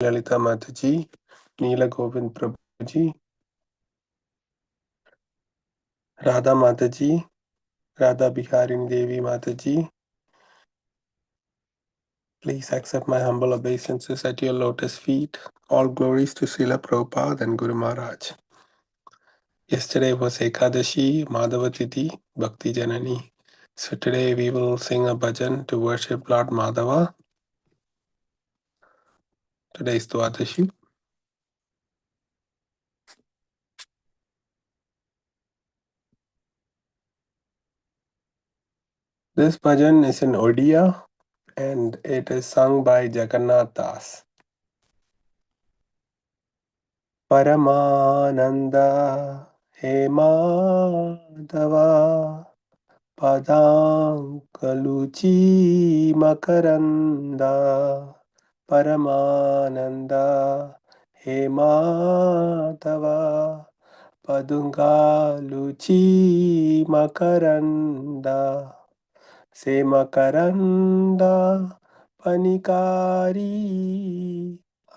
Lalita Mataji, Neela Govind Prabhuji, Radha Mataji, Radha Biharini Devi Mataji. Please accept my humble obeisances at your lotus feet. All glories to Srila Prabhupada and Guru Maharaj. Yesterday was Ekadashi, Madhava Tithi, Bhakti Janani. So today we will sing a bhajan to worship Lord Madhava. Today is Dwadashi. This bhajan is in Odia and it is sung by Jagannath Das. Paramananda He Madhava Padankaluchi Makaranda Paramananda He Madhava Padungaluchi Makaranda Se Makaranda Panikari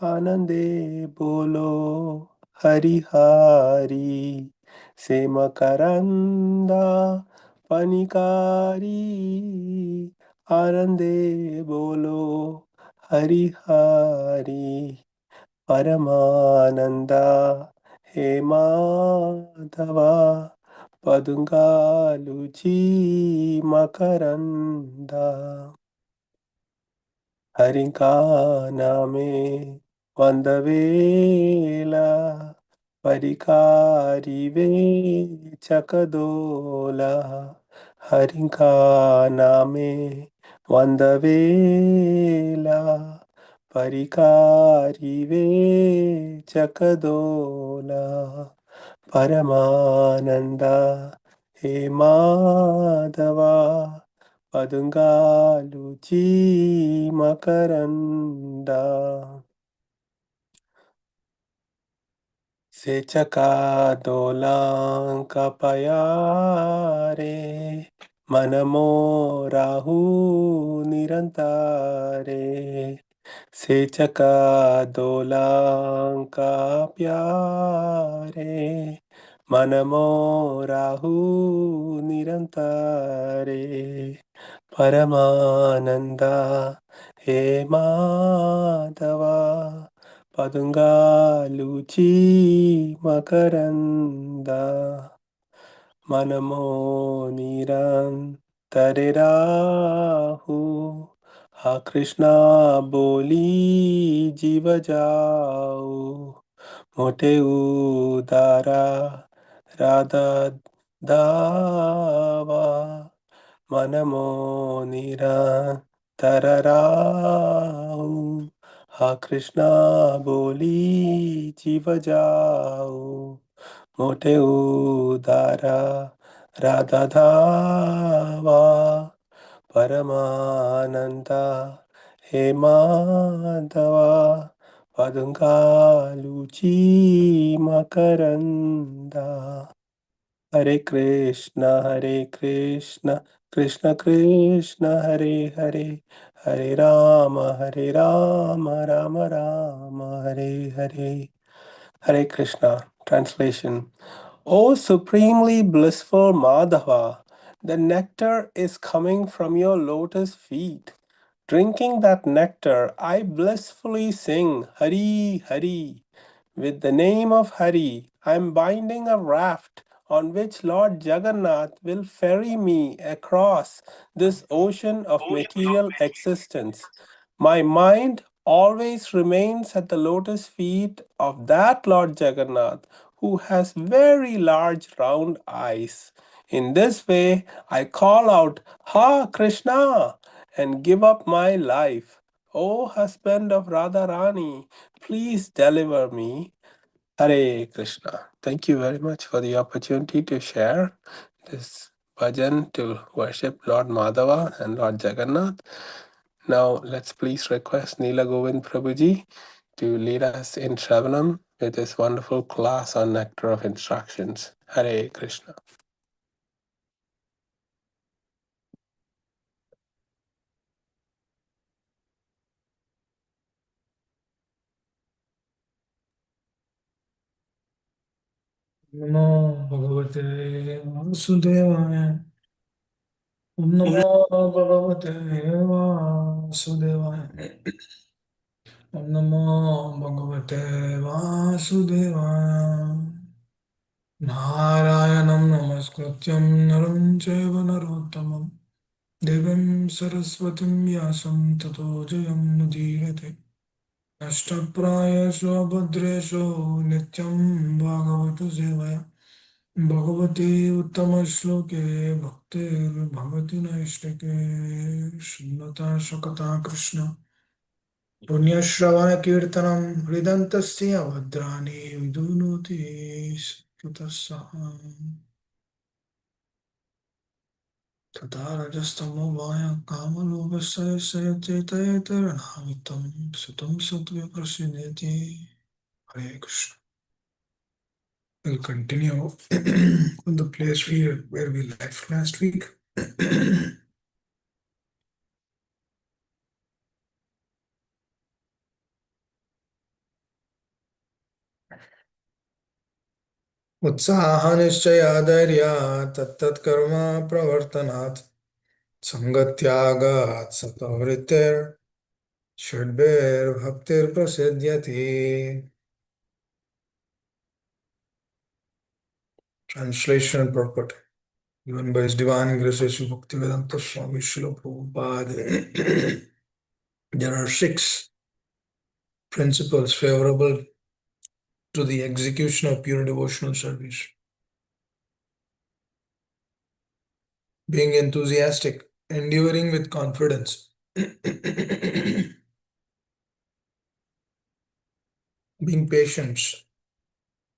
Anande Bolo Hari Hari Se Makaranda Panikari Anande Bolo Hari Hari Paramananda He Madhava Padungaluchi Makaranda Harinka Name Vandavela Parikari Ve Chakadola Harinka Name Vandavela Parikari Ve Chakadola Paramananda He Madhava Padungaluchi Makaranda Sechaka Dolan Kapayare Manamo Rahu Nirantare Sechaka Dolan Kapyare Manamo Rahu Nirantare Paramananda He Madhava Padungaluchi Makaranda Manamo Niran Tarerahu Ha Krishna Boli Jiva Jao Mote Udara Radha Dava Manamo Tararahu Ha Krishna Boli Jiva Jao Mote Udara Radha Dhava Paramananda He Madhava Padungaluchi Makaranda Hare Krishna, Krishna Krishna, Hare Hare, Hare Rama, Rama Rama, Hare Hare. Hare Krishna. Translation. O supremely blissful Madhava, the nectar is coming from your lotus feet. Drinking that nectar, I blissfully sing Hari Hari. With the name of Hari, I am binding a raft on which Lord Jagannath will ferry me across this ocean of material existence. My mind always remains at the lotus feet of that Lord Jagannath who has very large round eyes. In this way, I call out, Ha Krishna, and give up my life. O husband of Radharani, please deliver me. Hare Krishna. Thank you very much for the opportunity to share this bhajan to worship Lord Madhava and Lord Jagannath. Now let's please request Neela Govind Prabhuji to lead us in Shravanam with this wonderful class on Nectar of Instructions. Hare Krishna. नमो भगवते वासुदेवाय। ओम नमो भगवते वासुदेवाय। ओम नमो भगवते वासुदेवाय। नारायणं नमस्कृत्यं नरं चैव नरोत्तमं देवीं सरस्वतीं व्यासं ततो जयमुदीरये। नष्टप्रायेषु भद्रेषु नित्यं भागवत सेवया भगवती उत्तमश्लोके भक्तिर्भवति नैष्टिके। श्रीमता शकता कृष्ण पुण्यश्रवणकीर्तनं हृदन्तस्य भद्राणि विदुनोति कृतसः तथा रजस्तमो वाय कामलोभस्य चेतयेतरणामितं सुतं सत्त्वे प्रसीदेति। Hare Krishna. We'll continue on the place where we left last week. उत्साहनिश्चयाधैर्या तत्तत्कर्म प्रवर्तनात् सङ्गत्यागात् सतोहृत्तिर्षड्भिर्भक्तिर्प्रसिद्ध्यति. Translation and purport given by His Divine Grace Bhaktivedanta Swami Srila Prabhupada. There are 6 principles favorable to the execution of pure devotional service. Being enthusiastic, enduring with confidence, being patient,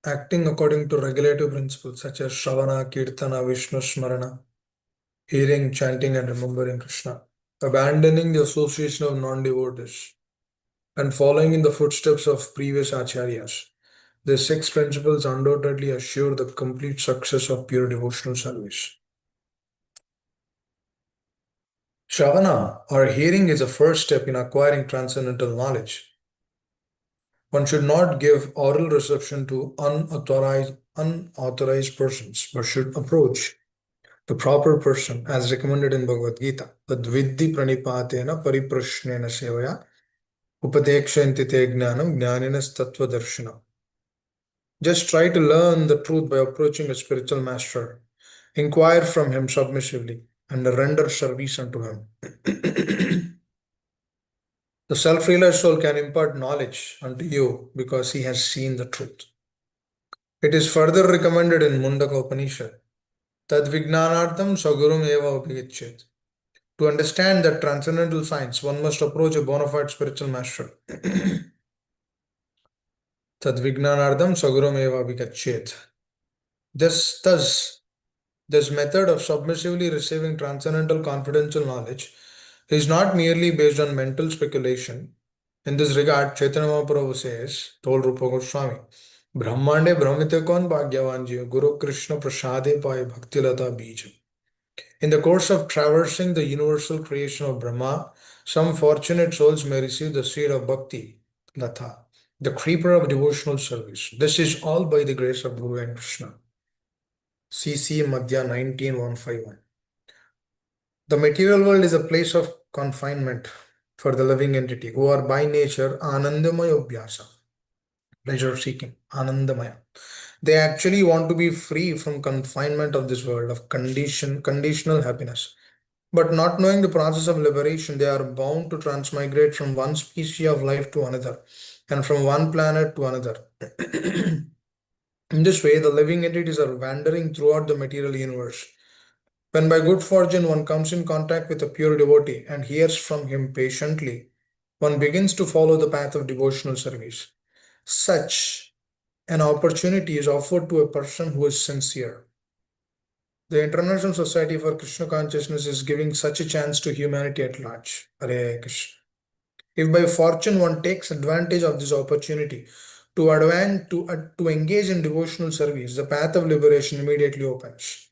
acting according to regulative principles such as Shravana, Kirtana, Vishnu Smarana, hearing, chanting, and remembering Krishna, abandoning the association of non-devotees, and following in the footsteps of previous acharyas. These 6 principles undoubtedly assure the complete success of pure devotional service. Shravana, or hearing, is the first step in acquiring transcendental knowledge. One should not give oral reception to unauthorized persons, but should approach the proper person as recommended in Bhagavad Gita. Tadviddi pranipatena pariprashnena sevaya upadekshanti te jnanam jnaninas tattva darshana. Just try to learn the truth by approaching a spiritual master. Inquire from him submissively and render service unto him. The self-realized soul can impart knowledge unto you because he has seen the truth. It is further recommended in Mundaka Upanishad, Tad Vijnanartham Sagurum Eva Upigachet. To understand that transcendental science, one must approach a bona fide spiritual master. Tad Vijnanartham Sagurum Eva Upigachet. This method of submissively receiving transcendental confidential knowledge is not merely based on mental speculation. In this regard, Chaitanya Mahaprabhu says, told Rupa Goswami, Brahmande Brahmite kon bhagyavan jiva, Guru Krishna prasade pai bhaktilata bija. In the course of traversing the universal creation of Brahma, some fortunate souls may receive the seed of bhakti, lata, the creeper of devotional service. This is all by the grace of Guru and Krishna. CC Madhya 19151. The material world is a place of confinement for the living entity who are by nature anandamaya abhyasa, pleasure seeking, anandamaya. They actually want to be free from confinement of this world of conditional happiness. But not knowing the process of liberation, they are bound to transmigrate from one species of life to another and from one planet to another. In this way, the living entities are wandering throughout the material universe. When by good fortune one comes in contact with a pure devotee and hears from him patiently, one begins to follow the path of devotional service. Such an opportunity is offered to a person who is sincere. The International Society for Krishna Consciousness is giving such a chance to humanity at large. Hare Krishna. If by fortune one takes advantage of this opportunity to engage in devotional service, the path of liberation immediately opens.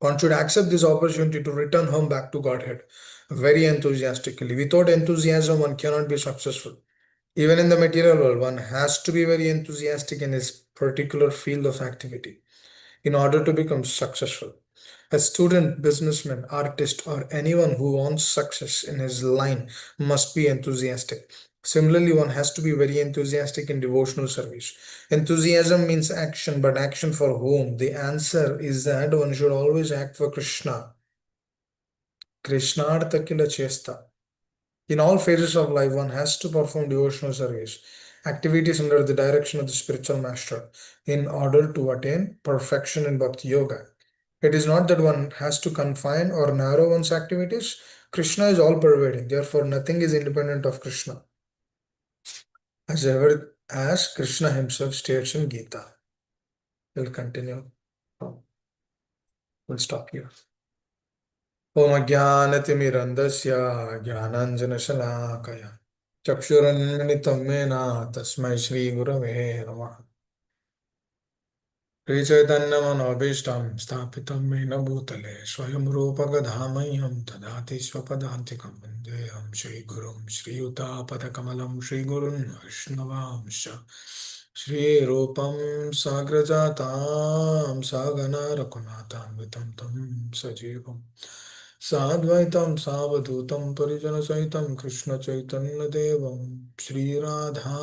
One should accept this opportunity to return home back to Godhead very enthusiastically. Without enthusiasm, one cannot be successful. Even in the material world, one has to be very enthusiastic in his particular field of activity in order to become successful. A student, businessman, artist, or anyone who wants success in his line must be enthusiastic. Similarly, one has to be very enthusiastic in devotional service. Enthusiasm means action, but action for whom? The answer is that one should always act for Krishna. Krishnartha kila chesta. In all phases of life, one has to perform devotional service, activities under the direction of the spiritual master, in order to attain perfection in Bhakti Yoga. It is not that one has to confine or narrow one's activities. Krishna is all pervading, therefore, nothing is independent of Krishna, as Krishna himself states in Gita. We'll continue. We'll stop here. ॐ अज्ञानतिमिरन्धस्य ज्ञानाञ्जनशलाकया चक्षुरुन्मिलितं येन तस्मै श्रीगुरवे नमः श्रीचैतन्यमनोभीष्टं स्थापितं येन भूतले स्वयं रूपगधामह्यं ददाति स्वपदान्तिकं वन्देऽहं श्रीगुरुं श्रीयुतापदकमलं श्रीगुरुन् वैष्णवांश्च श्रीरूपं साग्रजातां सहगना रघुनाथान्वितं तं सजीवम् साद्वैतं सावधूतं परिजनसहितं कृष्णचैतन्यदेवं श्रीराधा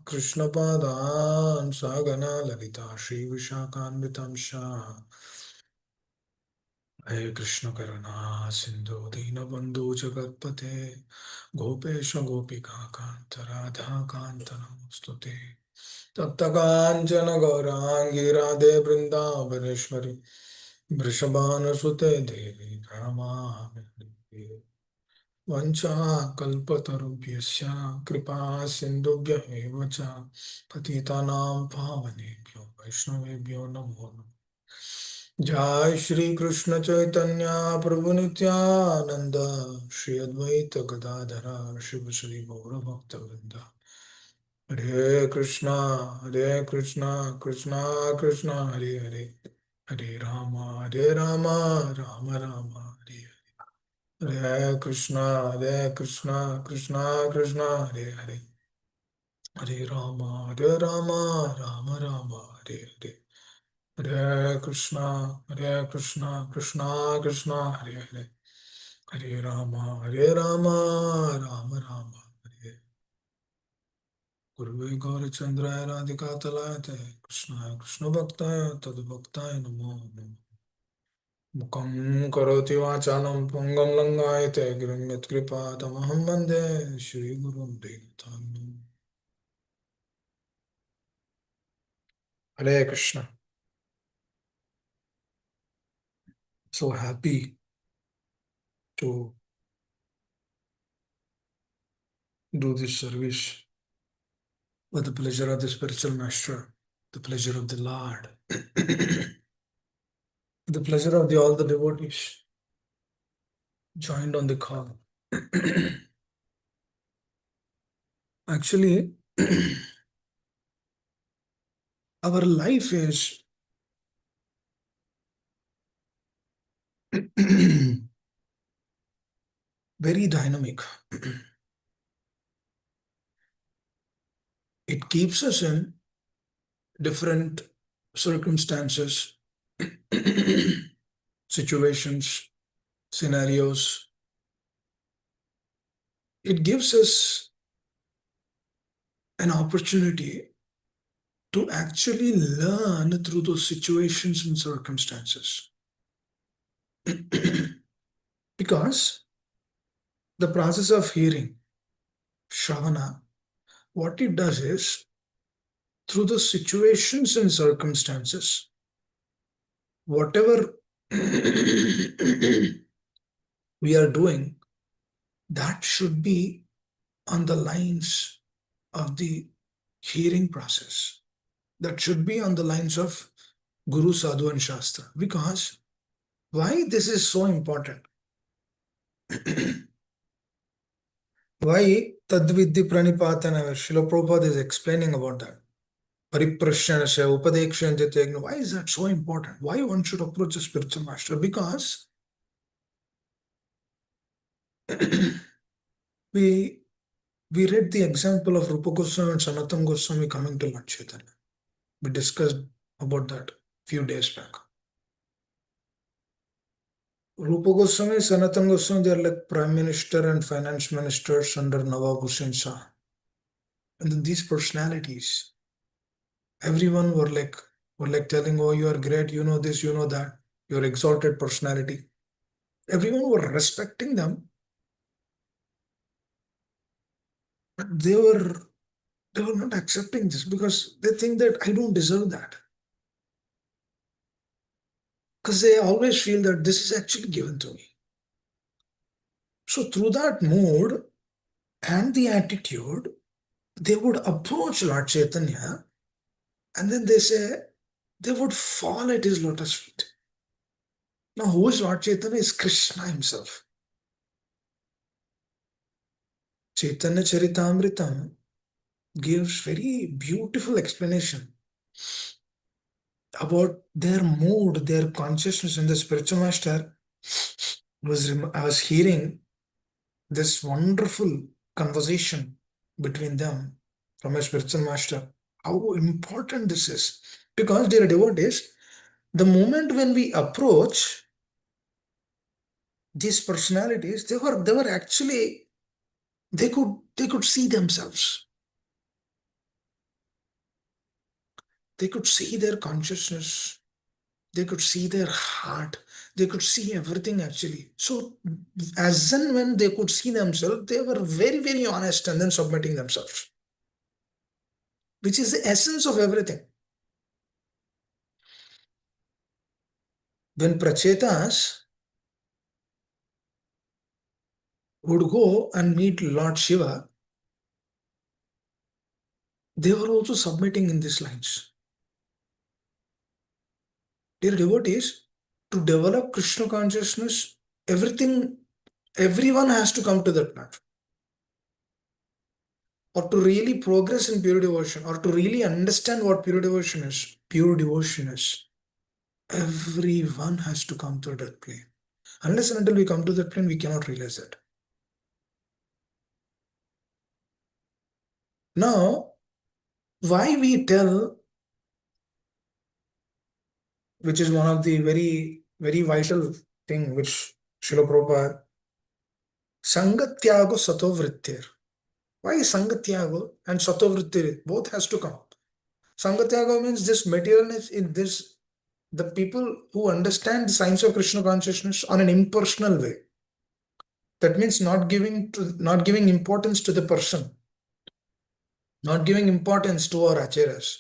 कृष्णपादान् सहगना ललिता श्रीविशाखान्वितांश्च हे कृष्ण करुणा सिन्धु दीनबन्धु जगत्पते गोपेश गोपिका कान्त राधा कान्त नमोऽस्तुते तप्तकाञ्चन गौराङ्गी राधे वृन्दावनेश्वरि वृषभानुसुते देवी प्रणमामि वञ्चाकल्पतरुभ्यश्च कृपा सिन्धुभ्यः च पतितानां पावनेभ्यो वैष्णवेभ्यो नमो नमः जय श्री कृष्ण चैतन्य प्रभु नित्यानंद श्री अद्वैत गदाधर शिव श्री गौरभक्तवृंद हरे कृष्णा कृष्णा कृष्णा हरे हरे हरे राम राम राम हरे हरे हरे कृष्णा कृष्णा कृष्णा हरे हरे हरे राम राम राम हरे हरे हरे कृष्णा कृष्णा कृष्णा हरे हरे हरे राम राम राम हरे गुरुवे गौरचंद्राय राधिकातलाय ते कृष्णाय कृष्ण भक्ताय तद्भक्ताय नमो नमः मुखं करोति वाचालं पुंगं लंघायते गिरिं यत्कृपातमहं वन्दे श्रीगुरुं देवताम् हरे Krishna so happy to do this service with the pleasure of the spiritual master, the pleasure of the Lord, the pleasure of all the devotees joined on the call. Actually, our life is very dynamic. It keeps us in different circumstances, situations, scenarios. It gives us an opportunity to actually learn through those situations and circumstances. Because the process of hearing, Shravana, what it does is, through the situations and circumstances, whatever we are doing, that should be on the lines of the hearing process. That should be on the lines of Guru, Sadhu, and Shastra. Because why this is so important? Why Tadvidhi Pranipatana, Srila Prabhupada is explaining about that. Pariprashanasya, Upadekshanjate. Why is that so important? Why one should approach a spiritual master? Because we read the example of Rupa Goswami and Sanatana Goswami coming to Lord Chaitanya. We discussed about that few days back. Rupa Goswami, Sanatan Goswami, they are like prime minister and finance ministers under Nawab Hussain Shah. And then these personalities, everyone were like telling, "Oh, you are great. You know this. You know that. You're exalted personality." Everyone were respecting them, but they were not accepting this because they think that I don't deserve that. Because they always feel that this is actually given to me. So through that mood and the attitude, they would approach Lord Chaitanya, and then they say they would fall at his lotus feet. Now, who is Lord Chaitanya? Is Krishna himself. Chaitanya Charitamritam gives very beautiful explanation about their mood, their consciousness. And the spiritual master I was hearing this wonderful conversation between them from a spiritual master. How important this is. Because, dear devotees, the moment when we approach these personalities, they were actually they could see themselves. They could see their consciousness. They could see their heart. They could see everything actually. So, as and when they could see themselves, they were very, very honest and then submitting themselves, which is the essence of everything. When Prachetas would go and meet Lord Shiva, they were also submitting in these lines. Dear devotees, to develop Krishna consciousness, everyone has to come to that platform. Or to really progress in pure devotion, or to really understand what pure devotion is, everyone has to come to that plane. Unless and until we come to that plane, we cannot realize that. Now, why we tell, which is one of the very, very vital thing which Srila Prabhupada, Sangatyago Satovrittir. Why Sangatyago and Satovrittir? Both has to come. Sangatyago means this materialness in this, the people who understand the science of Krishna consciousness on an impersonal way. That means not giving importance to the person, not giving importance to our acharyas.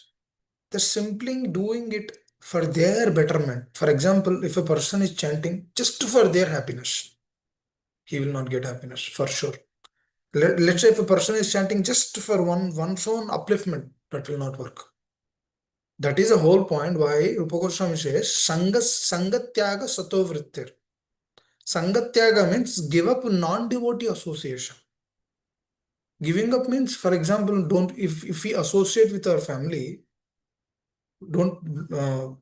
They're simply doing it for their betterment. For example, if a person is chanting just for their happiness, he will not get happiness for sure. Let's say if a person is chanting just for one's own upliftment, that will not work. That is the whole point why Rupa Goswami says Sangatyaga Satovrittir. Sangatyaga means give up non-devotee association. Giving up means, for example, don't if we associate with our family, don't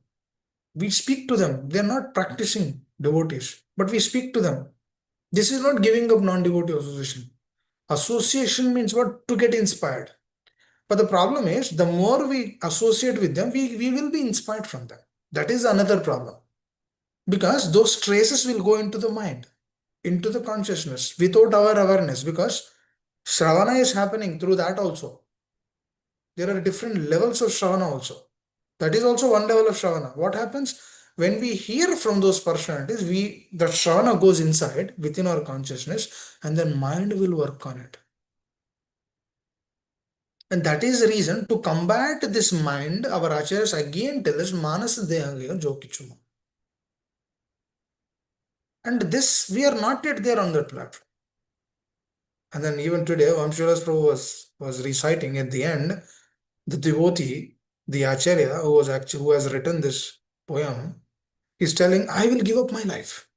we speak to them. They're not practicing devotees, but we speak to them. This is not giving up non-devotee association. Association means what? To get inspired. But the problem is, the more we associate with them, we will be inspired from them. That is another problem. Because those traces will go into the mind, into the consciousness without our awareness. Because Shravana is happening through that also. There are different levels of Shravana also. That is also one level of Shravana. What happens when we hear from those personalities? The Shravana goes inside within our consciousness, and then mind will work on it. And that is the reason to combat this mind, our acharyas again tell us Manas Dehangayo Jokichuma. And this, we are not yet there on that platform. And then even today, Vamshalas Prabhu was reciting at the end, the devotee, the acharya who has written this poem, is telling, I will give up my life.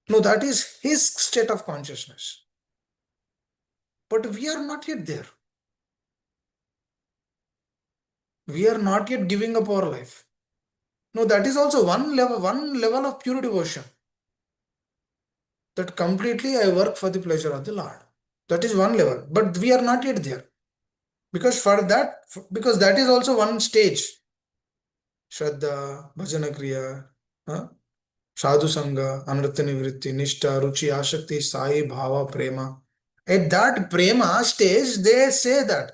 No, that is his state of consciousness. But we are not yet there. We are not yet giving up our life. No, that is also one level of pure devotion. That completely I work for the pleasure of the Lord. That is one level. But we are not yet there. Because for that, because that is also one stage. Shraddha, Bhajana Kriya, huh? Sadhu Sangha, Anartha Nivritti, Nishta, Ruchi, Ashakti, Sai, Bhava, Prema. At that Prema stage, they say that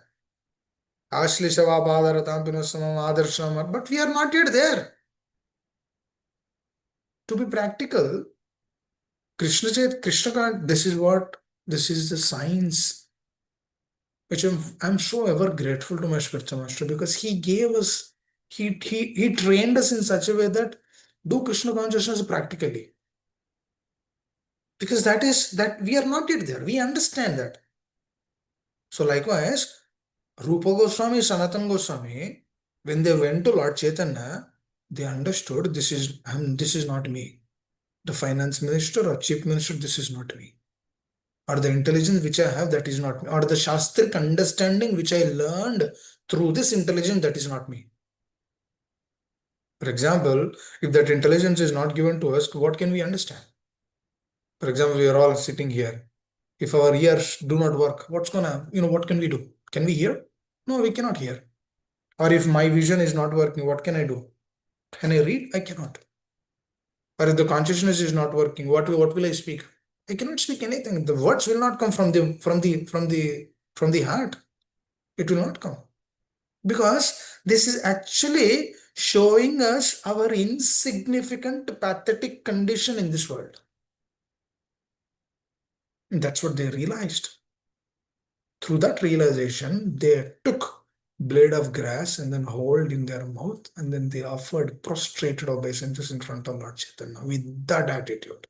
Ashlishava, Padaratam, Pinosamam, Adarsham, but we are not yet there. To be practical, Krishna can't, this is the science which I'm so ever grateful to my spiritual master because he gave us, he trained us in such a way that do Krishna consciousness practically. Because that is that we are not yet there. We understand that. So likewise, Rupa Goswami, Sanatan Goswami, when they went to Lord Chaitanya, they understood this is not me. The finance minister or chief minister, this is not me. Or the intelligence which I have, that is not me. Or the Shastric understanding which I learned through this intelligence, that is not me. For example, if that intelligence is not given to us, what can we understand? For example, we are all sitting here. If our ears do not work, what can we do? Can we hear? No, we cannot hear. Or if my vision is not working, what can I do? Can I read? I cannot. Or if the consciousness is not working, what will I speak? I cannot speak anything. The words will not come from the heart. It will not come. Because this is actually showing us our insignificant, pathetic condition in this world. And that's what they realized. Through that realization, they took blade of grass and then hold in their mouth, and then they offered prostrated obeisances in front of Lord Chaitanya with that attitude.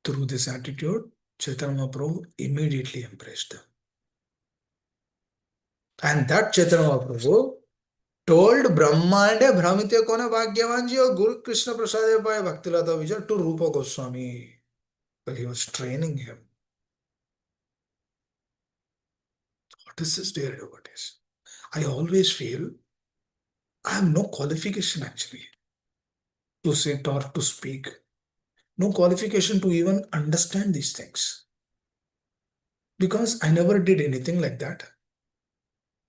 Through this attitude, Chaitanya Mahaprabhu immediately embraced them. And that Chaitanya Mahaprabhu told Brahmande Brahmitya Kona Bhagyavanji or Guru Krishna Prasade by Bhaktilata Vijay to Rupa Goswami. But he was training him. What is this, dear devotees? I always feel I have no qualification actually to sit or to speak. No qualification to even understand these things. Because I never did anything like that.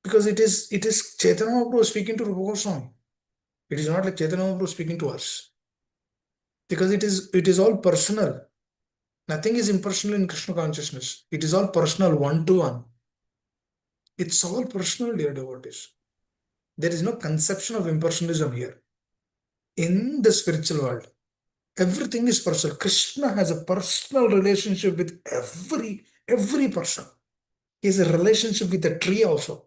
Because it is Chaitanya Mahaprabhu speaking to Rupa Goswami. It is not like Chaitanya Mahaprabhu speaking to us. Because it is all personal. Nothing is impersonal in Krishna consciousness. It is all personal, one to one. It's all personal, dear devotees. There is no conception of impersonalism here. In the spiritual world, everything is personal. Krishna has a personal relationship with every person. He has a relationship with the tree also.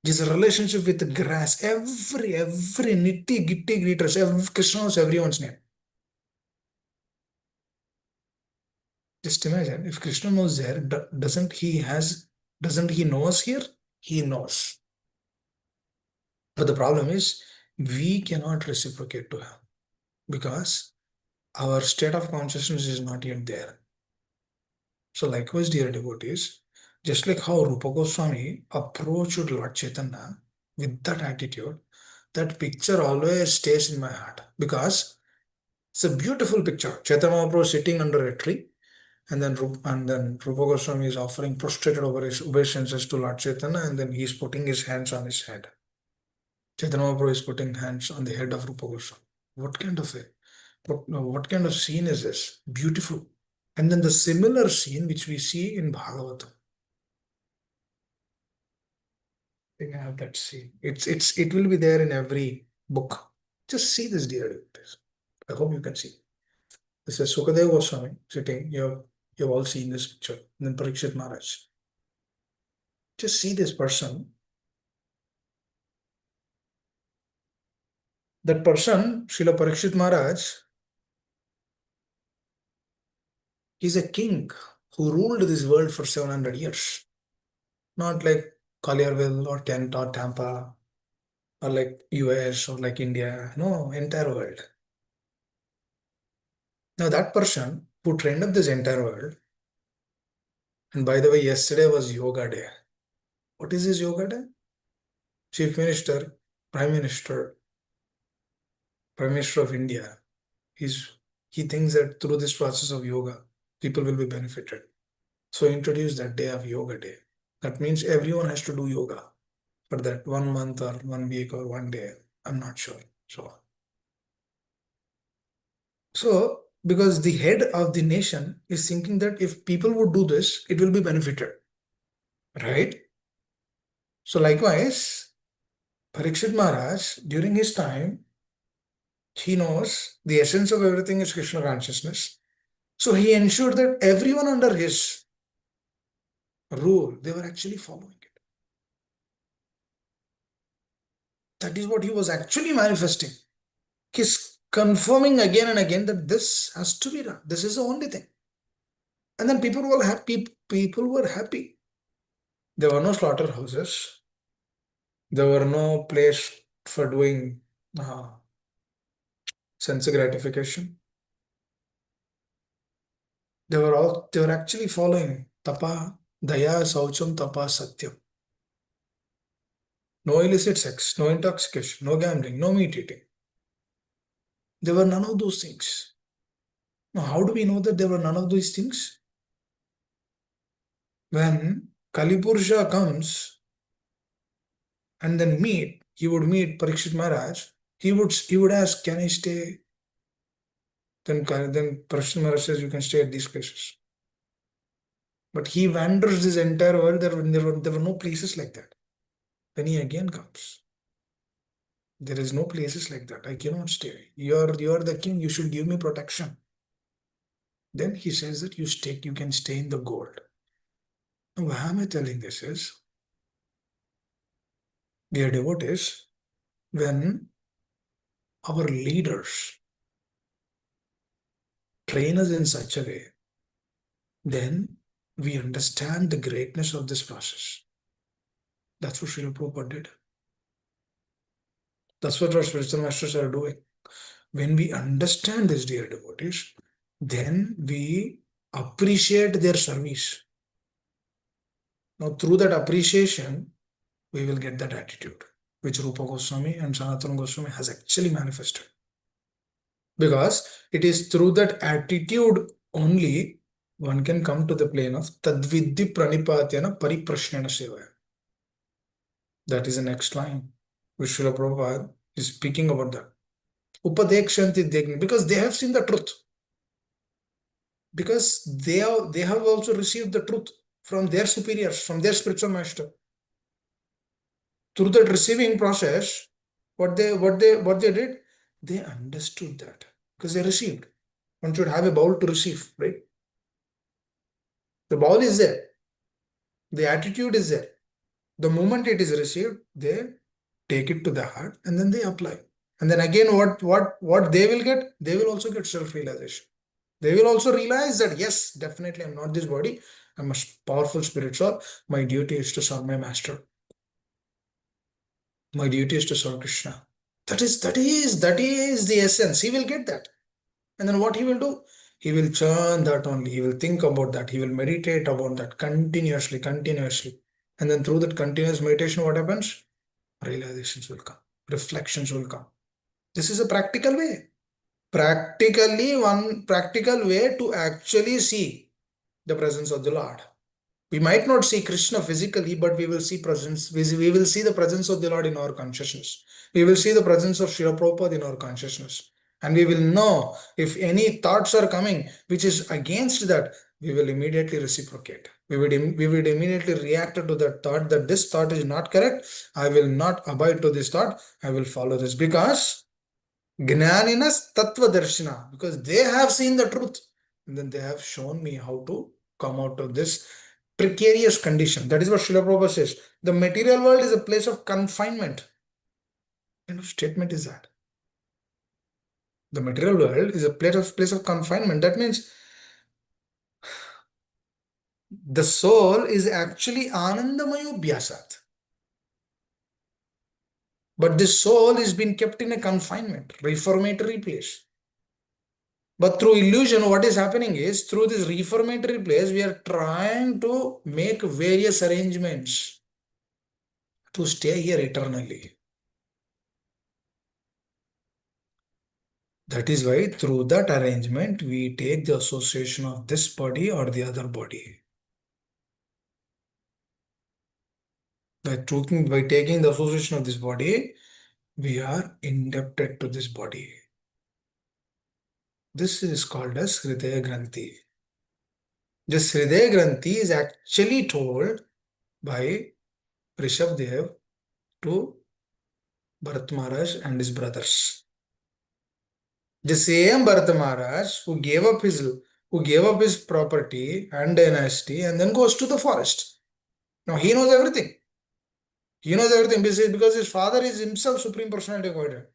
He has a relationship with the grass. Every nitty gritty creatures. Krishna knows everyone's name. Just imagine if Krishna knows there, doesn't he know us here? He knows. But the problem is we cannot reciprocate to him because our state of consciousness is not yet there. So likewise, dear devotees, just like how Rupa Goswami approached Lord Chaitanya with that attitude, that picture always stays in my heart because it's a beautiful picture. Chaitanya Mahaprabhu sitting under a tree, and then Rupa Goswami is offering prostrated obeisances to Lord Chaitanya, and then he's putting his hands on his head. Chaitanya Mahaprabhu is putting hands on the head of Rupa Goswami. What kind of scene is this? Beautiful. And then the similar scene which we see in Bhagavatam. I think I have that scene. It will be there in every book. Just see this, dear devotees. I hope you can see. This is Sukadeva Goswami sitting. You've all seen this picture. And then Parikshit Maharaj. Just see this person. That person, Srila Parikshit Maharaj, he's a king who ruled this world for 700 years. Not like Collierville or Kent or Tampa or like US or like India. No, entire world. Now that person who trained up this entire world, and by the way, yesterday was yoga day. What is this yoga day? Chief Minister, Prime Minister, Prime Minister of India, he thinks that through this process of yoga, people will be benefited. So introduce that day of yoga day. That means everyone has to do yoga for that 1 month or 1 week or 1 day. I'm not sure. So because the head of the nation is thinking that if people would do this, it will be benefited, right? So likewise, Parikshit Maharaj, during his time, he knows the essence of everything is Krishna consciousness. So he ensured that everyone under his rule, they were actually following it. That is what he was actually manifesting. He's confirming again and again that this has to be done. This is the only thing. And then people were happy. People were happy. There were no slaughterhouses. There were no place for doing sense gratification. They were actually following tapa, daya, saucham, tapa, satyam. No illicit sex, no intoxication, no gambling, no meat eating. There were none of those things. Now, how do we know that there were none of these things? When Kalipurusha comes and then he would meet Parikshit Maharaj, he would ask, can I stay? Then Parikshit Maharaj says, you can stay at these places. But he wanders this entire world. There were no places like that. Then he again comes. There is no places like that. I cannot stay. You're the king. You should give me protection. Then he says that you can stay in the gold. Now, why am I telling this is, dear devotees, when our leaders train us in such a way, then we understand the greatness of this process. That's what Srila Prabhupada did. That's what our spiritual masters are doing. When we understand this, dear devotees, then we appreciate their service. Now, through that appreciation, we will get that attitude, which Rupa Goswami and Sanatana Goswami has actually manifested. Because it is through that attitude only one can come to the plane of Tadvidhi Pranipatyana Pariprashnana Sevaya. That is the next line, which Srila Prabhupada is speaking about that. Upadekshanti Degni, because they have seen the truth. Because they have also received the truth from their superiors, from their spiritual master. Through that receiving process, what they did, they understood that because they received. One should have a bowl to receive, right? The bowl is there, the attitude is there. The moment it is received, they take it to the heart and then they apply. And then again, what they will get, they will also get self-realization. They will also realize that yes, definitely I'm not this body. I'm a powerful spirit soul. My duty is to serve my master. My duty is to serve Krishna. That is the essence. He will get that. And then what he will do? He will churn that only. He will think about that. He will meditate about that continuously. And then through that continuous meditation, what happens? Realizations will come. Reflections will come. This is a practical way. One practical way to actually see the presence of the Lord. We might not see Krishna physically, but we will see presence. We will see the presence of the Lord in our consciousness. We will see the presence of Srila Prabhupada in our consciousness. And we will know if any thoughts are coming which is against that, we will immediately reciprocate. We would immediately react to that thought that this thought is not correct. I will not abide to this thought. I will follow this because Gnaninas Tattva Darshana, because they have seen the truth. And then they have shown me how to come out of this precarious condition. That is what Srila Prabhupada says. The material world is a place of confinement. What kind of statement is that? The material world is a place of confinement. That means the soul is actually Anandamayo Bhyasat. But this soul is being kept in a confinement, reformatory place. But through illusion, what is happening is, through this reformatory place, we are trying to make various arrangements to stay here eternally. That is why through that arrangement, we take the association of this body or the other body. By taking the association of this body, we are indebted to this body. This is called as Hridaya Granthi. This Hridaya Granthi is actually told by Rishabdev to Bharat Maharaj and his brothers. The same Bharat Maharaj who gave up his property and dynasty and then goes to the forest. Now he knows everything. He knows everything because his father is himself Supreme Personality of Godhead.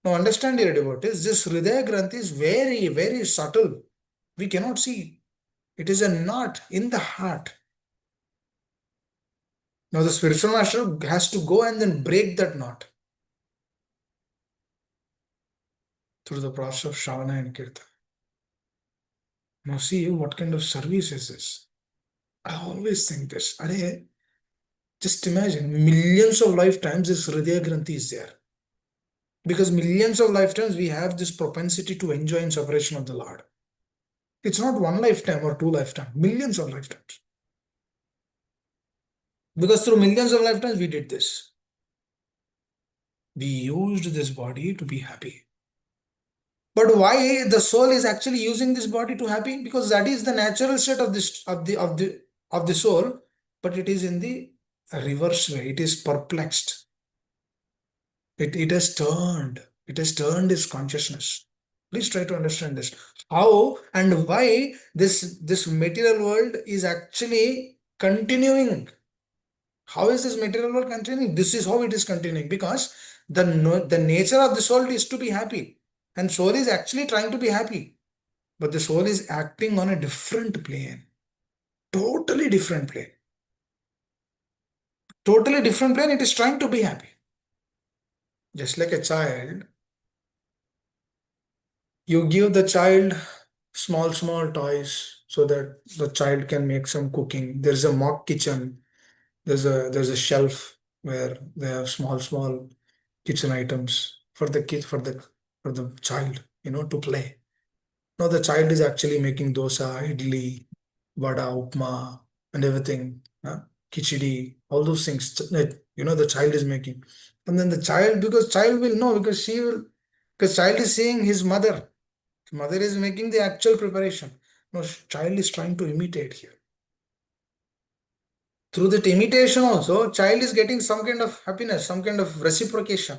Now understand, dear devotees, this Hridaya Granthi is very, very subtle. We cannot see. It is a knot in the heart. Now the spiritual master has to go and then break that knot through the process of Shravana and Kirtan. Now see what kind of service is this. I always think this. Just imagine millions of lifetimes this Hridaya Granthi is there. Because millions of lifetimes we have this propensity to enjoy in separation of the Lord. It's not one lifetime or two lifetimes, millions of lifetimes. Because through millions of lifetimes we did this. We used this body to be happy. But why the soul is actually using this body to happy? Because that is the natural state of the soul, but it is in the reverse way. It is perplexed. It has turned. It has turned its consciousness. Please try to understand this. How and why this material world is actually continuing. How is this material world continuing? This is how it is continuing, because the nature of the soul is to be happy, and soul is actually trying to be happy, but the soul is acting on a different plane, totally different plane. Totally different plane. It is trying to be happy. Just like a child, you give the child small toys so that the child can make some cooking. There's a mock kitchen. There's a shelf where they have small kitchen items for the kid, for the child, to play. Now the child is actually making dosa, idli, vada, upma, and everything. Khichdi, all those things. The child is making, and then the child, because child will know, because child is seeing his mother. Mother is making the actual preparation. No, child is trying to imitate here. Through that imitation also, child is getting some kind of happiness, some kind of reciprocation.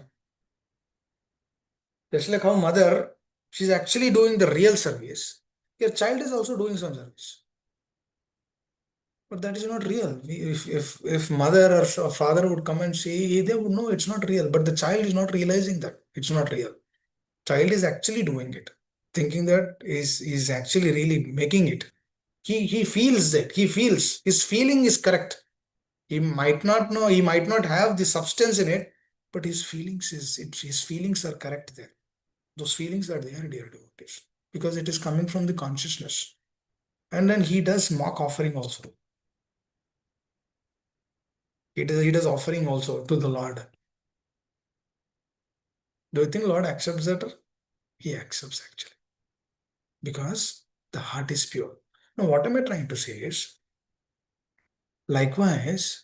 Just like how mother, she's actually doing the real service. Your child is also doing some service. But that is not real. If mother or father would come and say, they would know it's not real. But the child is not realizing that it's not real. Child is actually doing it, thinking that is actually really making it. He feels that. He feels. His feeling is correct. He might not know, he might not have the substance in it, but his feelings are correct there. Those feelings are there, dear devotees, because it is coming from the consciousness. And then he does mock offering also. He does offering also to the Lord. Do you think Lord accepts that? He accepts actually, because the heart is pure. Now, what am I trying to say is, likewise,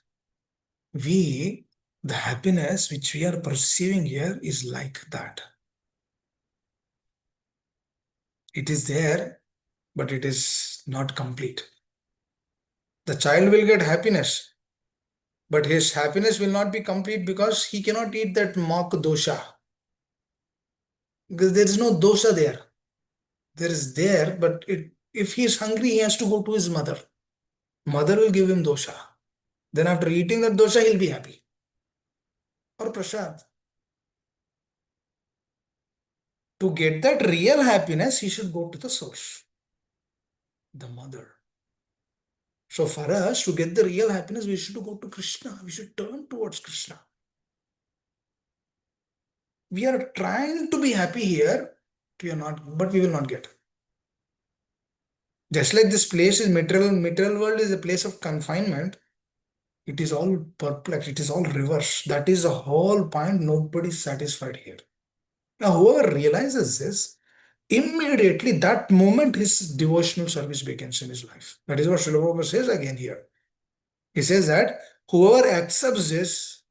the happiness which we are perceiving here is like that. It is there, but it is not complete. The child will get happiness, but his happiness will not be complete because he cannot eat that mock dosha. Because there is no dosha there. There is there, but if he is hungry, he has to go to his mother. Mother will give him dosha. Then after eating that dosha, he'll be happy. Or prasad. To get that real happiness, he should go to the source, the mother. So for us to get the real happiness, we should go to Krishna. We should turn towards Krishna. We are trying to be happy here, we are not, but we will not get. Just like this place is material world is a place of confinement. It is all perplexed. It is all reverse. That is the whole point. Nobody is satisfied here. Now, whoever realizes this, immediately that moment his devotional service begins in his life. That is what Srila Prabhupada says again here. He says that whoever accepts this,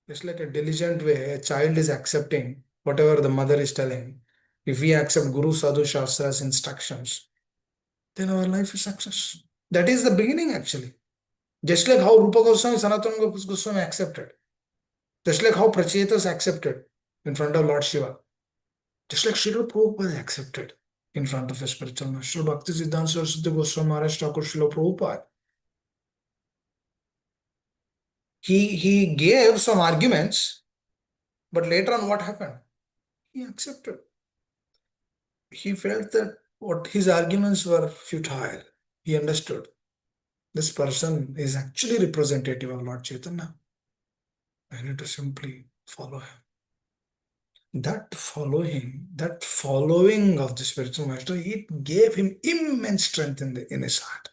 just like a diligent way, a child is accepting whatever the mother is telling. If we accept Guru Sadhu Shastra's instructions, then our life is success. That is the beginning actually. Just like how Rupa Goswami, Sanatana Goswami accepted. Just like how Prachetas accepted in front of Lord Shiva. Just like Srila Prabhupada accepted in front of his spiritual master. Bhakti Siddhanta Saraswati Goswami Maharaj Thakur Srila Prabhupada. He gave some arguments, but later on what happened? He accepted. He felt that what his arguments were futile. He understood this person is actually representative of Lord Chaitanya. I need to simply follow him. That following of the spiritual master, it gave him immense strength in his heart.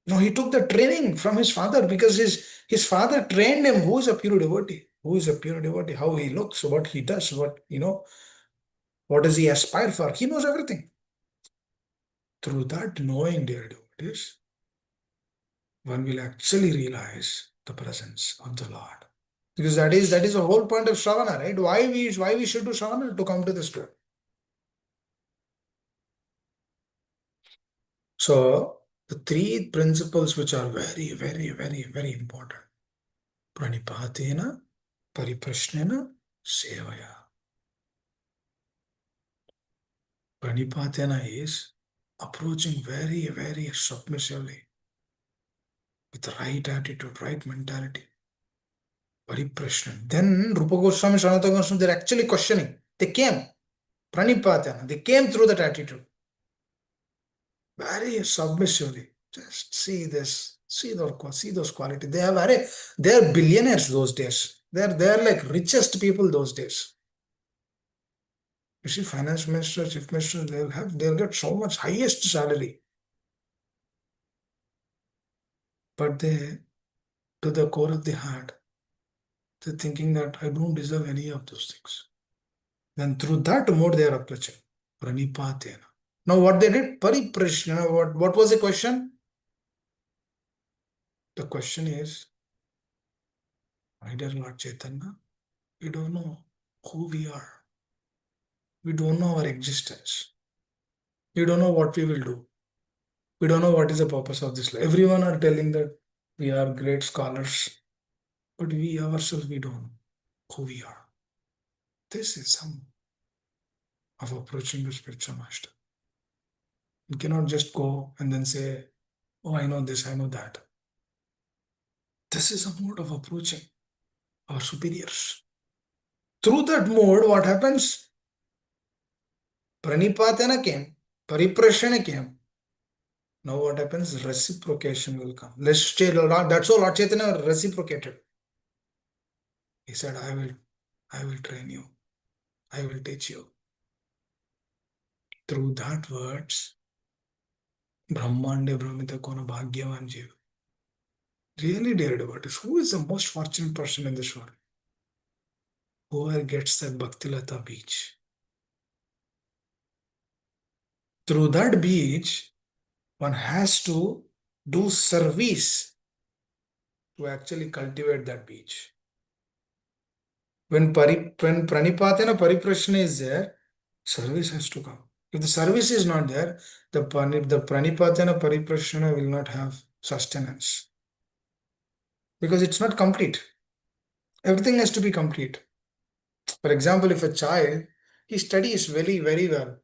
Now he took the training from his father because his father trained him who is a pure devotee, how he looks, what he does, what does he aspire for. He knows everything. Through that knowing, dear devotees, one will actually realize the presence of the Lord. Because that is the whole point of Shravana, right? Why we should do Shravana? To come to this truth. So the three principles which are very, very, very, very important. Pranipatena, Pariprashnena, Sevaya. Pranipatena is approaching very, very submissively with the right attitude, right mentality. Pariprashna. Then Rupa Goswami, Sanatana Goswami, they're actually questioning. They came. Pranipatena. They came through that attitude. Very submissively. Just see this. See those qualities. They're billionaires those days. They're like richest people those days. You see, finance minister, chief minister, they'll get so much highest salary. But they, to the core of the heart, they're thinking that I don't deserve any of those things. Then through that mode they are approaching. Pranipatena. Now what they did? Pariprashna. What was the question? The question is, my dear Lord Chaitanya, we don't know who we are. We don't know our existence. We don't know what we will do. We don't know what is the purpose of this life. Everyone are telling that we are great scholars, but we ourselves, we don't know who we are. This is some of approaching the spiritual master. You cannot just go and then say, oh, I know this, I know that. This is a mode of approaching our superiors. Through that mode, what happens? Pranipatena came, Pariprashana came. Now what happens? Reciprocation will come. That's all Lord Chaitanya reciprocated. He said, I will train you. I will teach you. Through that words, Brahmande Brahmita Kona Bhagyavan Jiva. Really, dear devotees, who is the most fortunate person in this world? Whoever gets that Bhaktilata beach. Through that beach, one has to do service to actually cultivate that beach. When Pranipatena Pariprashna is there, service has to come. If the service is not there, the Pranipatena Pariprashna will not have sustenance. Because it's not complete. Everything has to be complete. For example, if a child, he studies very, very well.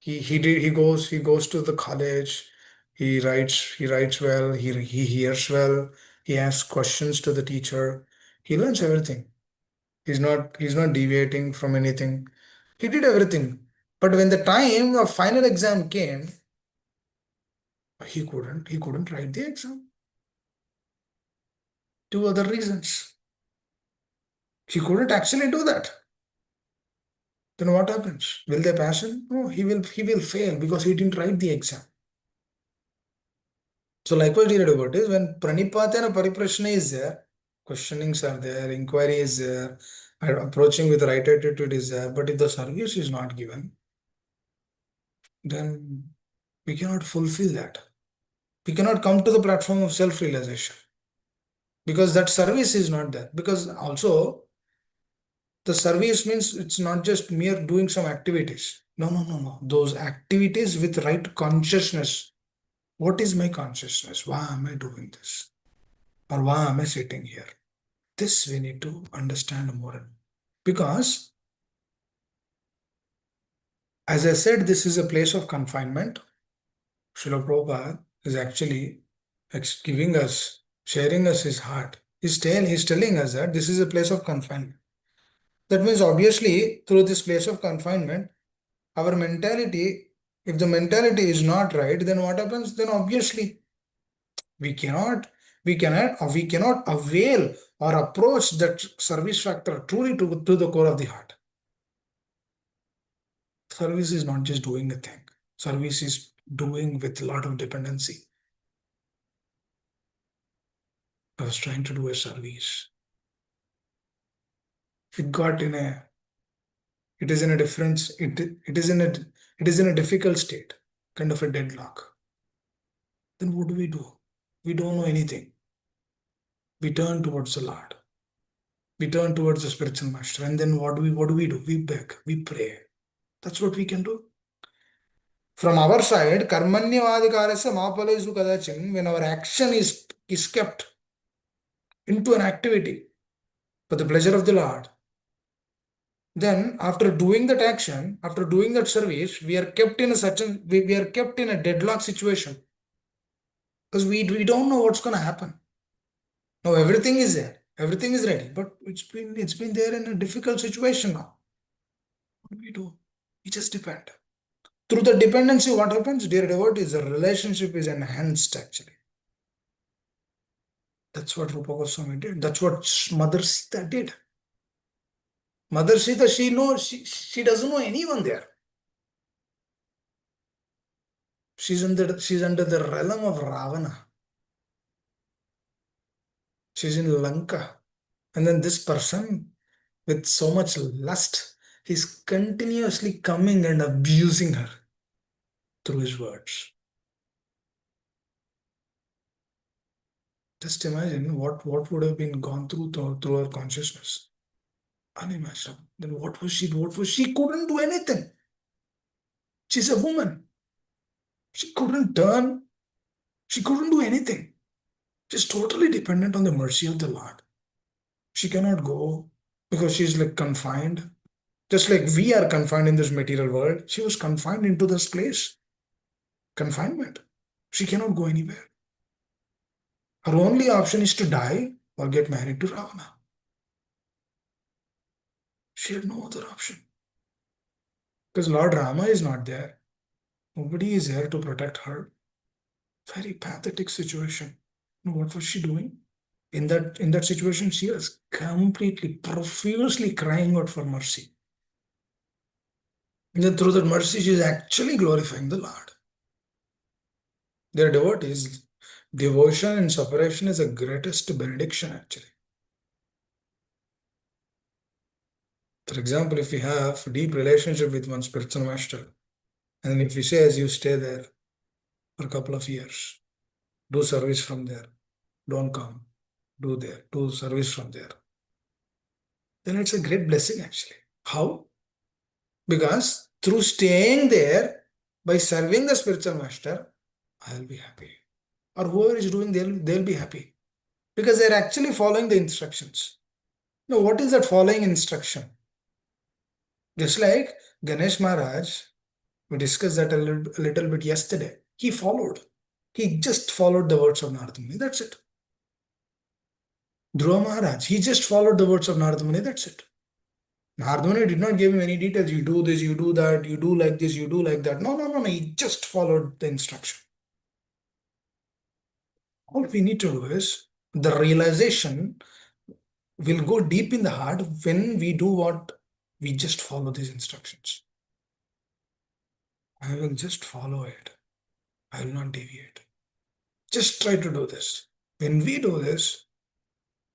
He goes to the college, he writes well, he hears well, he asks questions to the teacher, he learns everything. He's not deviating from anything. He did everything. But when the time of final exam came, he couldn't write the exam. Two other reasons. He couldn't actually do that. Then what happens? Will they pass him? No, he will fail because he didn't write the exam. So likewise, dear devotees, when pranipatena pariprashna is there, questionings are there, inquiry is there, approaching with the right attitude is there, but if the service is not given, then we cannot fulfill that. We cannot come to the platform of self-realization because that service is not there. Because also the service means it's not just mere doing some activities. No, no, no, no. Those activities with right consciousness. What is my consciousness? Why am I doing this? Or why am I sitting here? This we need to understand more and more. Because, as I said, this is a place of confinement. Srila Prabhupada is actually giving us, sharing us his heart. He's telling us that this is a place of confinement. That means, obviously, through this place of confinement, our mentality, if the mentality is not right, then what happens? Then obviously we cannot, we cannot avail or approach that service factor truly to the core of the heart. Service is not just doing a thing. Service is doing with a lot of dependency. I was trying to do a service. It got in a, it is in a difference, it is in a difficult state, kind of a deadlock. Then what do? We don't know anything. We turn towards the Lord. We turn towards the spiritual master. And then what do? We beg, we pray. That's what we can do. From our side, karmanyavadikarasya maphalesu kadachin, when our action is kept into an activity for the pleasure of the Lord, then after doing that action, after doing that service, we are kept in a certain, we are kept in a deadlock situation because we don't know what's going to happen. Now everything is there, everything is ready, but it's been there in a difficult situation now. What do? We just depend. Through the dependency, what happens, dear devotees, the relationship is enhanced actually. That's what Rupa Goswami did. That's what Mother Sita did. Mother Sita, she doesn't know anyone there. She's under the realm of Ravana. She's in Lanka. And then this person with so much lust, he's continuously coming and abusing her through his words. Just imagine what would have been gone through her consciousness. Unimaginable. Then what was she? What was she? Couldn't do anything. She's a woman. She couldn't turn. She couldn't do anything. She's totally dependent on the mercy of the Lord. She cannot go because she's like confined. Just like we are confined in this material world, she was confined into this place. Confinement. She cannot go anywhere. Her only option is to die or get married to Ravana. She had no other option. Because Lord Rama is not there. Nobody is there to protect her. Very pathetic situation. What was she doing? In that situation, she was completely, profusely crying out for mercy. And then through that mercy, she is actually glorifying the Lord. Their devotees, devotion and separation is the greatest benediction actually. For example, if we have deep relationship with one spiritual master, and if we say as you stay there for a couple of years, do service from there, don't come, do there, do service from there, then it's a great blessing actually. How? Because through staying there, by serving the spiritual master, I'll be happy. Or whoever is doing, they'll be happy. Because they're actually following the instructions. Now, what is that following instruction? Just like Ganesh Maharaj, we discussed that a little bit yesterday. He followed. He just followed the words of Narada Muni. That's it. Dhruva Maharaj, he just followed the words of Narada Muni. That's it. Narada Muni did not give him any details. You do this, you do that, you do like this, you do like that. No, no, no, no. He just followed the instruction. All we need to do is the realization will go deep in the heart when we do what we just follow these instructions. I will just follow it. I will not deviate. Just try to do this. When we do this,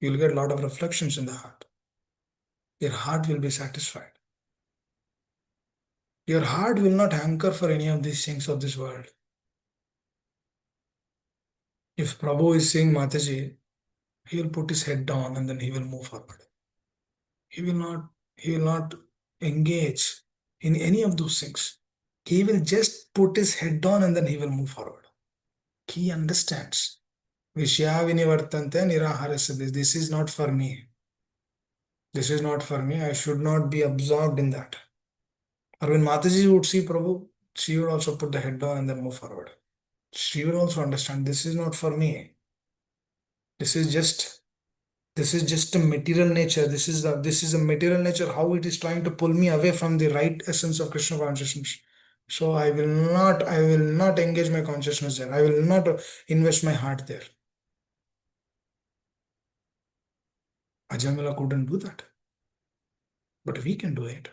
you'll get a lot of reflections in the heart. Your heart will be satisfied. Your heart will not hanker for any of these things of this world. If Prabhu is seeing Mataji, he will put his head down and then he will move forward. He will not, he will not engage in any of those things. He will just put his head down and then he will move forward. He understands. Vishya vinivartante niraharasya. This is not for me. This is not for me. I should not be absorbed in that. Or when Mataji would see Prabhu, she would also put the head down and then move forward. She will also understand this is not for me. This is just a material nature. This is a material nature, how it is trying to pull me away from the right essence of Krishna consciousness. So I will not engage my consciousness there. I will not invest my heart there. Ajamila couldn't do that. But we can do it.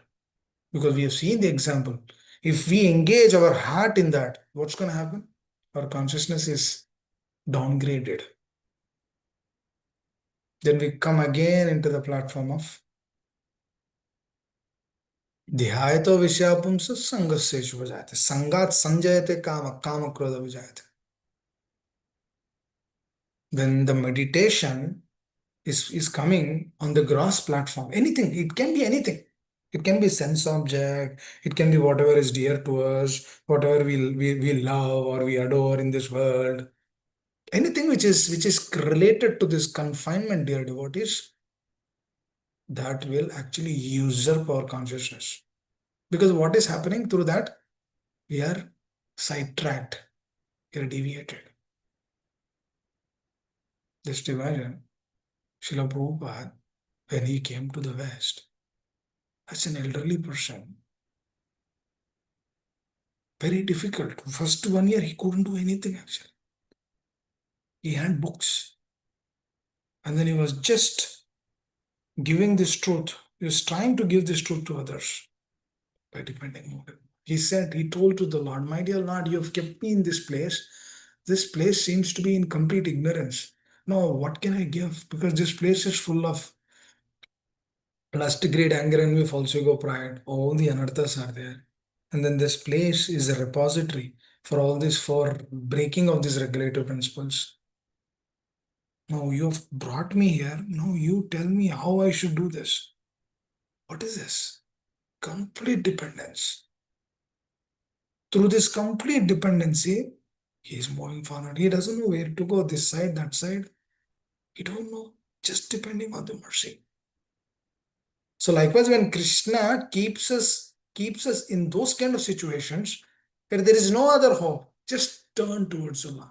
Because we have seen the example. If we engage our heart in that, what's going to happen? Our consciousness is downgraded. Then we come again into the platform of ध्यायतो विषयापुंस संगस्येषु विजायते संगात संजयते काम काम क्रोध विजायते. When the meditation is coming on the gross platform, anything, it can be anything. It can be sense object, it can be whatever is dear to us, whatever we love or we adore in this world. Anything which is related to this confinement, dear devotees, that will actually usurp our consciousness. Because what is happening through that? We are sidetracked, we are deviated. Just imagine Srila Prabhupada, when he came to the West, as an elderly person, very difficult. First 1 year, he couldn't do anything actually. He had books. And then he was just giving this truth. He was trying to give this truth to others by depending on it. He told to the Lord, my dear Lord, you have kept me in this place. This place seems to be in complete ignorance. Now, what can I give? Because this place is full of lust, greed, anger, envy, false ego, pride. All the anarthas are there. And then this place is a repository for all this, for breaking of these regulative principles. Now you have brought me here. Now you tell me how I should do this. What is this? Complete dependence. Through this complete dependency, he is moving forward. He doesn't know where to go, this side, that side. He don't know, just depending on the mercy. So likewise, when Krishna keeps us in those kind of situations where there is no other hope, just turn towards the Lord.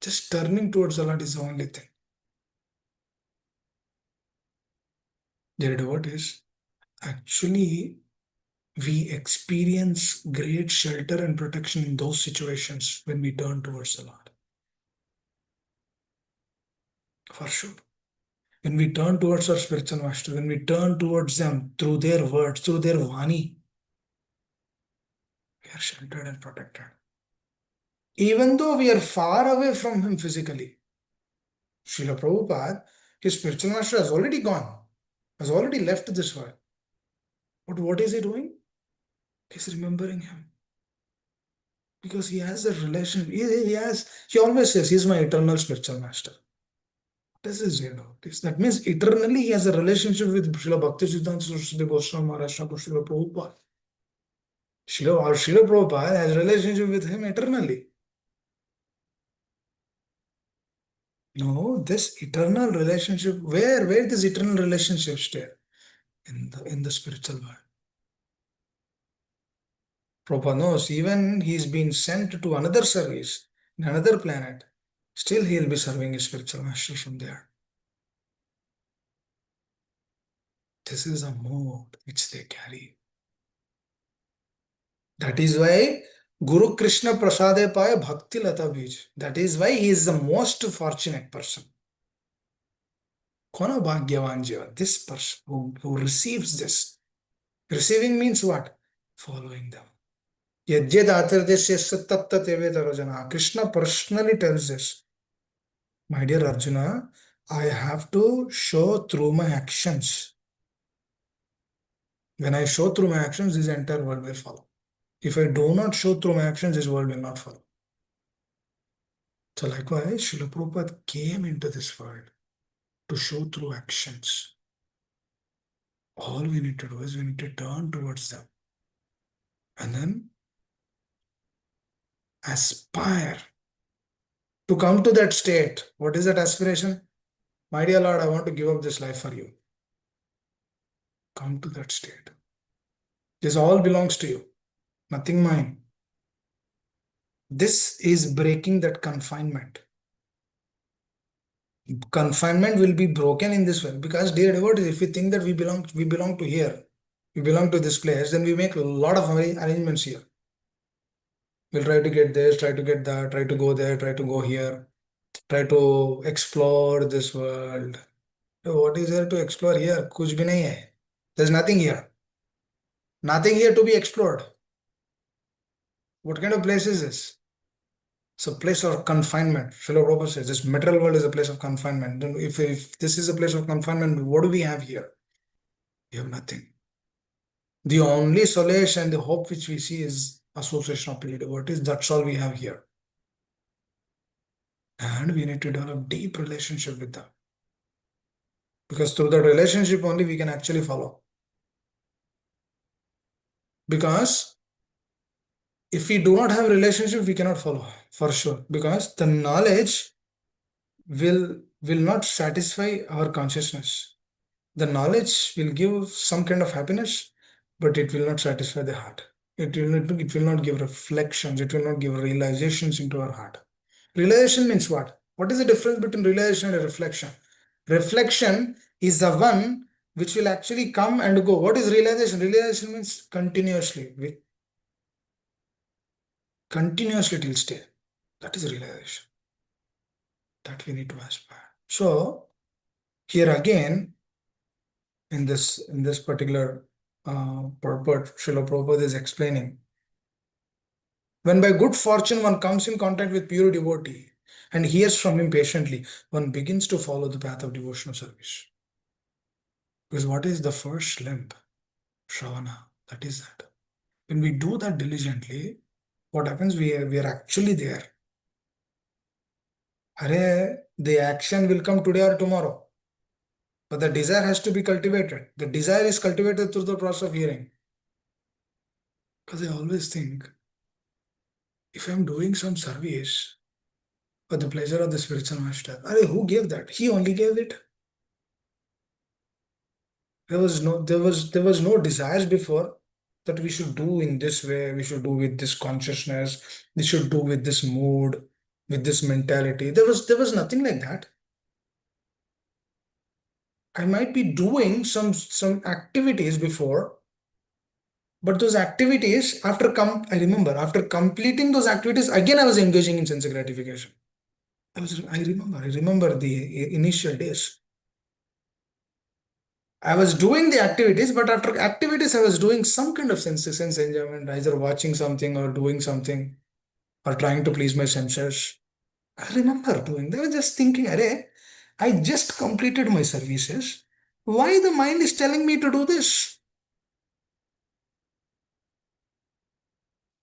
Just turning towards the Lord is the only thing. Dear devotees, actually, we experience great shelter and protection in those situations when we turn towards the Lord. For sure. When we turn towards our spiritual master, when we turn towards them through their words, through their Vani, we are sheltered and protected. Even though we are far away from him physically, Srila Prabhupada, his spiritual master has already gone, has already left this world. But what is he doing? He's remembering him. Because he has a relation. He always says, he's my eternal spiritual master. This is, that means eternally he has a relationship with Srila Bhaktisiddhanta Saraswati Goswami Maharaj, Srila Prabhupada. Srila Prabhupada has a relationship with him eternally. No, this eternal relationship, where this eternal relationship stay? In the spiritual world. Prabhupada knows, even he's been sent to another service, in another planet, still he'll be serving his spiritual master from there. This is a mode which they carry. That is why Guru Krishna Prasade Paya Bhakti Lata Bij. That is why he is the most fortunate person. Kona Bhagyavan Jiva, this person who receives this. Receiving means what? Following them. Yajyad Atirdesyasya Tatta Teveda Rajana. Krishna personally tells this. My dear Arjuna, I have to show through my actions. When I show through my actions, this entire world will follow. If I do not show through my actions, this world will not follow. So likewise, Srila Prabhupada came into this world to show through actions. All we need to do is we need to turn towards them and then aspire to come to that state. What is that aspiration? My dear Lord, I want to give up this life for you. Come to that state. This all belongs to you, nothing mine. This is breaking that confinement. Confinement will be broken in this way because, dear devotees, if we think that we belong to here, we belong to this place, then we make a lot of arrangements here. We'll try to get this, try to get that, try to go there, try to go here, try to explore this world. So what is there to explore here? Kuch bhi nahi hai. There's nothing here. Nothing here to be explored. What kind of place is this? It's a place of confinement. Srila Prabhupada says this material world is a place of confinement. Then if this is a place of confinement, what do we have here? We have nothing. The only solace and the hope which we see is association of pure devotees. That's all we have here. And we need to develop deep relationship with them. Because through that relationship only we can actually follow. Because if we do not have relationship, we cannot follow for sure. Because the knowledge will not satisfy our consciousness. The knowledge will give some kind of happiness, but it will not satisfy the heart. It will not give reflections. It will not give realizations into our heart. Realization means what? What is the difference between realization and reflection? Reflection is the one which will actually come and go. What is realization? Realization means continuously. Continuously it will stay. That is realization. That we need to aspire. So here again, in this particular purport, Srila Prabhupada is explaining. When by good fortune one comes in contact with pure devotee and hears from him patiently, one begins to follow the path of devotional service. Because what is the first limb? Shravana. That is that. When we do that diligently, what happens? We are actually there. The action will come today or tomorrow. But the desire has to be cultivated. The desire is cultivated through the process of hearing. Because I always think, if I'm doing some service for the pleasure of the spiritual master, who gave that? He only gave it. There was no desires before that we should do in this way, we should do with this consciousness, we should do with this mood, with this mentality. There was nothing like that. I might be doing some activities before, but those activities I remember after completing those activities, again I was engaging in sense gratification. I remember the initial days. I was doing the activities, but after activities, I was doing some kind of sense enjoyment, either watching something or doing something or trying to please my senses. I remember doing that. I was just thinking, Array, I just completed my services. Why the mind is telling me to do this?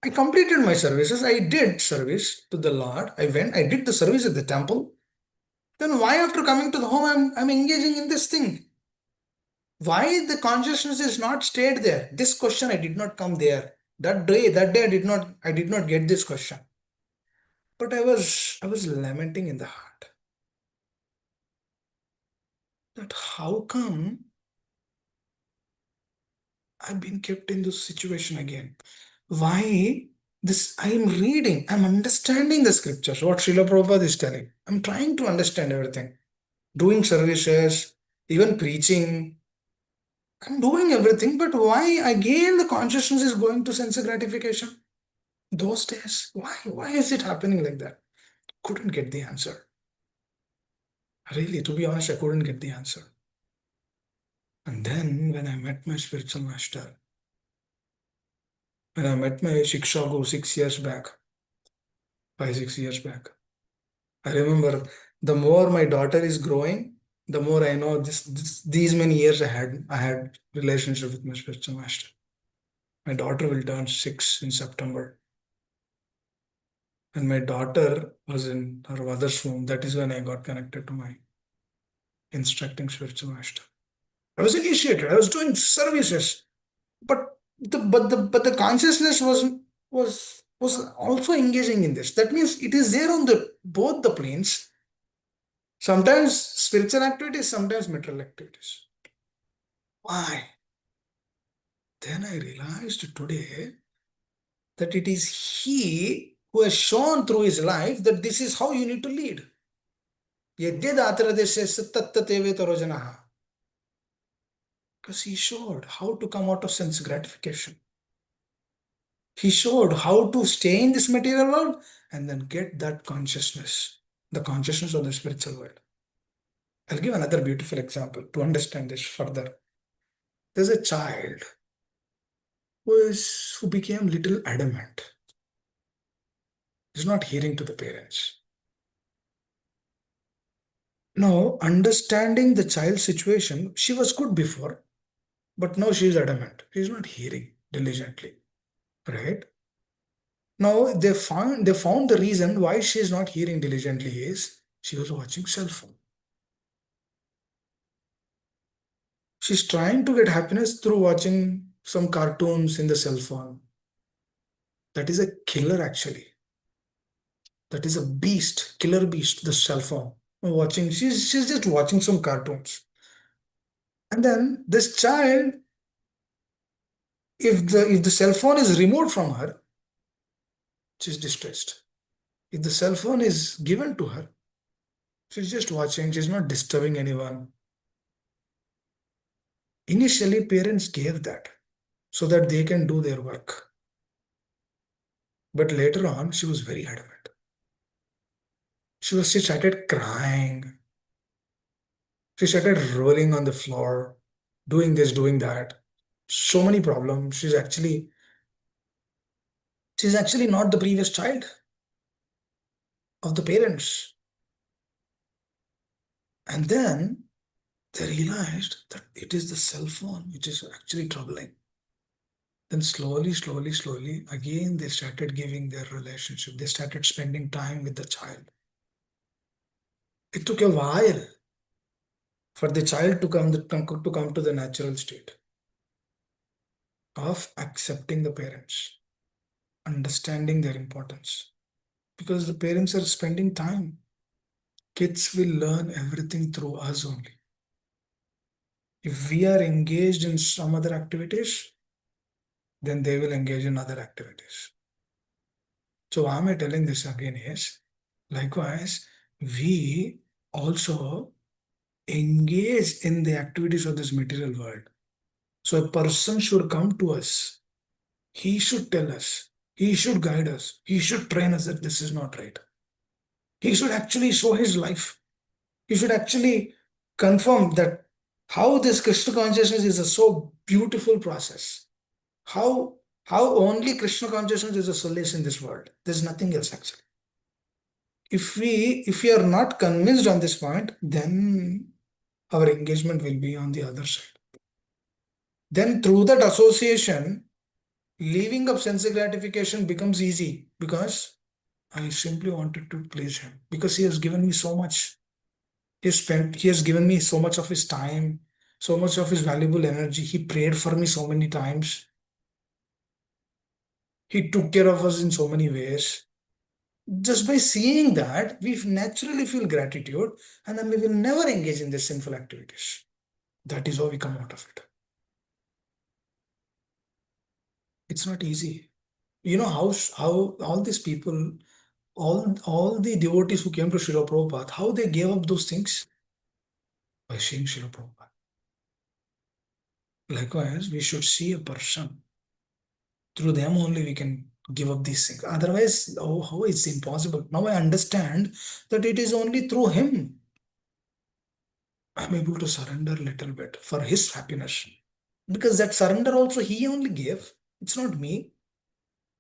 I completed my services. I did service to the Lord. I did the service at the temple. Then why after coming to the home, I'm engaging in this thing? Why the consciousness is not stayed there? This question I did not come there. That day I did not get this question. But I was lamenting in the heart that how come I've been kept in this situation again? Why this I am reading, I'm understanding the scriptures, what Srila Prabhupada is telling. I'm trying to understand everything. Doing services, even preaching. I'm doing everything, but why again the consciousness is going to sense gratification? Those days, why is it happening like that? Couldn't get the answer. Really, to be honest, I couldn't get the answer. And then when I met my spiritual master, when I met my Shiksha Guru 6 years back, 5, 6 years back, I remember the more my daughter is growing, the more I know these many years I had relationship with my spiritual master. My daughter will turn 6 in September. When my daughter was in her mother's womb, that is when I got connected to my instructing spiritual master. I was initiated. I was doing services, but the consciousness was also engaging in this. That means it is there on the both the planes. Sometimes spiritual activities, sometimes material activities. Why? Then I realized today that it is he who has shown through his life that this is how you need to lead. Because he showed how to come out of sense gratification. He showed how to stay in this material world and then get that consciousness, the consciousness of the spiritual world. I'll give another beautiful example to understand this further. There's a child who became little adamant. He's not hearing to the parents. Now, understanding the child's situation, she was good before, but now she is adamant. She's not hearing diligently, right? Now they found the reason why she is not hearing diligently is she was watching cell phone. She's trying to get happiness through watching some cartoons in the cell phone. That is a killer actually. That is a beast, killer beast, the cell phone. Watching, she's just watching some cartoons. And then this child, if the cell phone is removed from her, she's distressed. If the cell phone is given to her, she's just watching, she's not disturbing anyone. Initially, parents gave that so that they can do their work. But later on, she was very adamant. She started crying. She started rolling on the floor, doing this, doing that. So many problems. She's actually not the previous child of the parents. And then they realized that it is the cell phone which is actually troubling. Then slowly, slowly, slowly, again they started giving their relationship. They started spending time with the child. It took a while for the child to come to the natural state of accepting the parents, understanding their importance. Because the parents are spending time. Kids will learn everything through us only. If we are engaged in some other activities, then they will engage in other activities. So why am I telling this again is, likewise, we also engage in the activities of this material world. So a person should come to us. He should tell us. He should guide us. He should train us that this is not right. He should actually show his life. He should actually confirm that how this Krishna consciousness is a so beautiful process. How how only Krishna consciousness is a solace in this world. There's nothing else actually. If we are not convinced on this point, then our engagement will be on the other side. Then through that association, leaving up sense gratification becomes easy because I simply wanted to please him because he has given me so much. He has given me so much of his time, so much of his valuable energy. He prayed for me so many times. He took care of us in so many ways. Just by seeing that, we naturally feel gratitude and then we will never engage in these sinful activities. That is how we come out of it. It's not easy. You know how all these people, all the devotees who came to Srila Prabhupada, how they gave up those things? By seeing Srila Prabhupada. Likewise, we should see a person. Through them only we can give up these things. Otherwise, how it's impossible. Now I understand that it is only through him I'm able to surrender a little bit for his happiness. Because that surrender also he only gave. It's not me.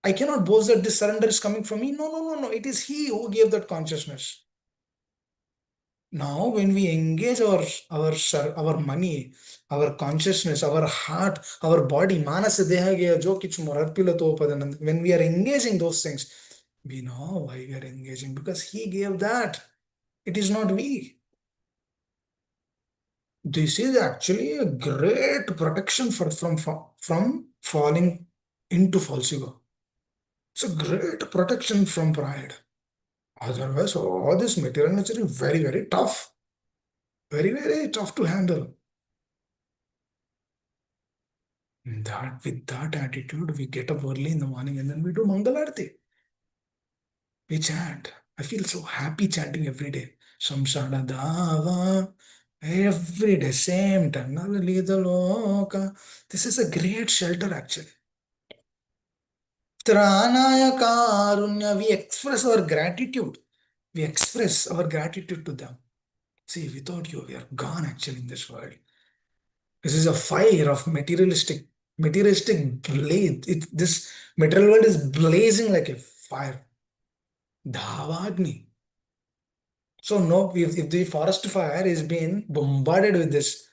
I cannot boast that this surrender is coming from me. No, no, no, no. It is he who gave that consciousness. Now, when we engage our money, our consciousness, our heart, our body, manasa deha gaya jo kichu morarpila to upadanand, when we are engaging those things, We know why we are engaging because he gave that. It is not we. This is actually a great protection from falling into false ego. It's a great protection from pride. Otherwise, all this material nature is very, very tough. Very, very tough to handle. That with that attitude, we get up early in the morning and then we do Mangalarti. We chant. I feel so happy chanting every day. Samsara Dava. Every day, same time. Loka. This is a great shelter actually. Tranaya Karunya. We express our gratitude. We express our gratitude to them. See, without you, we are gone actually in this world. This is a fire of materialistic blaze. This material world is blazing like a fire. Dhavagni. So no, if the forest fire is being bombarded with this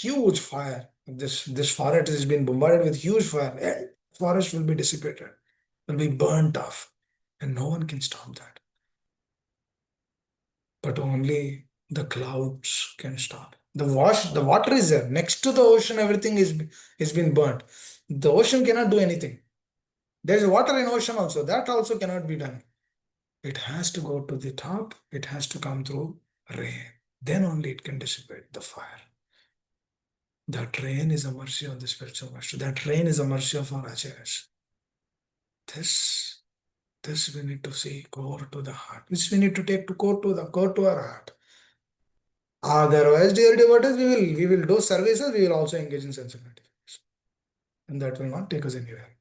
huge fire, this forest has been bombarded with huge fire, and forest will be dissipated, will be burnt off, and no one can stop that. But only the clouds can stop. The water is there next to the ocean. Everything is been burnt. The ocean cannot do anything. There is water in ocean also. That also cannot be done. It has to go to the top. It has to come through rain. Then only it can dissipate the fire. That rain is a mercy of the spiritual master. That rain is a mercy of our acharyas. This, this we need to see core to the heart. This we need to take to core to our heart. Otherwise, dear devotees, we will do services. We will also engage in sense gratification, and that will not take us anywhere.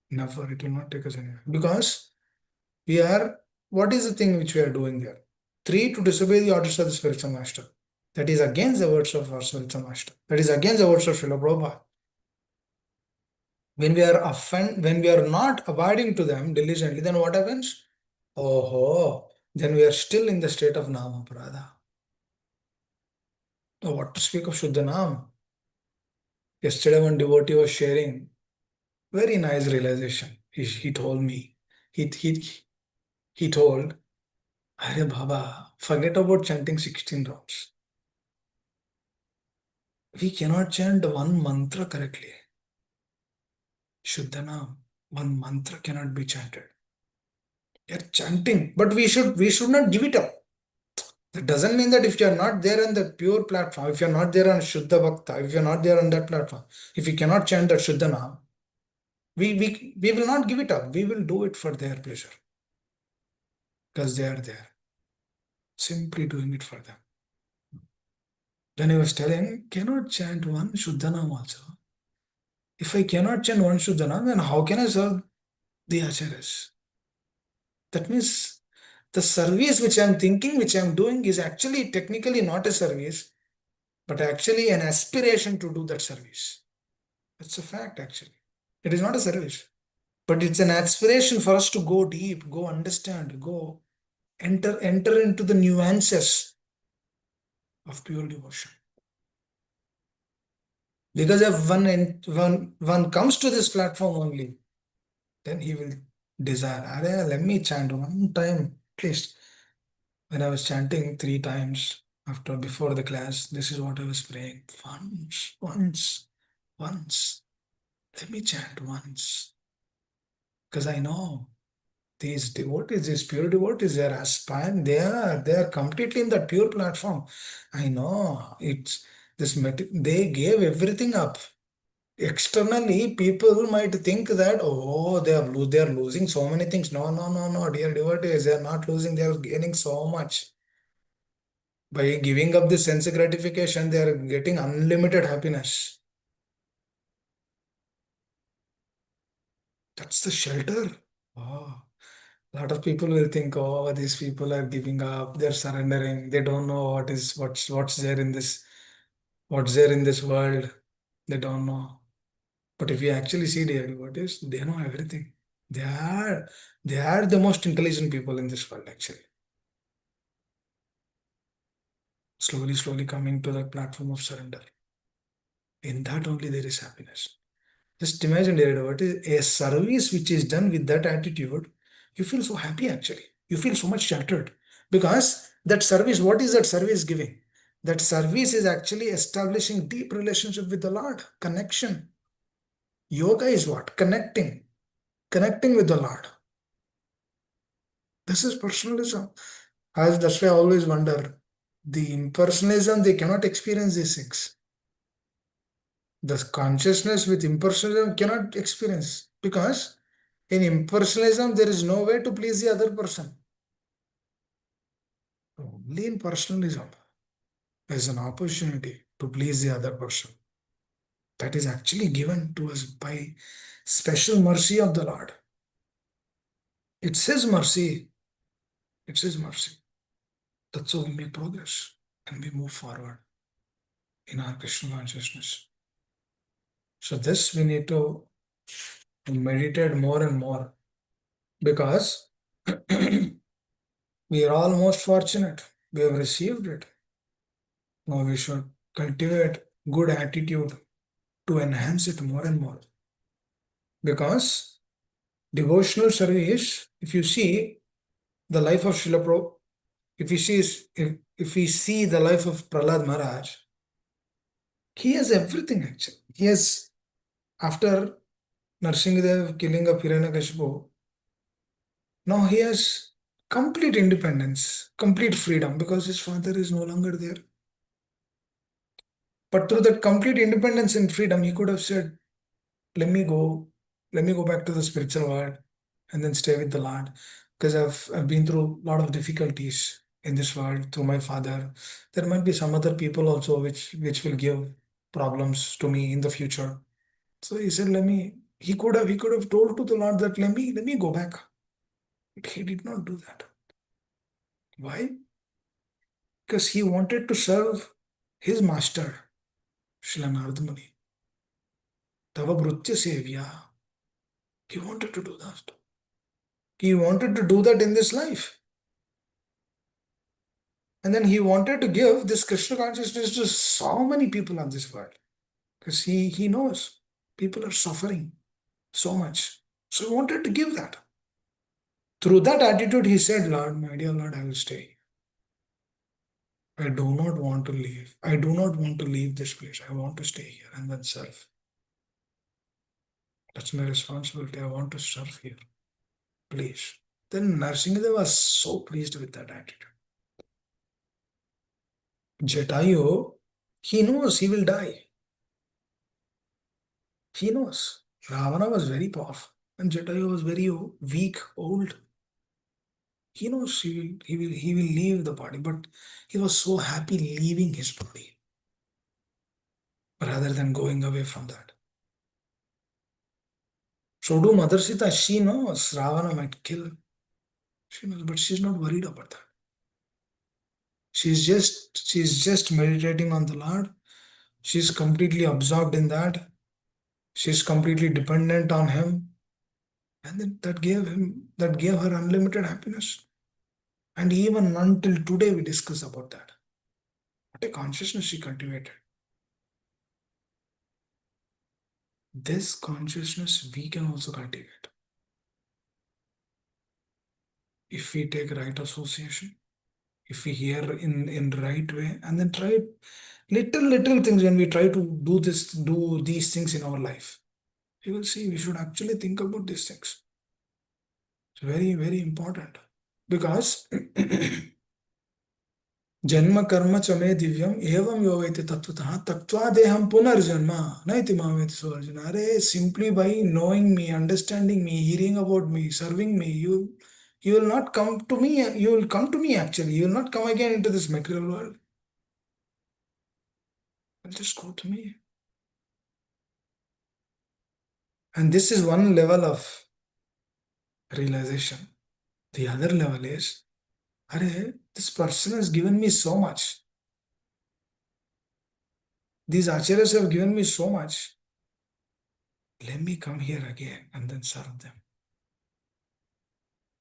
Never, it will not take us anywhere because we are. What is the thing which we are doing there? Three, to disobey the orders of the spiritual master. That is against the words of our spiritual master. That is against the words of Srila Prabhupada. When we are not abiding to them diligently, then what happens? Oh, then we are still in the state of Nama Prada. Now, what to speak of Shuddha Nam? Yesterday, one devotee was sharing very nice realization. He told me, he, he, he told, Hare Baba, forget about chanting 16 rounds. We cannot chant one mantra correctly. Shuddha Nam, one mantra cannot be chanted. We are chanting, but we should not give it up. That doesn't mean that if you are not there on the pure platform, if you are not there on Shuddha Bhakta, if you are not there on that platform, if you cannot chant that Shuddha Nam, we will not give it up. We will do it for their pleasure because they are there. Simply doing it for them. Then I was telling, cannot chant one Shuddhanam also. If I cannot chant one Shuddhanam, then how can I serve the acharyas? That means the service which I am thinking, which I am doing, is actually technically not a service, but actually an aspiration to do that service. That's a fact, actually. It is not a service, but it's an aspiration for us to go deep, go understand, go enter into the nuances of pure devotion. Because if one comes to this platform only, then he will desire, "Arey, let me chant one time, at least." When I was chanting 3 times before the class, this is what I was praying. Once. Let me chant once. Because I know these devotees, these pure devotees, they are aspiring, they are completely in that pure platform. I know it's they gave everything up. Externally, people might think that, oh, they are losing so many things. No, dear devotees, they are not losing, they are gaining so much. By giving up the sense gratification, they are getting unlimited happiness. That's the shelter. Oh, a lot of people will think, oh, these people are giving up, they're surrendering, they don't know what's there in this world. They don't know. But if you actually see dear devotees, they know everything. They are they are the most intelligent people in this world, actually. Slowly coming to the platform of surrender. In that only there is happiness. Just imagine, dear, what is a service which is done with that attitude? You feel so happy actually. You feel so much sheltered because that service, what is that service giving? That service is actually establishing deep relationship with the Lord, connection. Yoga is what? Connecting with the Lord. This is personalism. That's why I always wonder the impersonalism, they cannot experience these things. The consciousness with impersonalism cannot experience because in impersonalism, there is no way to please the other person. Only in personalism, there's an opportunity to please the other person. That is actually given to us by special mercy of the Lord. It's His mercy. It's His mercy. That's how we make progress and we move forward in our Krishna consciousness. So this we need to meditate more and more because we are all most fortunate. We have received it. Now we should cultivate good attitude to enhance it more and more. Because devotional service, if you see the life of Srila Prabhupada, if we see the life of Prahlad Maharaj, he has everything actually. He has, after Narsingadev killing of Hiranyakashipu, now he has complete independence, complete freedom because his father is no longer there. But through that complete independence and freedom, he could have said, let me go, let me go back to the spiritual world and then stay with the Lord. Because I've been through a lot of difficulties in this world through my father. There might be some other people also which will give problems to me in the future. So he said, he could have told to the Lord that let me go back. But he did not do that. Why? Because he wanted to serve his master, Srila Narada Muni. Tava Brutya Sevya. He wanted to do that. He wanted to do that in this life. And then he wanted to give this Krishna consciousness to so many people of this world. Because he knows people are suffering so much. So he wanted to give that. Through that attitude, he said, Lord, my dear Lord, I will stay. I do not want to leave. I do not want to leave this place. I want to stay here and then serve. That's my responsibility. I want to serve here. Please. Then Narsingadev was so pleased with that attitude. Jatayu, he knows he will die. He knows. Ravana was very powerful and Jatayu was very weak, old. He knows he will leave the body, but he was so happy leaving his body rather than going away from that. So do Mother Sita, she knows Ravana might kill. She knows, but she's not worried about that. She's just meditating on the Lord. She's completely absorbed in that. She's completely dependent on him. And then that gave her unlimited happiness. And even until today, we discuss about that. What a consciousness she cultivated. This consciousness we can also cultivate. If we take right association, if we hear in right way, and then try little things when we try to do these things in our life, you will see we should actually think about these things. It's very, very important because जन्म कर्म च मे दिव्यम एवं यो वेति तत्वतः तत्वा देहम पुनर्जन्म नैति मामेति सो अर्जुन. अरे, simply by knowing me, understanding me, hearing about me, serving me, you will not come to me. You will come to me actually. You will not come again into this material world. You'll just go to me. And this is one level of realization. The other level is, अरे, this person has given me so much. These acharyas have given me so much. Let me come here again and then serve them.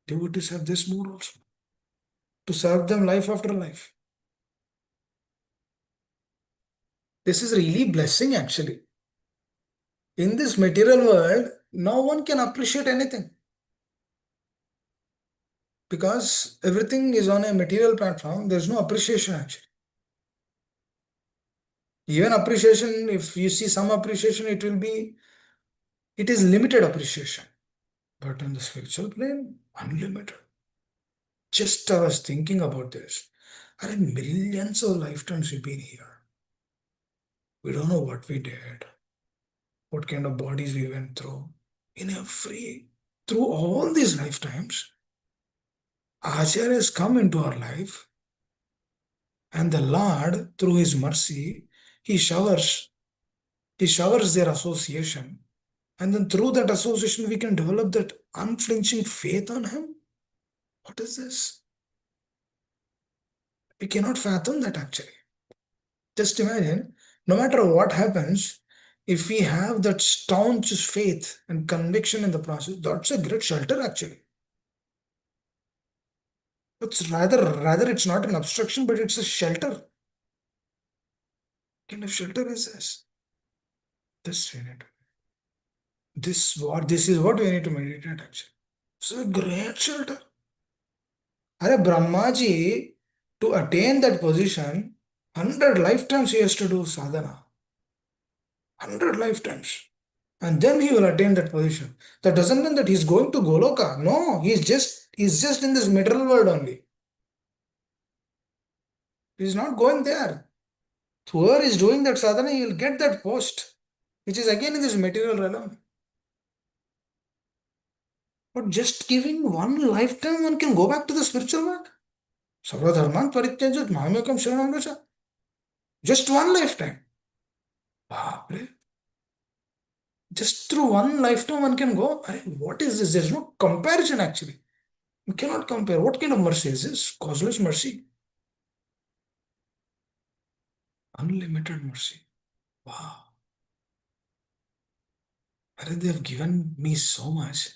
Devotees have this mood also, to serve them life after life. This is really blessing actually. In this material world, no one can appreciate anything because everything is on a material platform. There's no appreciation actually. Even appreciation, if you see some appreciation, it is limited appreciation. But on the spiritual plane, unlimited. Just I was thinking about this. Are millions of lifetimes we've been here. We don't know what we did, what kind of bodies we went through. Through all these lifetimes, Acharya has come into our life, and the Lord, through His mercy, He showers, He showers their association. And then through that association, we can develop that unflinching faith on Him. What is this? We cannot fathom that actually. Just imagine, no matter what happens, if we have that staunch faith and conviction in the process, that's a great shelter actually. It's rather it's not an obstruction, but it's a shelter. What kind of shelter is this? This we need. This is what we need to meditate actually. It's a great shelter. Are Brahmaji, to attain that position, 100 lifetimes he has to do sadhana. 100 lifetimes. And then he will attain that position. That doesn't mean that he's going to Goloka. No, he's just in this material world only. He's not going there. Whoever is doing that sadhana, he will get that post, which is again in this material realm. But just giving one lifetime, one can go back to the spiritual world. Sarva dharman parityajat mamekam sharanam vraja. Just one lifetime. Baapre. Just through one lifetime, one can go. What is this? There's no comparison actually. You cannot compare. What kind of mercy is this? Causeless mercy. Unlimited mercy. Wow. They have given me so much.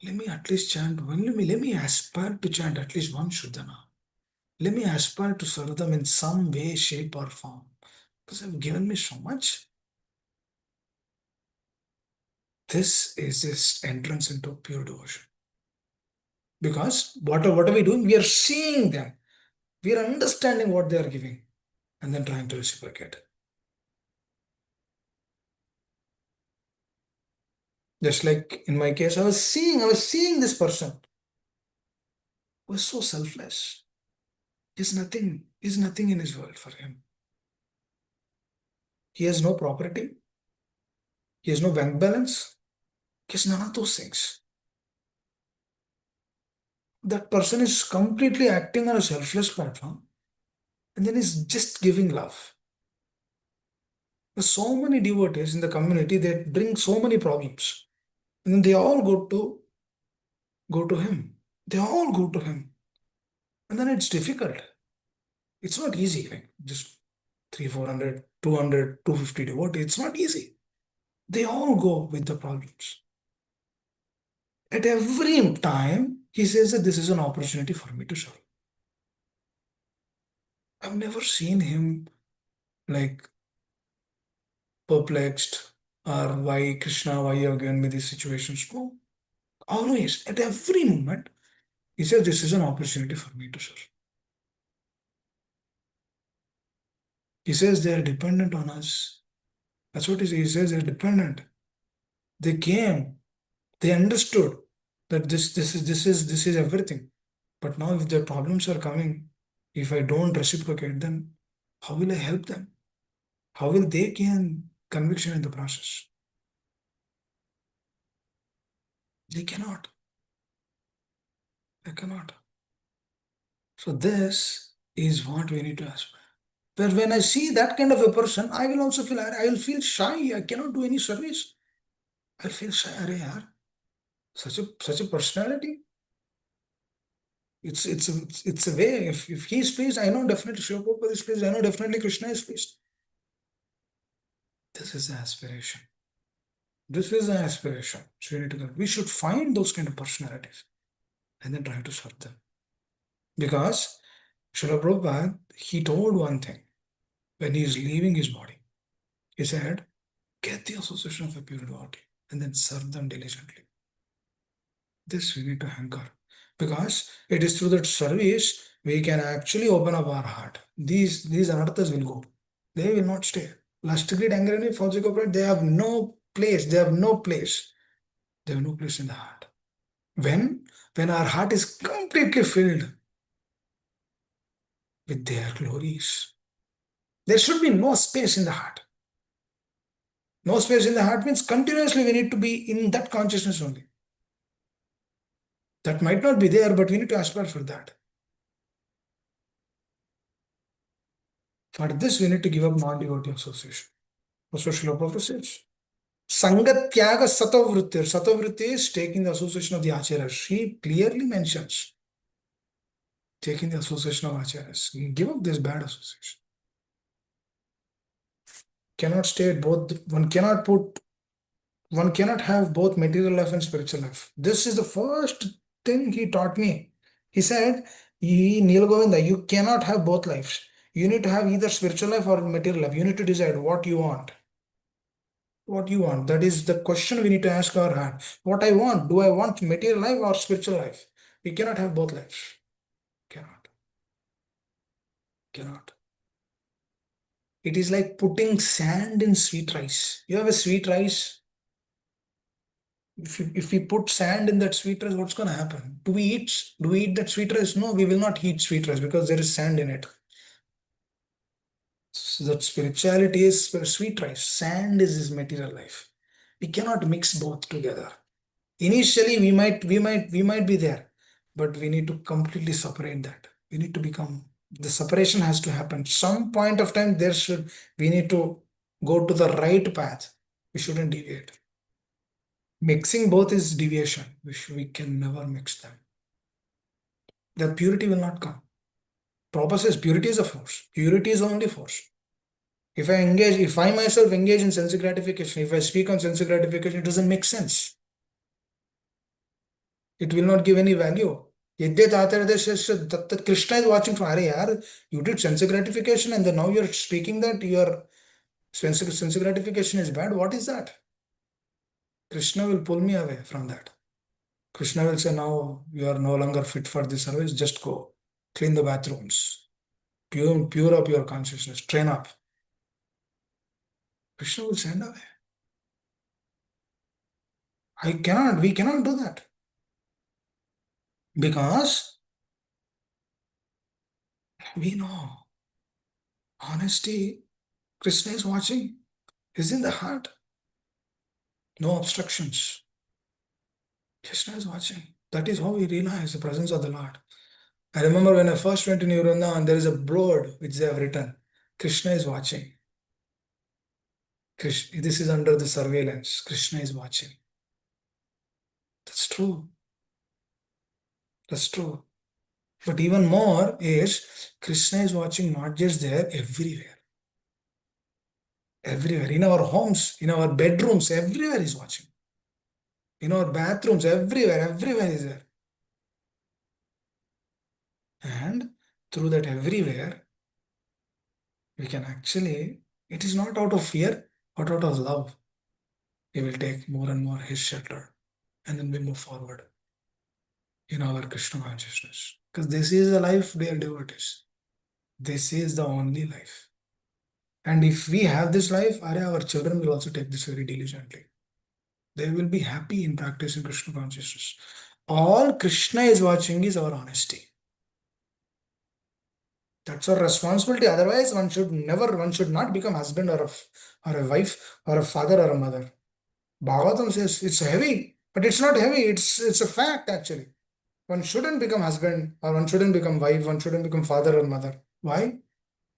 Let me at least chant one. Let me aspire to chant at least one Shuddhana. Let me aspire to serve them in some way, shape, or form. Because they've given me so much. This is this entrance into pure devotion. Because what are we doing? We are seeing them. We are understanding what they are giving and then trying to reciprocate. Just like in my case, I was seeing this person who was so selfless. He's nothing in his world for him. He has no property. He has no bank balance. He has none of those things. That person is completely acting on a selfless platform and then is just giving love. There's so many devotees in the community that bring so many problems. And then they all go to him. They all go to him. And then it's difficult. It's not easy, like just 300, 400, 200, 250 devotees. It's not easy. They all go with the problems. At every time, he says that this is an opportunity for me to serve. I've never seen him like perplexed or why Krishna, why you have given me these situations. No. Always, at every moment, he says this is an opportunity for me to serve. He says they are dependent on us. That's what he says. He says they're dependent. They came, they understood that this is everything. But now if their problems are coming, if I don't reciprocate, then how will I help them? How will they gain conviction in the process? They cannot. They cannot. So this is what we need to aspire. But when I see that kind of a person, I will also feel, I will feel shy. I cannot do any service. I feel shy. Arey yaar, such a personality. It's a way. If he is pleased, I know definitely Shiva Prabhupada is pleased. I know definitely Krishna is pleased. This is the aspiration. This is the aspiration. So we should find those kind of personalities and then try to serve them. Because Srila Prabhupada, he told one thing when he is leaving his body. He said, get the association of a pure devotee and then serve them diligently. This we need to anchor, because it is through that service we can actually open up our heart. These anarthas will go. They will not stay. Lust, greed, anger, and false ego, pride, they have no place. They have no place. They have no place in the heart. When our heart is completely filled with their glories, there should be no space in the heart. No space in the heart means continuously we need to be in that consciousness only. That might not be there, but we need to aspire for that. For this, we need to give up non-devotee association. What Srila Prabhupada says. Sangat Tyaga Satovritti. Satovritti is taking the association of the Acharyas. She clearly mentions taking the association of Acharyas. Give up this bad association. Cannot stay at both. One cannot have both material life and spiritual life. This is the first thing he taught me. He said, Neela Govinda, you cannot have both lives. You need to have either spiritual life or material life. You need to decide what you want. What you want. That is the question we need to ask our heart. What I want. Do I want material life or spiritual life? We cannot have both lives. Cannot. Cannot. It is like putting sand in sweet rice. You have a sweet rice. If we put sand in that sweet rice, what's going to happen? Do we eat that sweet rice? No, we will not eat sweet rice because there is sand in it. So that spirituality is sweet rice. Sand is his material life. We cannot mix both together. Initially, we might be there, but we need to completely separate that. We need to become, the separation has to happen. Some point of time, we need to go to the right path. We shouldn't deviate. Mixing both is deviation. We can never mix them. The purity will not come. Prabhupada says purity is a force. Purity is only force. If I myself engage in sense gratification, if I speak on sense gratification, it doesn't make sense. It will not give any value. That Krishna is watching from, Are you did sense gratification and then now you're speaking that your sense gratification is bad. What is that? Krishna will pull me away from that. Krishna will say, now you are no longer fit for this service, just go. Clean the bathrooms. Pure up your consciousness. Train up. Krishna will send away. We cannot do that. Because we know honesty, Krishna is watching, is in the heart. No obstructions. Krishna is watching. That is how we realize the presence of the Lord. I remember when I first went to New Vrindavan, there is a board which they have written, Krishna is watching. This is under the surveillance. Krishna is watching. That's true. That's true. But even more is Krishna is watching not just there, everywhere. Everywhere. In our homes, in our bedrooms, everywhere is watching. In our bathrooms, everywhere is there. And through that everywhere, we can actually, it is not out of fear, but out of love. We will take more and more his shelter. And then we move forward in our Krishna consciousness. Because this is the life, dear devotees. This is the only life. And if we have this life, our children will also take this very diligently. They will be happy in practicing Krishna consciousness. All Krishna is watching is our honesty. That's our responsibility. Otherwise, one should not become husband or a wife or a father or a mother. Bhagavatam says it's heavy, but it's not heavy. It's a fact actually. One shouldn't become husband or one shouldn't become wife. One shouldn't become father or mother. Why?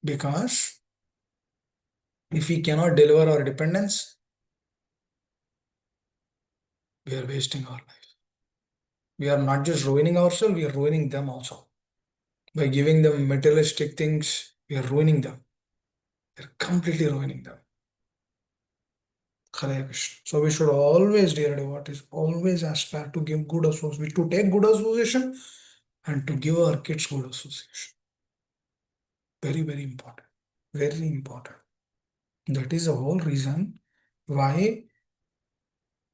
Because if we cannot deliver our dependence, we are wasting our life. We are not just ruining ourselves, we are ruining them also. By giving them materialistic things, we are ruining them. We are completely ruining them. Hare Krishna. So we should always, dear devotees, always aspire to give good association, to take good association and to give our kids good association. Very, very important. Very important. That is the whole reason Why?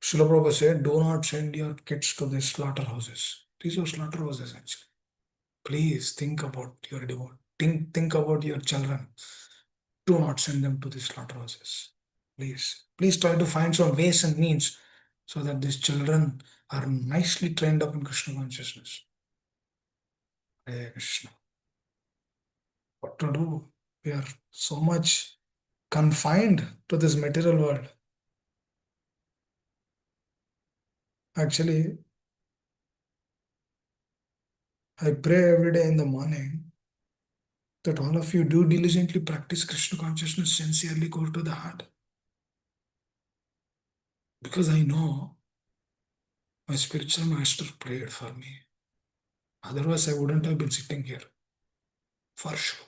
Srila Prabhupada said, do not send your kids to these slaughterhouses. These are slaughterhouses actually. Please think about your devote. Think about your children. Do not send them to these slaughterhouses. Please. Please try to find some ways and means so that these children are nicely trained up in Krishna consciousness. Hare Krishna. What to do? We are so much confined to this material world. Actually, I pray every day in the morning that all of you do diligently practice Krishna consciousness, sincerely go to the heart. Because I know my spiritual master prayed for me. Otherwise, I wouldn't have been sitting here, for sure.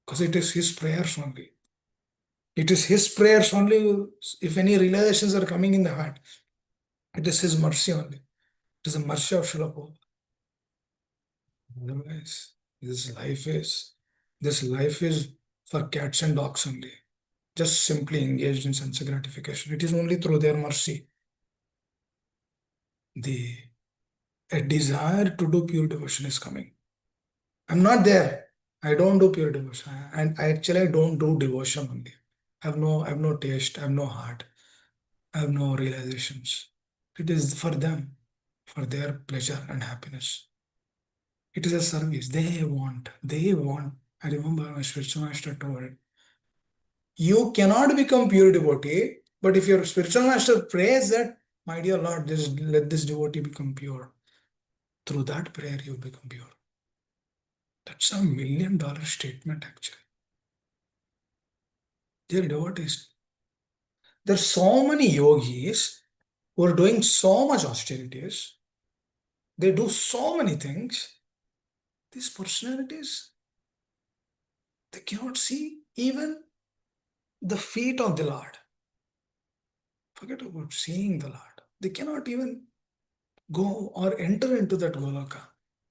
Because it is his prayers only. It is his prayers only. If any realizations are coming in the heart, it is his mercy only. It is the mercy of Srila Prabhupada. Otherwise, this life is for cats and dogs only. Just simply engaged in sense gratification. It is only through their mercy. The A desire to do pure devotion is coming. I'm not there. I don't do pure devotion. And I don't do devotion only. I have no taste, I have no heart, I have no realizations. It is for them, for their pleasure and happiness. It is a service. They want. They want. I remember my spiritual master told, you cannot become pure devotee, but if your spiritual master prays that, my dear Lord, let this devotee become pure. Through that prayer, you become pure. That's $1 million statement, actually. Dear devotees, there are so many yogis who are doing so much austerities. They do so many things. These personalities, they cannot see even the feet of the Lord. Forget about seeing the Lord. They cannot even go or enter into that Goloka.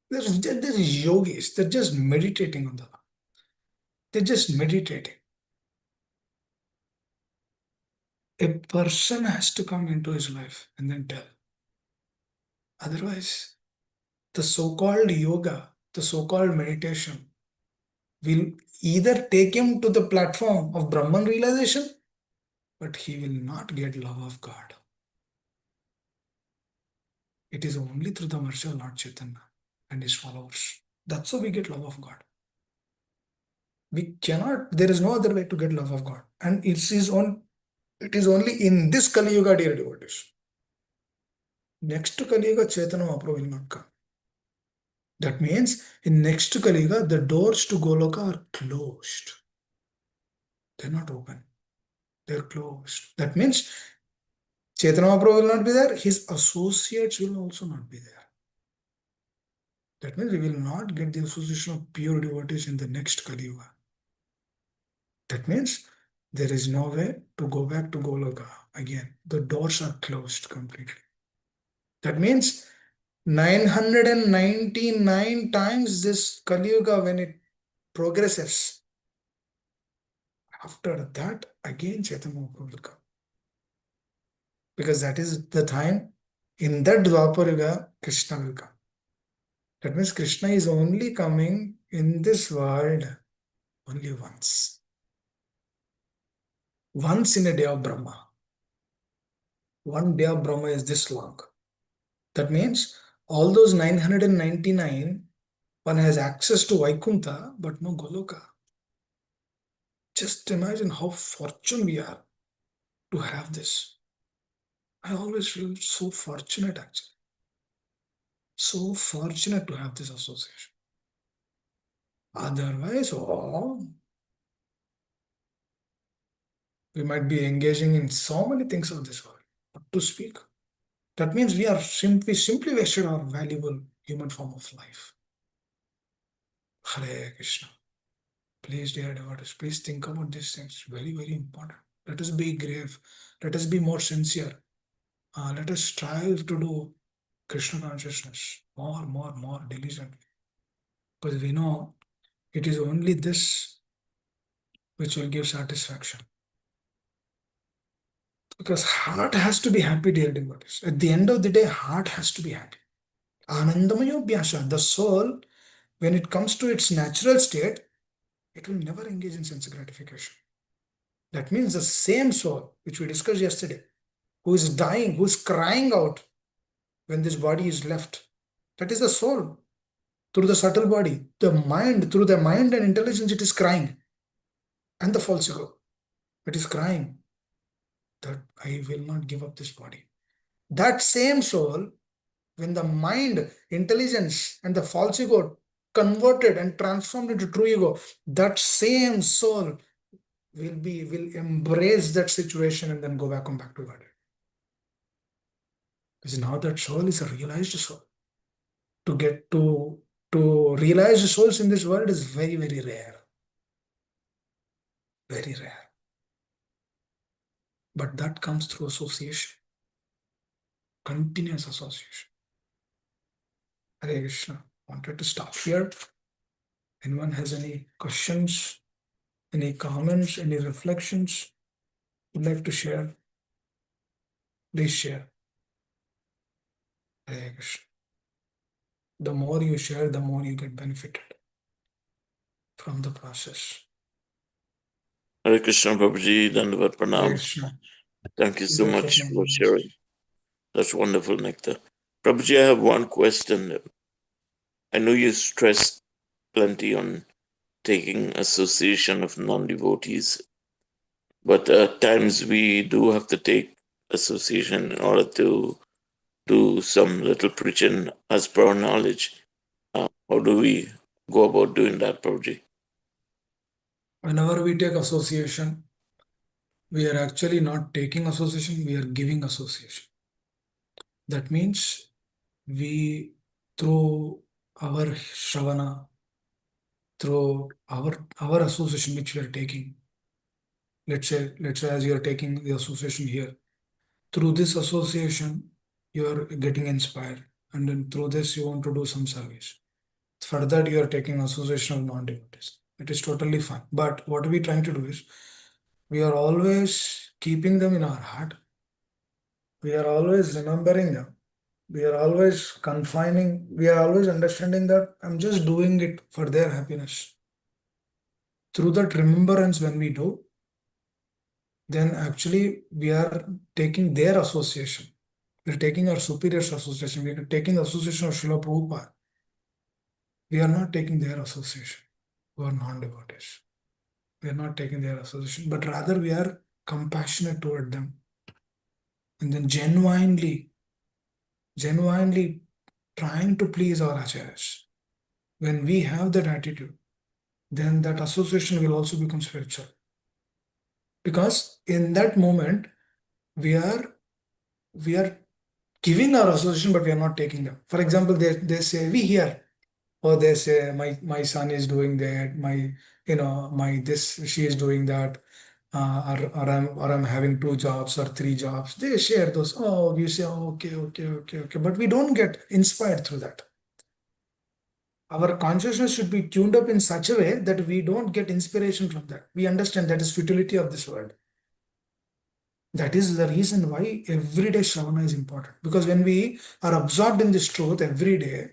There's yogis, they're just meditating on the Lord. They're just meditating. A person has to come into his life and then tell. Otherwise, the so-called yoga, the so-called meditation will either take him to the platform of Brahman realization, but he will not get love of God. It is only through the mercy of Lord Chaitanya and his followers. That's how we get love of God. We cannot, there is no other way to get love of God. And it is only in this Kali Yuga, dear devotees. Next to Kali Yuga, Chaitanya Mahaprabhu will not come. That means in next to Kali Yuga, the doors to Goloka are closed. They're not open. They're closed. That means Chaitanya Mahaprabhu will not be there. His associates will also not be there. That means we will not get the association of pure devotees in the next Kali Yuga. That means there is no way to go back to Goloka again. The doors are closed completely. That means 999 times this Kali Yuga, when it progresses, after that, again Chaitanya Mahaprabhu will come. Because that is the time, in that Dwapar Yuga, Krishna will come. That means Krishna is only coming in this world only once. Once in a day of Brahma. One day of Brahma is this long. That means all those 999, one has access to Vaikuntha, but no Goloka. Just imagine how fortunate we are to have this. I always feel so fortunate, actually. So fortunate to have this association. Otherwise, we might be engaging in so many things of this world, not to speak. That means we simply wasted our valuable human form of life. Hare Krishna. Please, dear devotees, please think about these things. Very, very important. Let us be grave. Let us be more sincere. Let us strive to do Krishna consciousness more diligently. Because we know it is only this which will give satisfaction. Because heart has to be happy, dear devotees. At the end of the day, heart has to be happy. Anandamayobhyasa, the soul, when it comes to its natural state, it will never engage in sense gratification. That means the same soul, which we discussed yesterday, who is dying, who is crying out when this body is left, that is the soul through the subtle body. The mind, through the mind and intelligence, it is crying. And the false ego, it is crying that I will not give up this body. That same soul, when the mind, intelligence, and the false ego converted and transformed into true ego, that same soul will embrace that situation and then go back to God. Because now that soul is a realized soul. To get to realize the souls in this world is very, very rare. Very rare. But that comes through association. Continuous association. Hare Krishna. Wanted to stop here. Anyone has any questions, any comments, any reflections would like to share? Please share. Hare Krishna. The more you share, the more you get benefited from the process. Hare Krishna, Prabhuji, Dandavat Hare Pranam. Krishna. Thank you so Without much such for numbers. sharing. That's wonderful, Nectar. Prabhuji, I have one question. I know you stressed plenty on taking association of non-devotees, but at times we do have to take association in order to do some little preaching as per our knowledge. How do we go about doing that, Prabhuji? Whenever we take association, we are actually not taking association, we are giving association. That means we, through our Shravana, through our association which we are taking, let's say as you are taking the association here, through this association, you are getting inspired, and then through this you want to do some service. For that, you are taking association of non-devotees. It is totally fine. But what we are trying to do is, we are always keeping them in our heart. We are always remembering them. We are always confining, we are always understanding that I'm just doing it for their happiness. Through that remembrance, when we do, then actually we are taking their association. We're taking our superiors association. We're taking the association of Srila Prabhupada. We are not taking their association, who are non-devotees. We are not taking their association, but rather we are compassionate toward them. And then genuinely trying to please our acharyas. When we have that attitude, then that association will also become spiritual. Because in that moment, we are giving our association, but we are not taking them. For example, they say, we here, or they say, my son is doing that, she is doing that, or I'm having 2 jobs or 3 jobs. They share those. Oh, you say, oh, okay. But we don't get inspired through that. Our consciousness should be tuned up in such a way that we don't get inspiration from that. We understand that is futility of this world. That is the reason why everyday Shravana is important. Because when we are absorbed in this truth every day,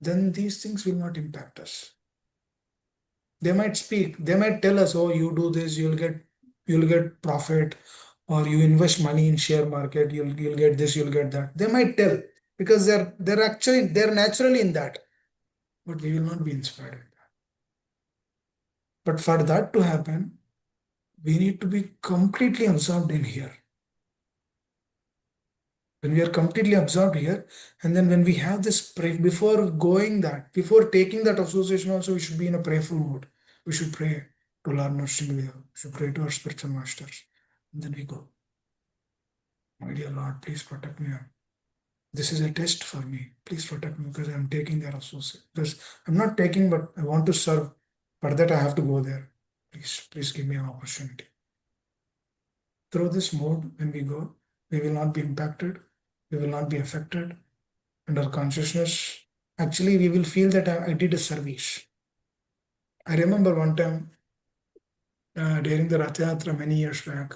then these things will not impact us. They might speak, they might tell us, oh, you do this, you'll get profit, or you invest money in share market, you'll get this, you'll get that. They might tell because they're naturally in that. But we will not be inspired with that. But for that to happen, we need to be completely absorbed in here. When we are completely absorbed here, and then when we have this pray, before taking that association also, we should be in a prayerful mood. We should pray to Lord Nrsimha. We should pray to our spiritual masters. And then we go, my dear Lord, please protect me. This is a test for me. Please protect me because I'm taking their association. Because I'm not taking, but I want to serve. For that, I have to go there. Please give me an opportunity. Through this mode, when we go, we will not be impacted, we will not be affected, and our consciousness, actually, we will feel that I did a service. I remember one time during the Rath Yatra many years back,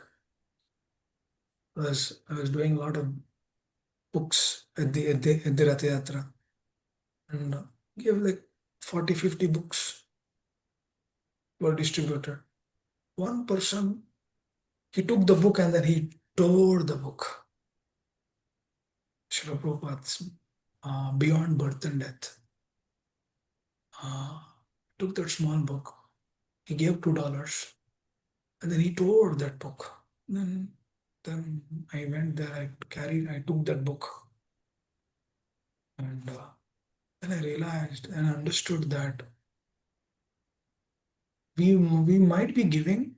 I was doing a lot of books at the Rath Yatra, and gave like 40, 50 books were distributed. One person, he took the book and then he tore the book. Srila Prabhupada's Beyond Birth and Death. Took that small book. He gave $2, and then he tore that book. Then I went there. I took that book, and then I realized and understood that we might be giving,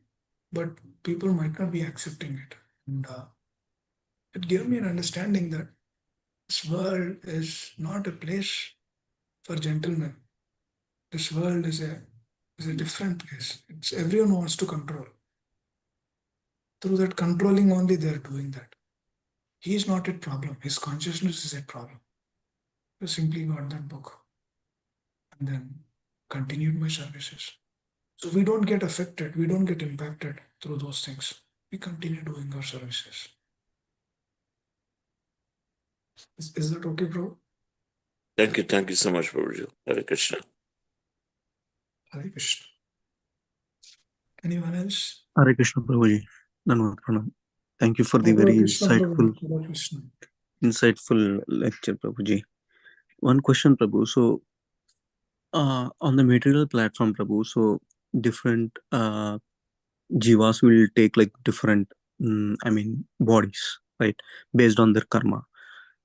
but people might not be accepting it. And it gave me an understanding that this world is not a place for gentlemen. This world is a different place. It's everyone wants to control. Through that controlling only, they're doing that. He is not a problem. His consciousness is a problem. I simply got that book and then continued my services. So we don't get affected. We don't get impacted through those things. We continue doing our services. Is that okay, bro? Thank you so much, Prabhuji. Hare Krishna. Hare Krishna. Anyone else? Hare Krishna, Prabhuji. Dandavat Pranam. Thank you for the Hare very Krishna, Prabhu. Hare Krishna. insightful lecture, Prabhuji. One question, Prabhu. So, on the material platform, Prabhu, so different jivas will take like different, bodies, right, based on their karma.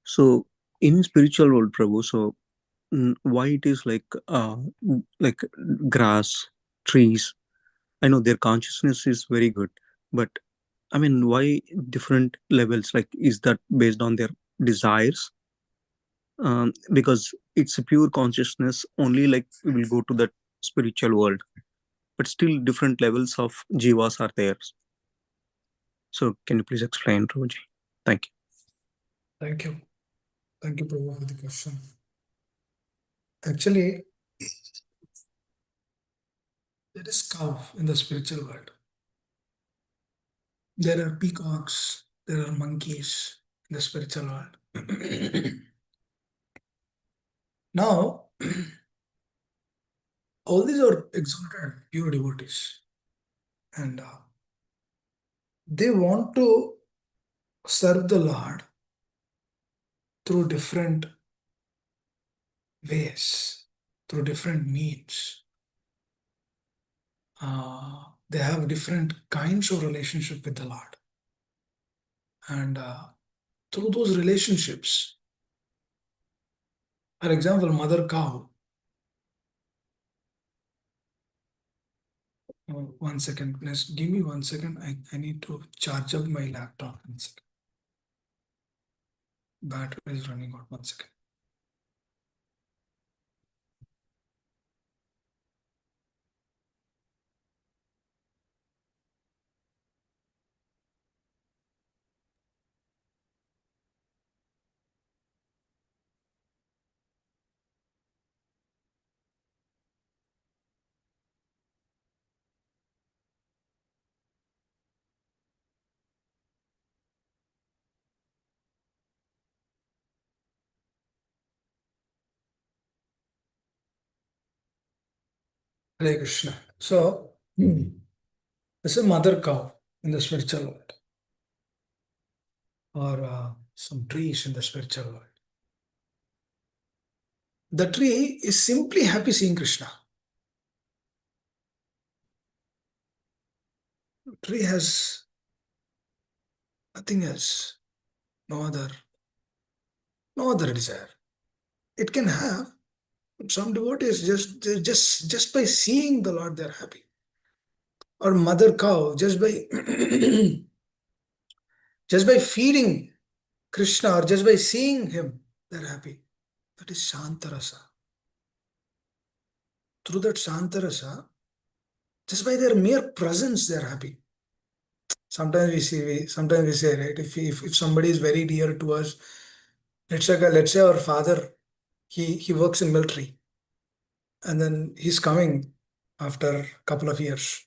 So, in spiritual world, Prabhu, so why it is like grass, trees? I know their consciousness is very good, but I mean, why different levels? Like, is that based on their desires? Because it's a pure consciousness, only like we will go to that spiritual world, but still different levels of jivas are there. So, can you please explain, Prabhuji? Thank you. Thank you. Thank you, Prabhu, for the question. Actually, there is cow in the spiritual world. There are peacocks, there are monkeys in the spiritual world. Now, all these are exalted, pure devotees, and they want to serve the Lord through different ways, through different means. They have different kinds of relationship with the Lord. And through those relationships, for example, mother cow. 1 second, please give me 1 second. I need to charge up my laptop. 1 second. Battery is running out. 1 second. Hare Krishna. So, this is mother cow in the spiritual world, or some trees in the spiritual world. The tree is simply happy seeing Krishna. The tree has nothing else, no other desire. It can have some devotees just by seeing the Lord, they're happy. Or mother cow, just by just by feeding Krishna or just by seeing him, they're happy. That is Shantarasa. Through that Shantarasa, just by their mere presence, they're happy. Sometimes we say, right? If somebody is very dear to us, let's say our father, he works in military, and then he's coming after a couple of years.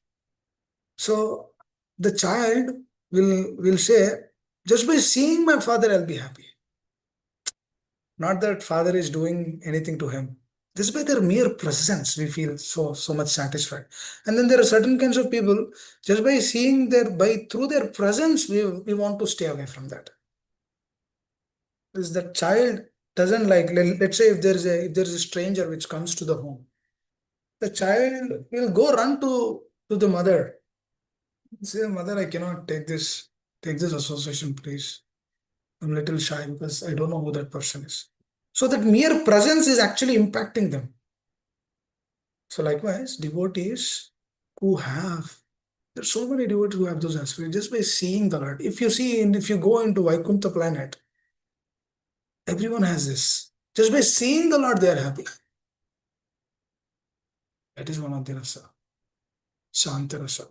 So the child will say, Just by seeing my father, I'll be happy. Not that father is doing anything to him. Just by their mere presence, we feel so much satisfied. And then there are certain kinds of people, just by seeing through their presence, we want to stay away from that. Is the child doesn't like, let's say if there's a stranger which comes to the home, the child will go run to the mother. Say, mother, I cannot take this association, please. I'm a little shy because I don't know who that person is. So that mere presence is actually impacting them. So likewise, devotees who have, there's so many devotees who have those aspects just by seeing the Lord. If you go into Vaikuntha planet, everyone has this. Just by seeing the Lord, they are happy. That is one of the rasa, Shanta rasa.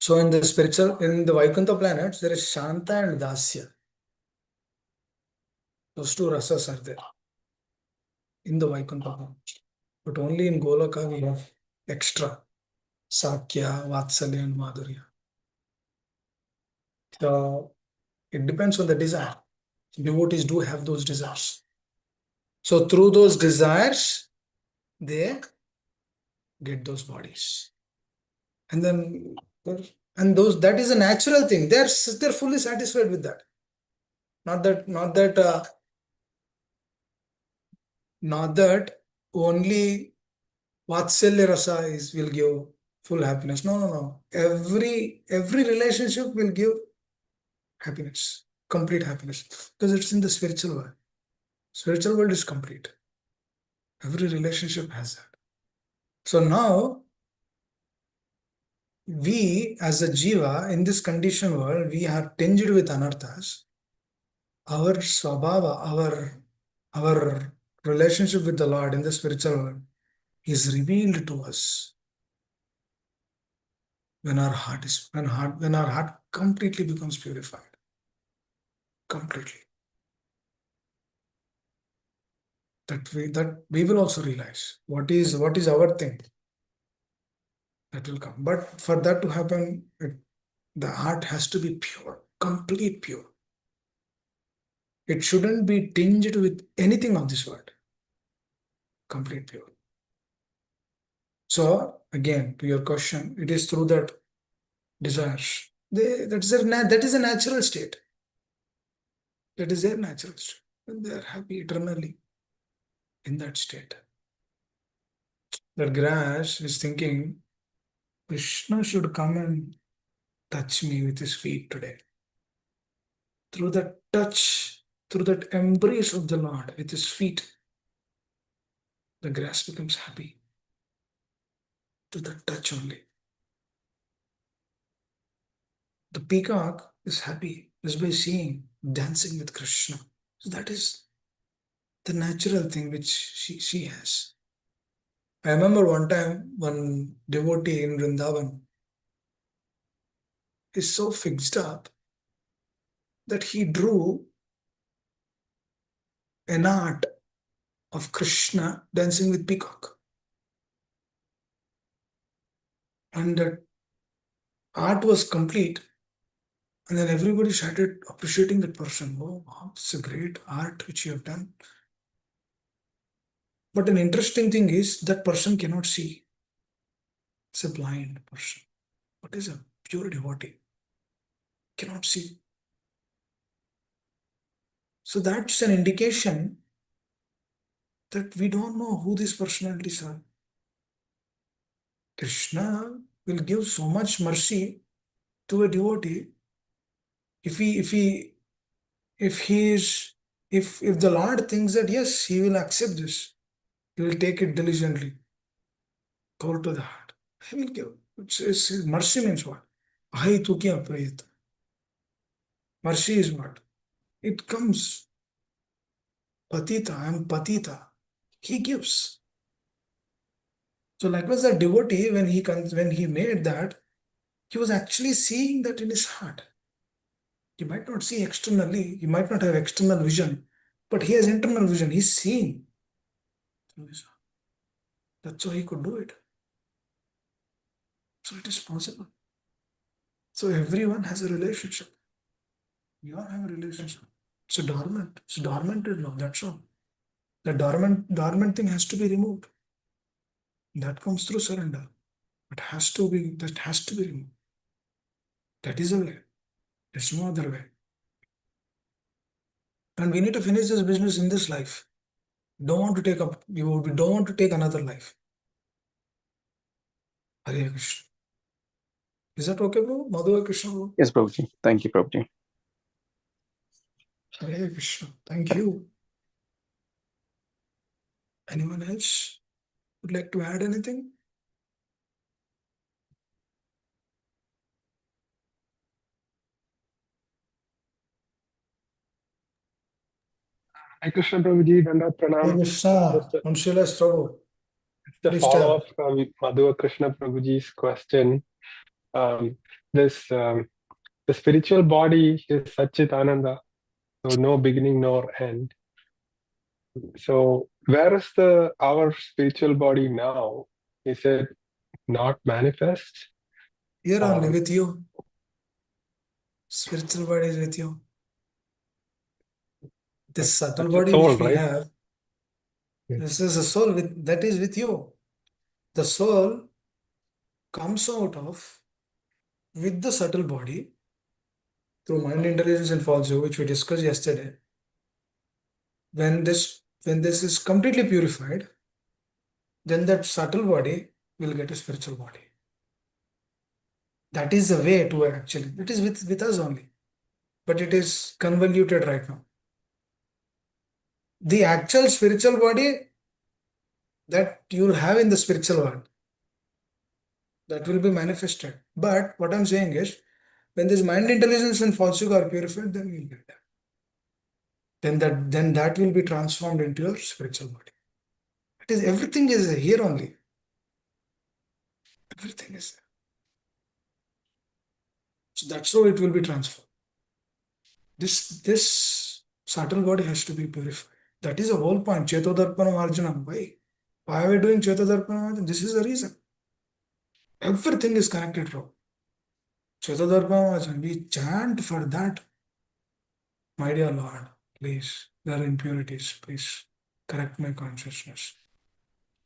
So in the Vaikuntha planets, there is Shanta and Dasya. Those two rasas are there in the Vaikuntha planet. But only in Golaka we have extra Sakya, Vatsalya, and Madhurya. So it depends on the desire. Devotees do have those desires. So through those desires, they get those bodies. And then that is a natural thing. They're fully satisfied with that. Not that only Vatsalya rasa will give full happiness. No. Every relationship will give happiness, complete happiness, because it's in the spiritual world. Spiritual world is complete. Every relationship has that. So now, we as a jiva in this conditioned world, we are tinged with anarthas. Our swabhava, our relationship with the Lord in the spiritual world is revealed to us when our heart completely becomes purified. Completely. That we will also realize what is our thing. That will come. But for that to happen, the heart has to be pure, complete pure. It shouldn't be tinged with anything of this world. Complete pure. So again, to your question, it is through that desires. That is a natural state. That is their natural state. And they are happy eternally in that state. That grass is thinking, Krishna should come and touch me with his feet today. Through that touch, through that embrace of the Lord with his feet, the grass becomes happy. To the touch only. The peacock is happy just by seeing, dancing with Krishna. So that is the natural thing which she has. I remember one time, one devotee in Vrindavan is so fixed up that he drew an art of Krishna dancing with peacock. And that art was complete. And then everybody started appreciating that person. Oh, wow, it's a great art which you have done. But an interesting thing is that person cannot see. It's a blind person. What is a pure devotee? Cannot see. So that's an indication that we don't know who these personalities are. Krishna will give so much mercy to a devotee if the Lord thinks that yes, he will accept this, he will take it diligently, go to the heart. He will give. Mercy means what? Ahi tu kya prayat. Mercy is what? It comes. Patita, I am patita. He gives. So likewise, that devotee, when he made that, he was actually seeing that in his heart. He might not see externally, he might not have external vision, but he has internal vision. He's seeing through his heart. That's why he could do it. So it is possible. So everyone has a relationship. We all have a relationship. It's a dormant. It's dormanted now. That's all. The dormant thing has to be removed. That comes through surrender. That has to be removed. That is a way. There's no other way. And we need to finish this business in this life. We don't want to take another life. Hare Krishna. Is that okay, bro? Madhu Krishna, bro? Yes, Prabhuji. Thank you, Prabhuji. Hare Krishna. Thank you. Anyone else would like to add anything? Hare Krishna Prabhuji, Dandat Hare Pranam. Krishna. Unshilas Prabhu. The Please follow tell. up from Madhu Krishna Prabhuji's question. This the spiritual body is Satchit Ananda, so no beginning nor end. So where is our spiritual body now? Is it not manifest? Here only with you. Spiritual body is with you. This subtle That's a body soul, which we right? have, Yeah. this is a soul that is with you. The soul comes out of with the subtle body through mind, intelligence, and falsehood, which we discussed yesterday. When this is completely purified, then that subtle body will get a spiritual body. That is the way to actually. It is with us only, but it is convoluted right now. The actual spiritual body that you will have in the spiritual world, that will be manifested. But what I'm saying is, when this mind, intelligence, and falsehood are purified, then you'll get that. Then that will be transformed into your spiritual body. It is everything is here only. Everything is there. So that's how it will be transformed. This subtle body has to be purified. That is the whole point. Chetodarpanam Arjunam. Why are we doing Chetodarpanam Arjunam? This is the reason. Everything is connected, bro. Chetodarpanam Arjunam. We chant for that. My dear Lord, please, there are impurities. Please correct my consciousness.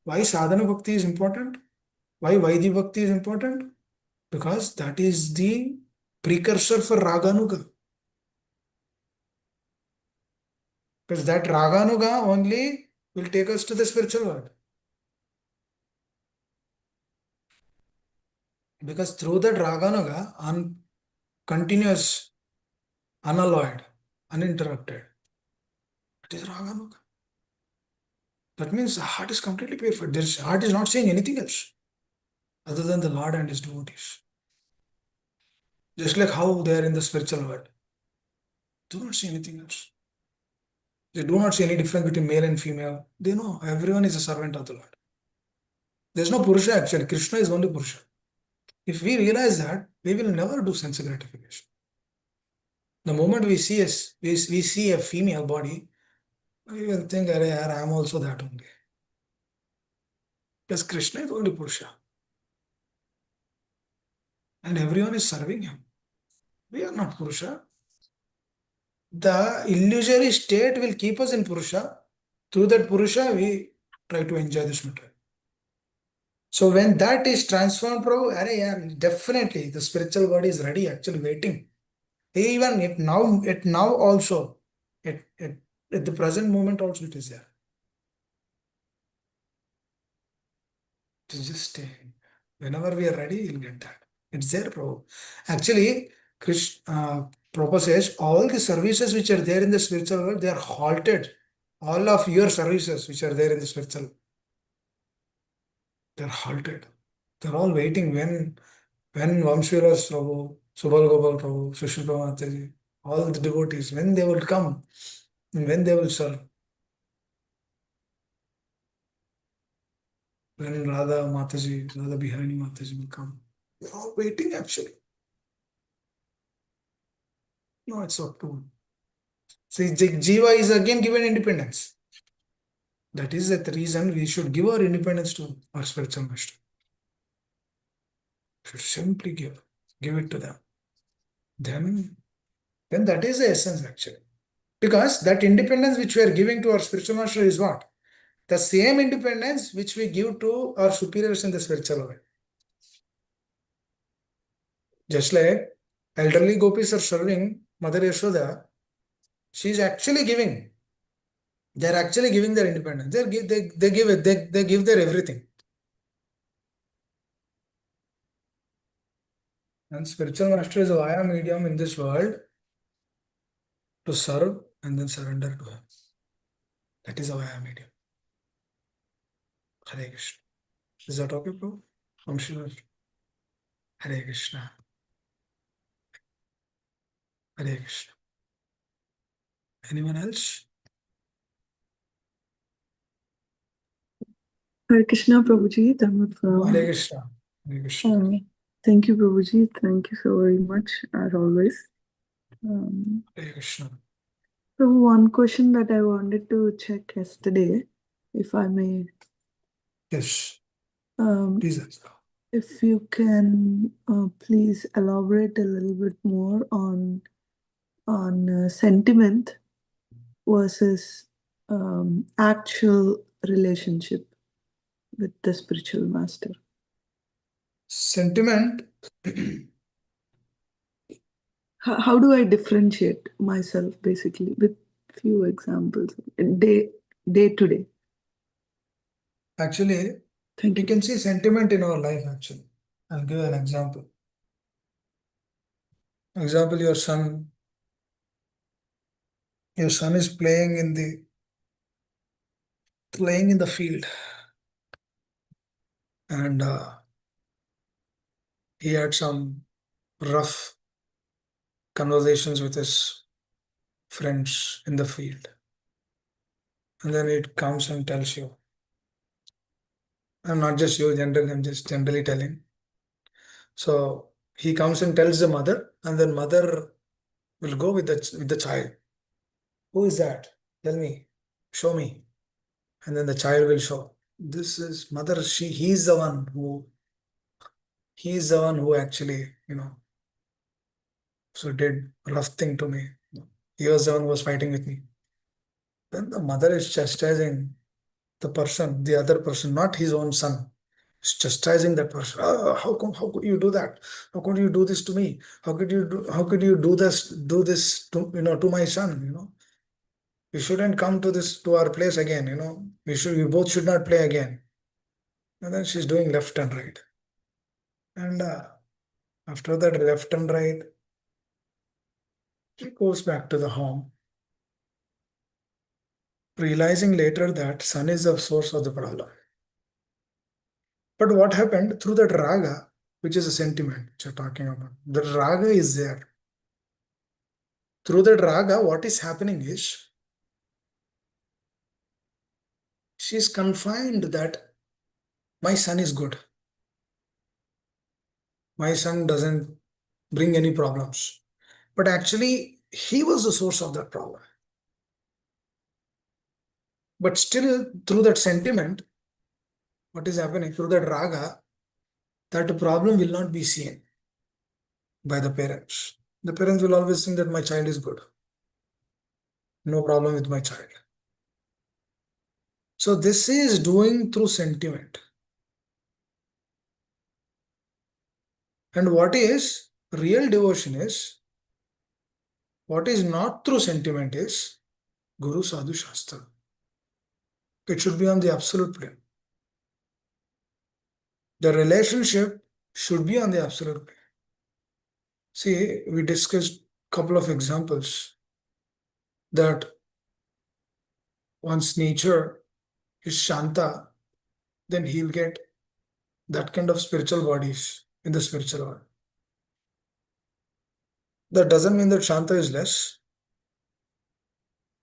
Why sadhana bhakti is important? Why Vaidhi bhakti is important? Because that is the precursor for Raganuga. Because that Raganuga only will take us to the spiritual world. Because through that Raganuga, continuous, unalloyed, uninterrupted, that is Raganuga. That means the heart is completely purified. The heart is not saying anything else other than the Lord and His devotees. Just like how they are in the spiritual world. Do not see anything else. They do not see any difference between male and female. They know everyone is a servant of the Lord. There's no Purusha actually. Krishna is only Purusha. If we realize that, we will never do sense gratification. The moment we see a female body, we will think, I am also that only. Because Krishna is only Purusha. And everyone is serving him. We are not Purusha. The illusory state will keep us in Purusha. Through that Purusha, we try to enjoy this material. So when that is transformed, definitely the spiritual body is ready, actually waiting. Even it now also, at the present moment also it is there. It is just whenever we are ready, you'll get that. It's there, Prabhu. Actually, Prabhupada says all the services which are there in the spiritual world, they are halted. All of your services which are there in the spiritual, they're halted. They're all waiting when Vamsviras Prabhu, Subal Gopal Prabhu, Sushil Mataji, all the devotees, when they will come, and when they will serve. When Radha Bihani Mataji will come. They're all waiting actually. No, it's up to. See, Jiva is again given independence. That is the reason we should give our independence to our spiritual master. Should simply give it to them. Then then that is the essence actually. Because that independence which we are giving to our spiritual master is what? The same independence which we give to our superiors in the spiritual world. Just like elderly gopis are serving Mother Yashoda, she is actually giving. They are actually giving their independence. They give it. They give their everything. And spiritual master is a via medium in this world to serve and then surrender to him. That is a via medium. Hare Krishna. Is that okay, bro? I'm sure. Hare Krishna. Hare Krishna. Anyone else? Hare Krishna, Prabhuji. Hare Krishna. Hare Krishna. Thank you, Prabhuji. Thank you so very much, as always. Hare Krishna. So one question that I wanted to check yesterday, if I may. Yes. Um, Please answer. if you can please elaborate a little bit more on sentiment versus actual relationship with the spiritual master. Sentiment. How do I differentiate myself basically with few examples day to day? Actually, Thank we you. can see sentiment in our life actually. I'll give an example. Example, your son is playing in the field, and he had some rough conversations with his friends in the field, and then it comes and tells you. I'm not just you, generally, I'm just generally telling. So he comes and tells the mother, and then mother will go with the child. Who is that? Tell me, show me. And then the child will show. This is mother. He's the one who actually, so did rough thing to me. He was the one who was fighting with me. Then the mother is chastising the other person, not his own son. Is chastising that person. How could you do that? How could you do this to me? How could you do this to my son? You shouldn't come to our place we both should not play again. And then she's doing left and right. And after that left and right, he goes back to the home, realizing later that son is the source of the problem. But what happened through that raga, which is a sentiment which you're talking about, the raga is there. Through that raga, what is happening is she's confined that my son is good. My son doesn't bring any problems. But actually, he was the source of that problem. But still, through that sentiment, what is happening through that raga, that problem will not be seen by the parents. The parents will always think that my child is good. No problem with my child. So this is doing through sentiment. And what is real devotion is, what is not through sentiment is Guru Sadhu Shastra. It should be on the absolute plane. The relationship should be on the absolute plane. See, we discussed a couple of examples that one's nature is Shanta, then he'll get that kind of spiritual bodies in the spiritual world. That doesn't mean that Shanta is less,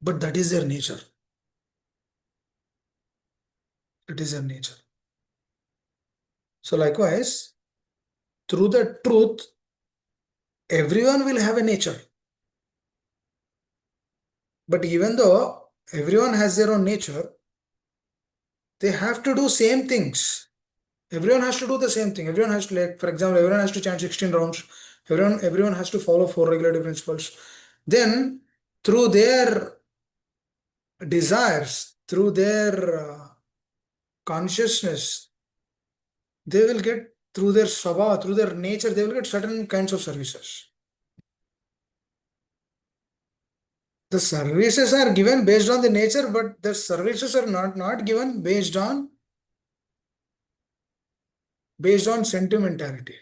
but that is their nature. It is their nature. So likewise, through the truth, everyone will have a nature. But even though everyone has their own nature, they have to do same things. Everyone has to do the same thing. Everyone has to, for example, everyone has to chant 16 rounds. Everyone has to follow 4 regulative principles. then through their desires, through their consciousness, they will get, through their swabha, through their nature, they will get certain kinds of services. The services are given based on the nature, but the services are not given based on sentimentality.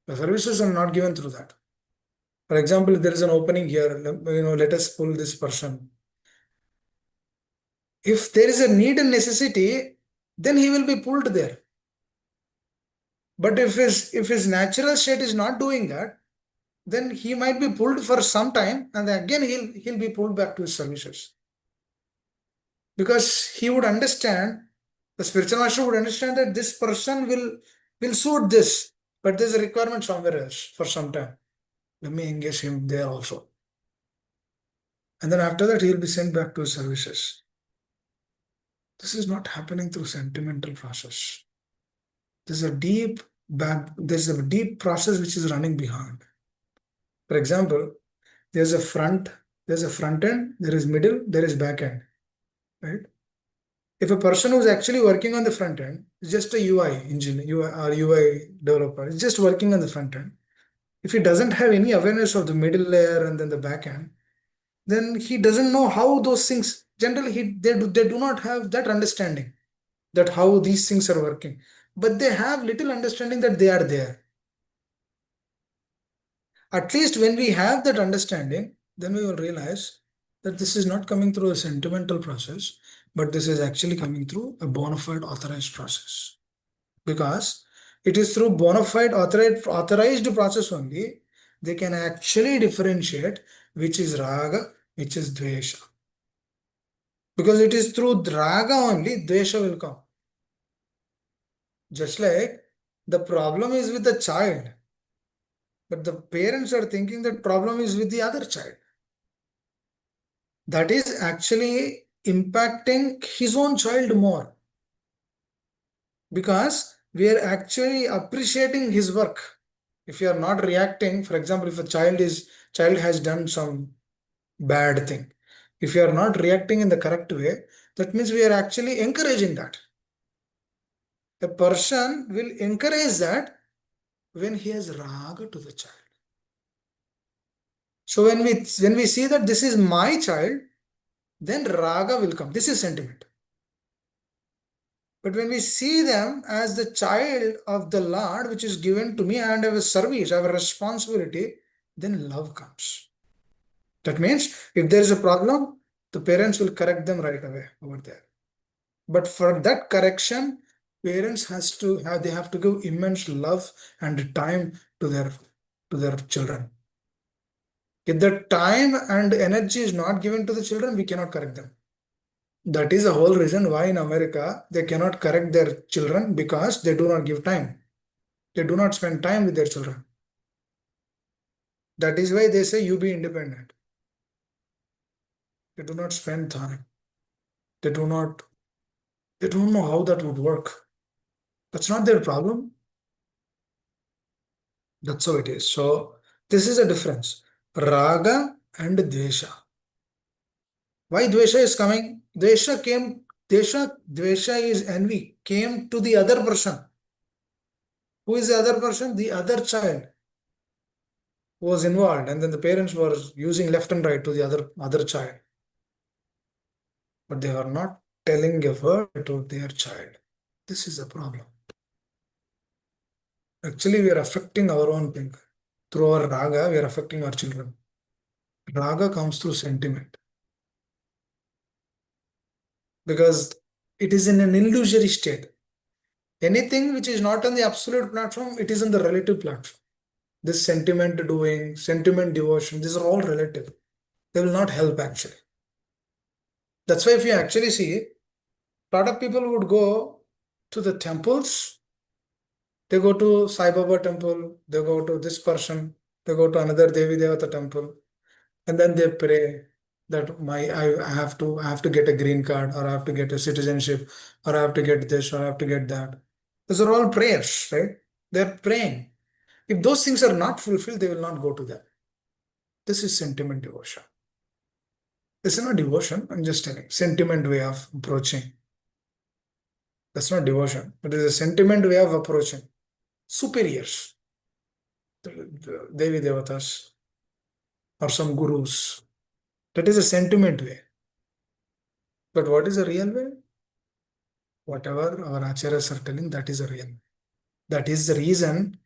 The services are not given through that. For example, if there is an opening here, let us pull this person. If there is a need and necessity, then he will be pulled there. But if his natural state is not doing that, then he might be pulled for some time, and again he'll be pulled back to his services. Because he would understand, the spiritual master would understand that this person will suit this, but there's a requirement somewhere else for some time. Let me engage him there also. And then after that, he'll be sent back to his services. This is not happening through sentimental process. There's a deep process which is running behind. For example, there's a front end, there is middle, there is back end, right? If a person who's actually working on the front end is just a UI engineer or UI developer, is just working on the front end. If he doesn't have any awareness of the middle layer and then the back end, then he doesn't know how those things, generally they do not have that understanding that how these things are working, but they have little understanding that they are there. At least when we have that understanding, then we will realize that this is not coming through a sentimental process, but this is actually coming through a bona fide authorized process. Because it is through bona fide authorized process only they can actually differentiate which is raga, which is dvesha. Because it is through raga only dvesha will come. Just like the problem is with the child, but the parents are thinking that problem is with the other child. That is actually impacting his own child more. Because we are actually appreciating his work. If you are not reacting, for example, if a child has done some bad thing, if you are not reacting in the correct way, that means we are actually encouraging that. A person will encourage that when he has raga to the child. So when we see that this is my child, then raga will come. This is sentiment. But when we see them as the child of the Lord, which is given to me, and I have a service, I have a responsibility, then love comes. That means if there is a problem, the parents will correct them right away over there. But for that correction, parents have to give immense love and time to their children. If the time and energy is not given to the children, we cannot correct them. That is the whole reason why in America they cannot correct their children, because they do not give time. They do not spend time with their children. That is why they say you be independent. They do not spend time. They don't know how that would work. That's not their problem. That's how it is. So this is a difference. Raga and Dvesha. Why Dvesha is coming? Dvesha is envy, came to the other person. Who is the other person? The other child was involved, and then the parents were using left and right to the other child. But they were not telling a word to their child. This is a problem. Actually, we are affecting our own thing. Through our raga, we are affecting our children. Raga comes through sentiment. Because it is in an illusory state. Anything which is not on the absolute platform, it is on the relative platform. This sentiment doing, sentiment devotion, these are all relative. They will not help actually. That's why if you actually see, a lot of people would go to the temples. They go to Sai Baba temple, they go to this person, they go to another Devi Devata temple, and then they pray that I have to get a green card, or I have to get a citizenship, or I have to get this, or I have to get that. Those are all prayers, right? They're praying. If those things are not fulfilled, they will not go to that. This is sentiment devotion. This is not devotion. I'm just telling. Sentiment way of approaching. That's not devotion. But it is a sentiment way of approaching. Superiors. The Devi Devatas or some gurus. That is a sentiment way. But what is a real way? Whatever our acharyas are telling, that is a real way. That is the reason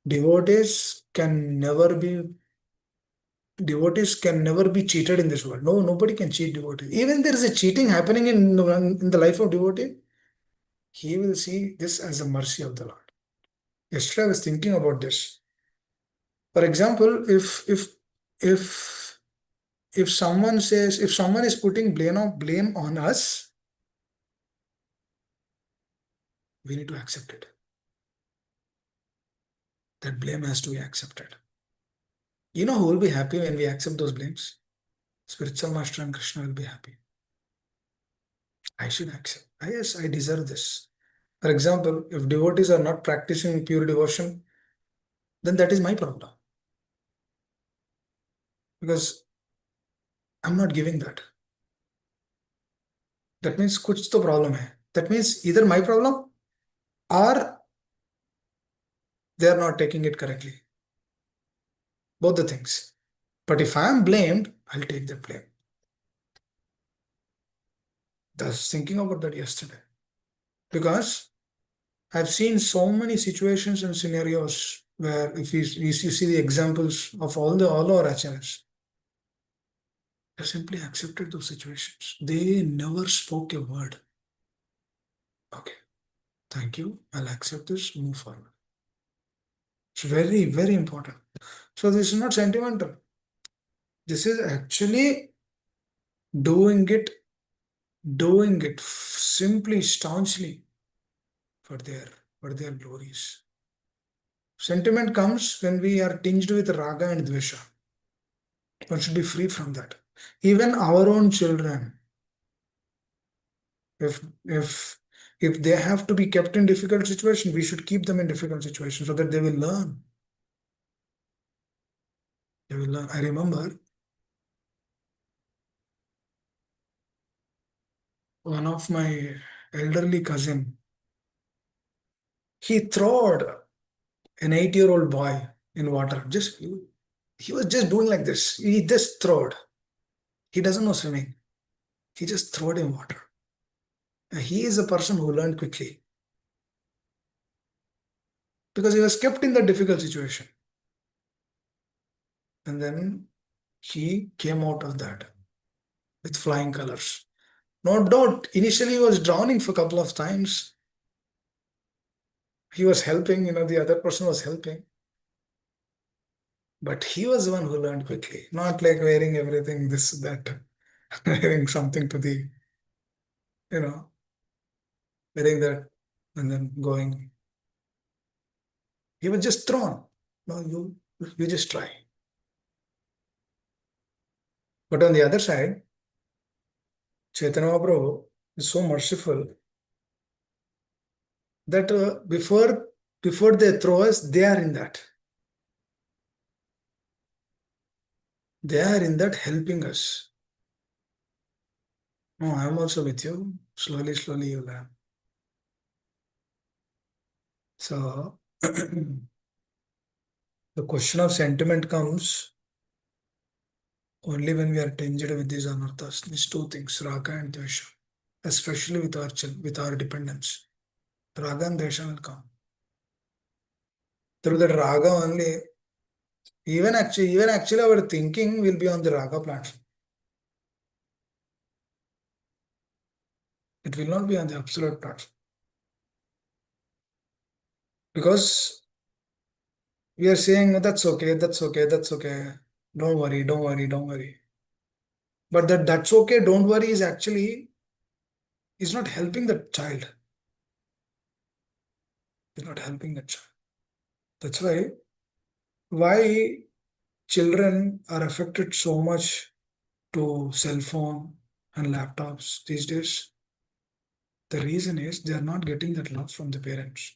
devotees can never be cheated in this world. No, nobody can cheat devotee. Even there is a cheating happening in the life of devotee, he will see this as a mercy of the Lord. Yesterday I was thinking about this. For example, if someone is putting blame on us, we need to accept it. That blame has to be accepted. You know who will be happy when we accept those blames? Spiritual Master and Krishna will be happy. I should accept. Yes, I deserve this. For example, if devotees are not practicing pure devotion, then that is my problem. Because I'm not giving that. That means kuch to problem hai. That means either my problem or they are not taking it correctly. Both the things. But if I am blamed, I'll take the blame. I was thinking about that yesterday. Because I've seen so many situations and scenarios where if you see the examples of all our acharyas, they simply accepted those situations. They never spoke a word. Okay, thank you. I'll accept this, move forward. It's very, very important. So this is not sentimental. This is actually doing it simply, staunchly for their glories. Sentiment comes when we are tinged with raga and dvesha. One should be free from that. Even our own children, if they have to be kept in difficult situations, we should keep them in difficult situations so that they will learn. They will learn. I remember one of my elderly cousin, he throwed an 8-year-old boy in water. He was just doing like this. He just throwed. He doesn't know swimming. He just throwed in water. And he is a person who learned quickly because he was kept in that difficult situation. And then he came out of that with flying colors. No doubt, initially he was drowning for a couple of times. He was helping, the other person was helping. But he was the one who learned quickly, not like wearing everything, this, that, wearing something to the, wearing that and then going. He was just thrown. No, you just try. But on the other side, Chaitanya Mahaprabhu is so merciful that before they throw us, they are in that. They are in that helping us. No, I am also with you. Slowly, slowly you learn. So the question of sentiment comes only when we are tinged with these anarthas, these two things, raga and dvesha, especially with our dependence. Raga and dvesha will come. Through that raga only, even actually our thinking will be on the raga platform. It will not be on the absolute platform. Because we are saying, that's okay. Don't worry. But that's okay, don't worry is not helping the child. It's not helping the child. That's why children are affected so much to cell phone and laptops these days. The reason is they are not getting that love from the parents.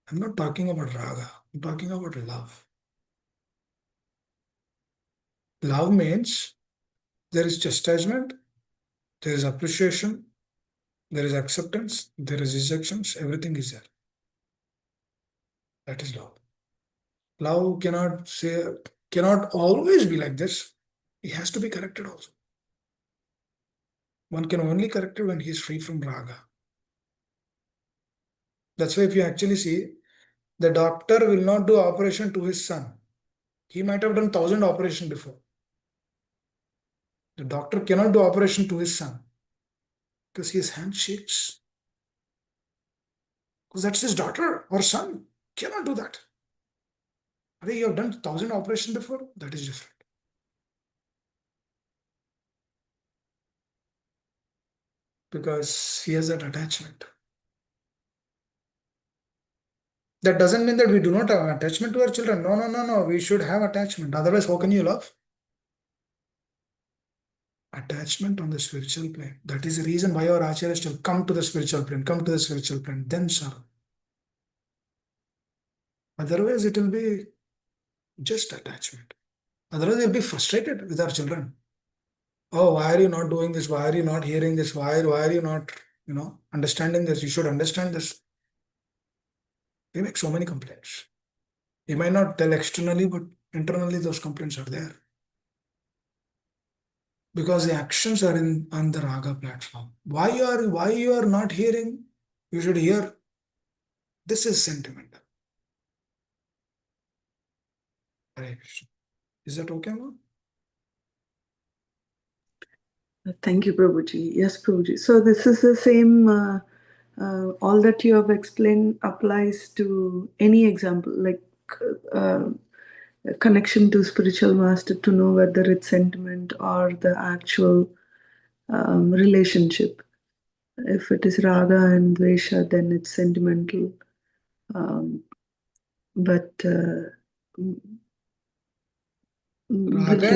I'm not talking about raga. I'm talking about love. Love means There is chastisement, there is appreciation, there is acceptance, there is rejections, everything is there. That is love. Love cannot always be like this. It has to be corrected also. One can only correct it when he is free from raga. That's why if you actually see, the doctor will not do operation to his son. He might have done 1,000 operations before. The doctor cannot do operation to his son because his hand shakes. Because that's his daughter or son. Cannot do that. Are you have done 1,000 operations before? That is different. Because he has that attachment. That doesn't mean that we do not have attachment to our children. No, no, no, no. We should have attachment. Otherwise, how can you love? Attachment on the spiritual plane. That is the reason why our acharyas tell, come to the spiritual plane, come to the spiritual plane, then serve. Otherwise, it will be just attachment. Otherwise, we'll be frustrated with our children. Oh, why are you not doing this? Why are you not hearing this? Why are you not, understanding this? You should understand this. We make so many complaints. We might not tell externally, but internally those complaints are there. Because the actions are on the raga platform. Why you are not hearing? You should hear. This is sentimental. Hare Krishna. Is that okay, ma'am? Thank you, Prabhuji. Yes, Prabhuji. So this is the same, all that you have explained applies to any example, like a connection to spiritual master to know whether it's sentiment or the actual relationship. If it is raga and dvesha, then it's sentimental. But Raga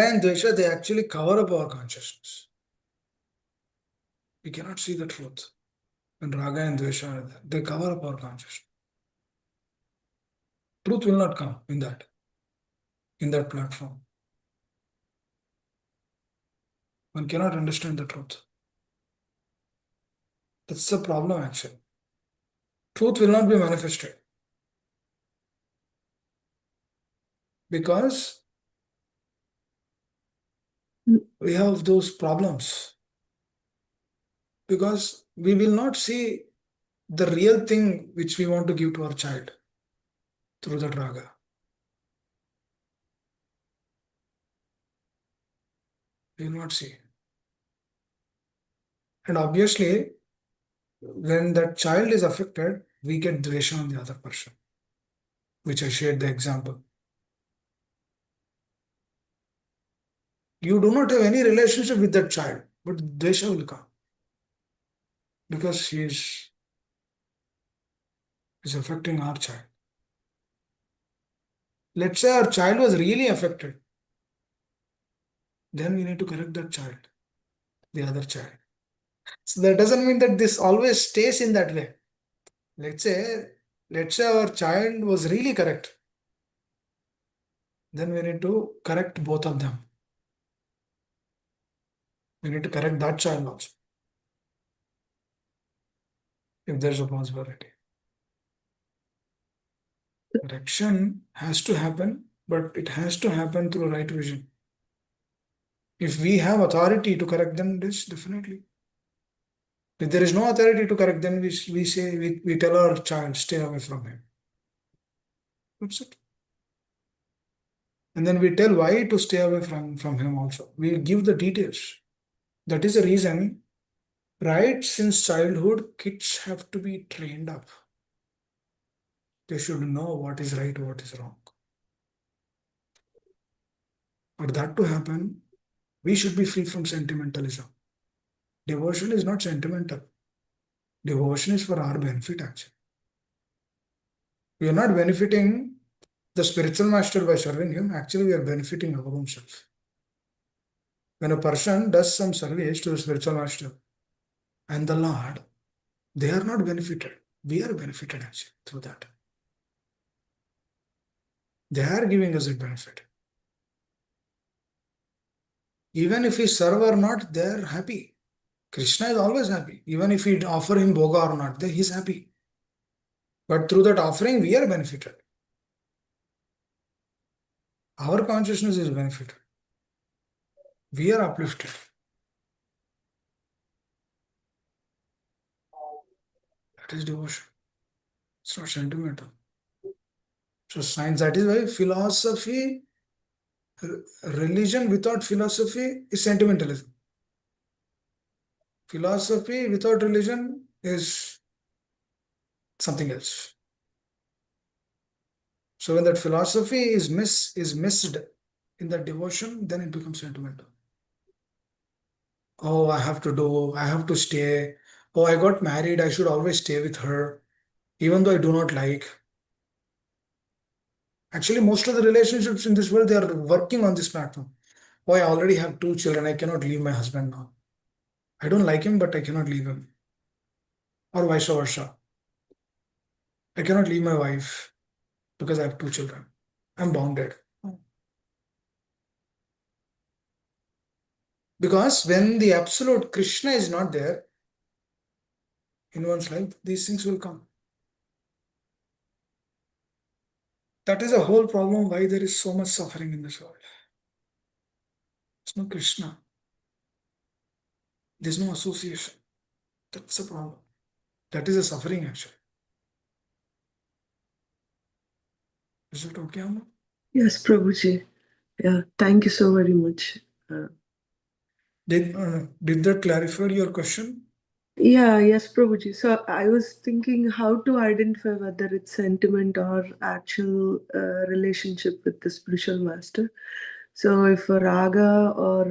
and Dvesha, they actually cover up our consciousness. We cannot see the truth. When Raga and Dvesha are there, they cover up our consciousness. Truth will not come in that platform. One cannot understand the truth. That's the problem actually. Truth will not be manifested. Because we have those problems. Because we will not see the real thing which we want to give to our child through that raga. We will not see. And obviously, when that child is affected, we get dvesha on the other person, which I shared the example. You do not have any relationship with that child, but dvesha will come because he is affecting our child. Let's say our child was really affected. Then we need to correct that child, the other child. So that doesn't mean that this always stays in that way. Let's say our child was really correct. Then we need to correct both of them. We need to correct that child also, if there's a possibility. Correction has to happen, but it has to happen through right vision. If we have authority to correct them, this definitely. If there is no authority to correct them, we tell our child, stay away from him. That's it. And then we tell why to stay away from him also. We give the details. That is the reason, right since childhood, kids have to be trained up. They should know what is right, what is wrong. For that to happen, we should be free from sentimentalism. Devotion is not sentimental. Devotion is for our benefit actually. We are not benefiting the spiritual master by serving him. Actually, we are benefiting our own self. When a person does some service to the spiritual master and the Lord, they are not benefited. We are benefited actually through that. They are giving us a benefit. Even if we serve or not, they're happy. Krishna is always happy. Even if we offer him bhoga or not, he's happy. But through that offering, we are benefited. Our consciousness is benefited. We are uplifted. That is devotion. It's not sentimental. So science, that is why philosophy, religion without philosophy is sentimentalism. Philosophy without religion is something else. So when that philosophy is missed in that devotion, then it becomes sentimental. Oh, I have to stay. Oh, I got married, I should always stay with her, even though I do not like. Actually, most of the relationships in this world, they are working on this platform. Oh, I already have 2 children, I cannot leave my husband now. I don't like him, but I cannot leave him. Or vice versa. I cannot leave my wife because I have 2 children. I'm bounded. Because when the absolute Krishna is not there in one's life, these things will come. That is a whole problem why there is so much suffering in this world. There's no Krishna. There's no association. That's the problem. That is a suffering actually. Is it okay, Amma? Yes, Prabhuji. Yeah, thank you so very much. Did that clarify your question? Yeah, yes, Prabhuji. So I was thinking how to identify whether it's sentiment or actual relationship with the spiritual master. So if a raga or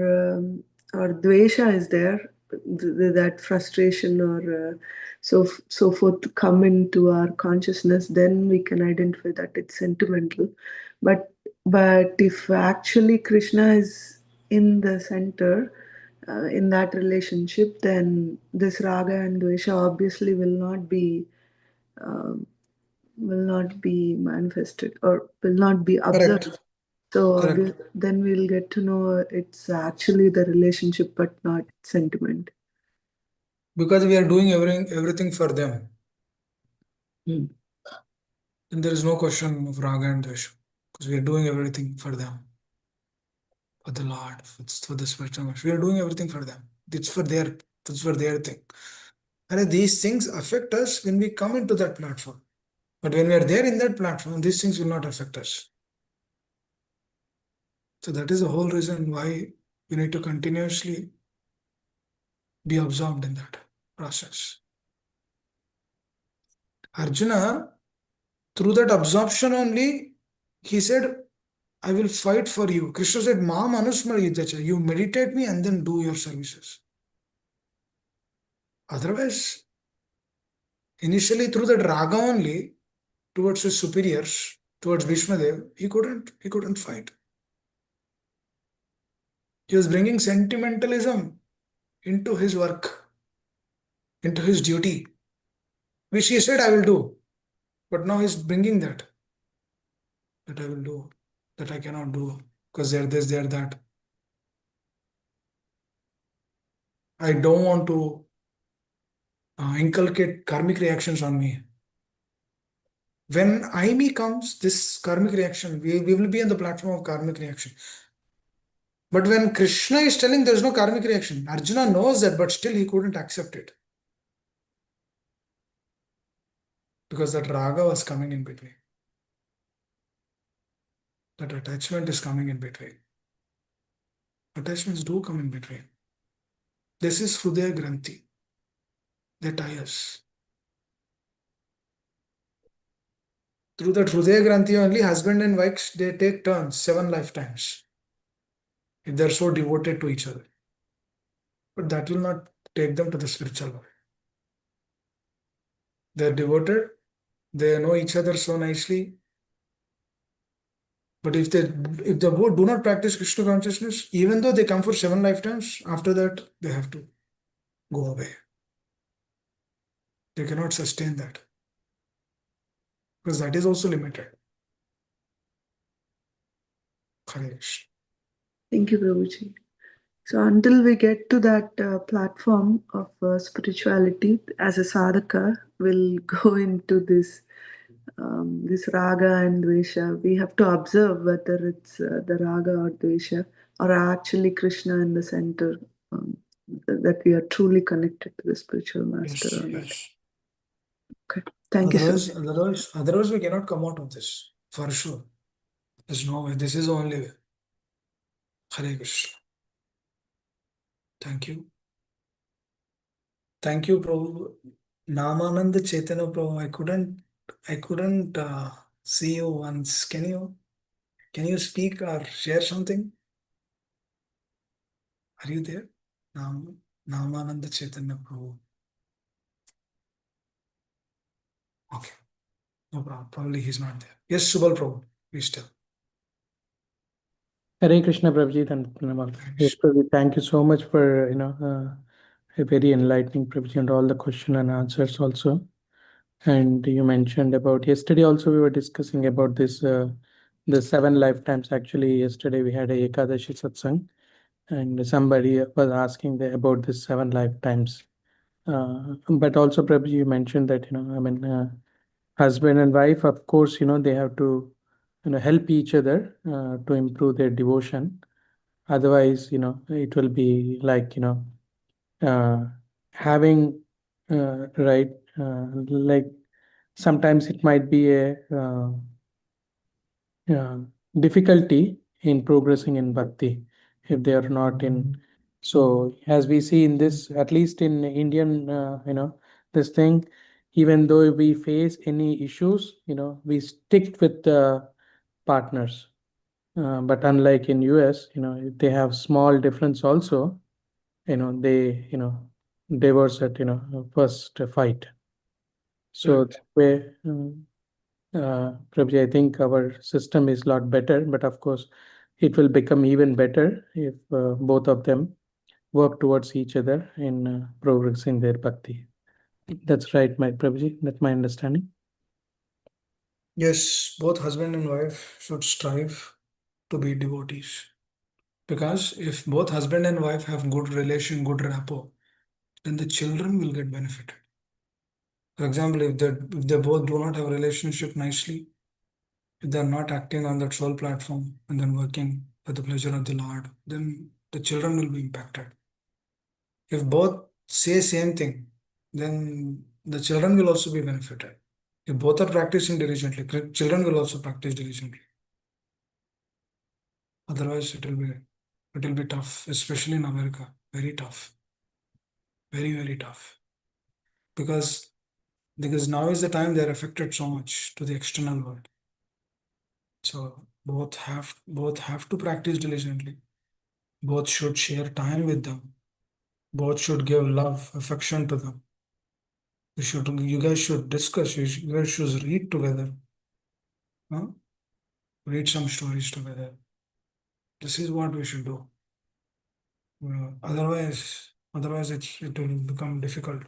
dvesha is there, that frustration or so forth come into our consciousness, then we can identify that it's sentimental. But if actually Krishna is in the center, in that relationship, then this raga and dvesha obviously um, will not be manifested or will not be observed. Correct. So Correct. then we'll get to know it's actually the relationship, but not sentiment. Because we are doing everything for them. Hmm. Then there is no question of raga and dvesha. Because we are doing everything for them. For the Lord, for the spiritual master. We are doing everything for them. It's for their thing. And these things affect us when we come into that platform. But when we are there in that platform, these things will not affect us. So that is the whole reason why we need to continuously be absorbed in that process. Arjuna, through that absorption only, he said, I will fight for you. Krishna said, Ma manusmara yudhacha. You meditate me and then do your services. Otherwise, initially through that raga only, towards his superiors, towards Bhishmadev, he couldn't fight. He was bringing sentimentalism into his work, into his duty, which he said, I will do. But now he's bringing that I will do, that I cannot do, because they're this, they're that. I don't want to inculcate karmic reactions on me. When I me comes, this karmic reaction, we will be on the platform of karmic reaction. But when Krishna is telling there's no karmic reaction, Arjuna knows that, but still he couldn't accept it. Because that raga was coming in between. That attachment is coming in between. Attachments do come in between. This is Hrudaya Granthi. They tie us. Through that Hrudaya Granthi only, husband and wife, they take turns, 7 lifetimes. If they're so devoted to each other. But that will not take them to the spiritual world. They're devoted, they know each other so nicely. But if they both do not practice Krishna consciousness, even though they come for 7 lifetimes, after that they have to go away. They cannot sustain that. Because that is also limited. Hare Krishna. Thank you, Prabhuji. So until we get to that platform of spirituality, as a sadhaka, we'll go into this raga and dvesha. We have to observe whether it's the raga or dvesha, or actually Krishna in the center, that we are truly connected to the spiritual master Yes, or not. yes. Okay, thank you so much. Otherwise we cannot come out of this, for sure. There's no way. This is the only way. Hare Krishna. Thank you. Thank you, Prabhu. Namananda Chaitanya Prabhu. I couldn't see you once. Can you speak or share something? Are you there? Namananda Chaitanya Prabhu. Okay, no problem. Probably he's not there. Yes, Subal Prabhu. Please tell. Hare Krishna, Prabhuji. Yes, Prabhuji, thank you so much for a very enlightening, Prabhuji, and all the question and answers also. And you mentioned about yesterday also we were discussing about this the 7 lifetimes. Actually, yesterday we had a Ekadashi satsang, and somebody was asking about this 7 lifetimes. But also, Prabhuji, you mentioned that husband and wife, of course, they have to help each other to improve their devotion. Otherwise, it will be like having right like sometimes it might be a difficulty in progressing in bhakti if they are not in. So as we see in this, at least in Indian, this thing, even though we face any issues, we stick with the partners. But unlike in US, if they have small difference also, they, divorce at, first fight. So that way, Prabhuji, I think our system is a lot better, but of course, it will become even better if both of them work towards each other in progressing their bhakti. That's right, my Prabhuji. That's my understanding. Yes, both husband and wife should strive to be devotees. Because if both husband and wife have good relation, good rapport, then the children will get benefited. For example, if they both do not have a relationship nicely, if they're not acting on that soul platform and then working for the pleasure of the Lord, then the children will be impacted. If both say same thing, then the children will also be benefited. If both are practicing diligently, children will also practice diligently. Otherwise, it will be tough, especially in America. Very tough. Very, very tough. Because now is the time they're affected so much to the external world. So both have to practice diligently. Both should share time with them. Both should give love, affection to them. You guys should discuss. You guys should read together. Huh? Read some stories together. This is what we should do. Otherwise it will become difficult.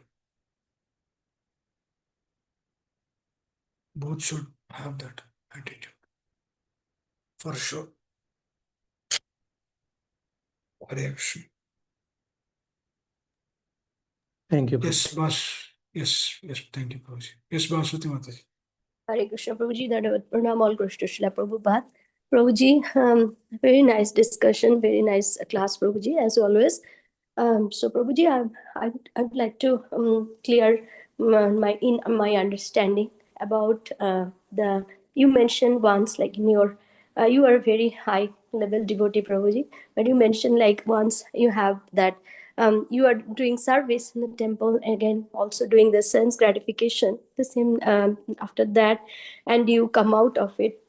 Both should have that attitude. For sure. Hare Krishna. Thank you. Yes, Bas. Yes, thank you, Prabhuji. Yes, Baswati Mataji. Hare Krishna, Prabhuji. Pranam all Krishna Srila Prabhupada. Prabhuji, very nice discussion, very nice class, Prabhuji, as always. So, Prabhuji, I'd like to clear my understanding about you mentioned once, like in your, you are a very high level devotee, Prabhuji, but you mentioned like once you have that you are doing service in the temple, again also doing the sense gratification, the same after that, and you come out of it.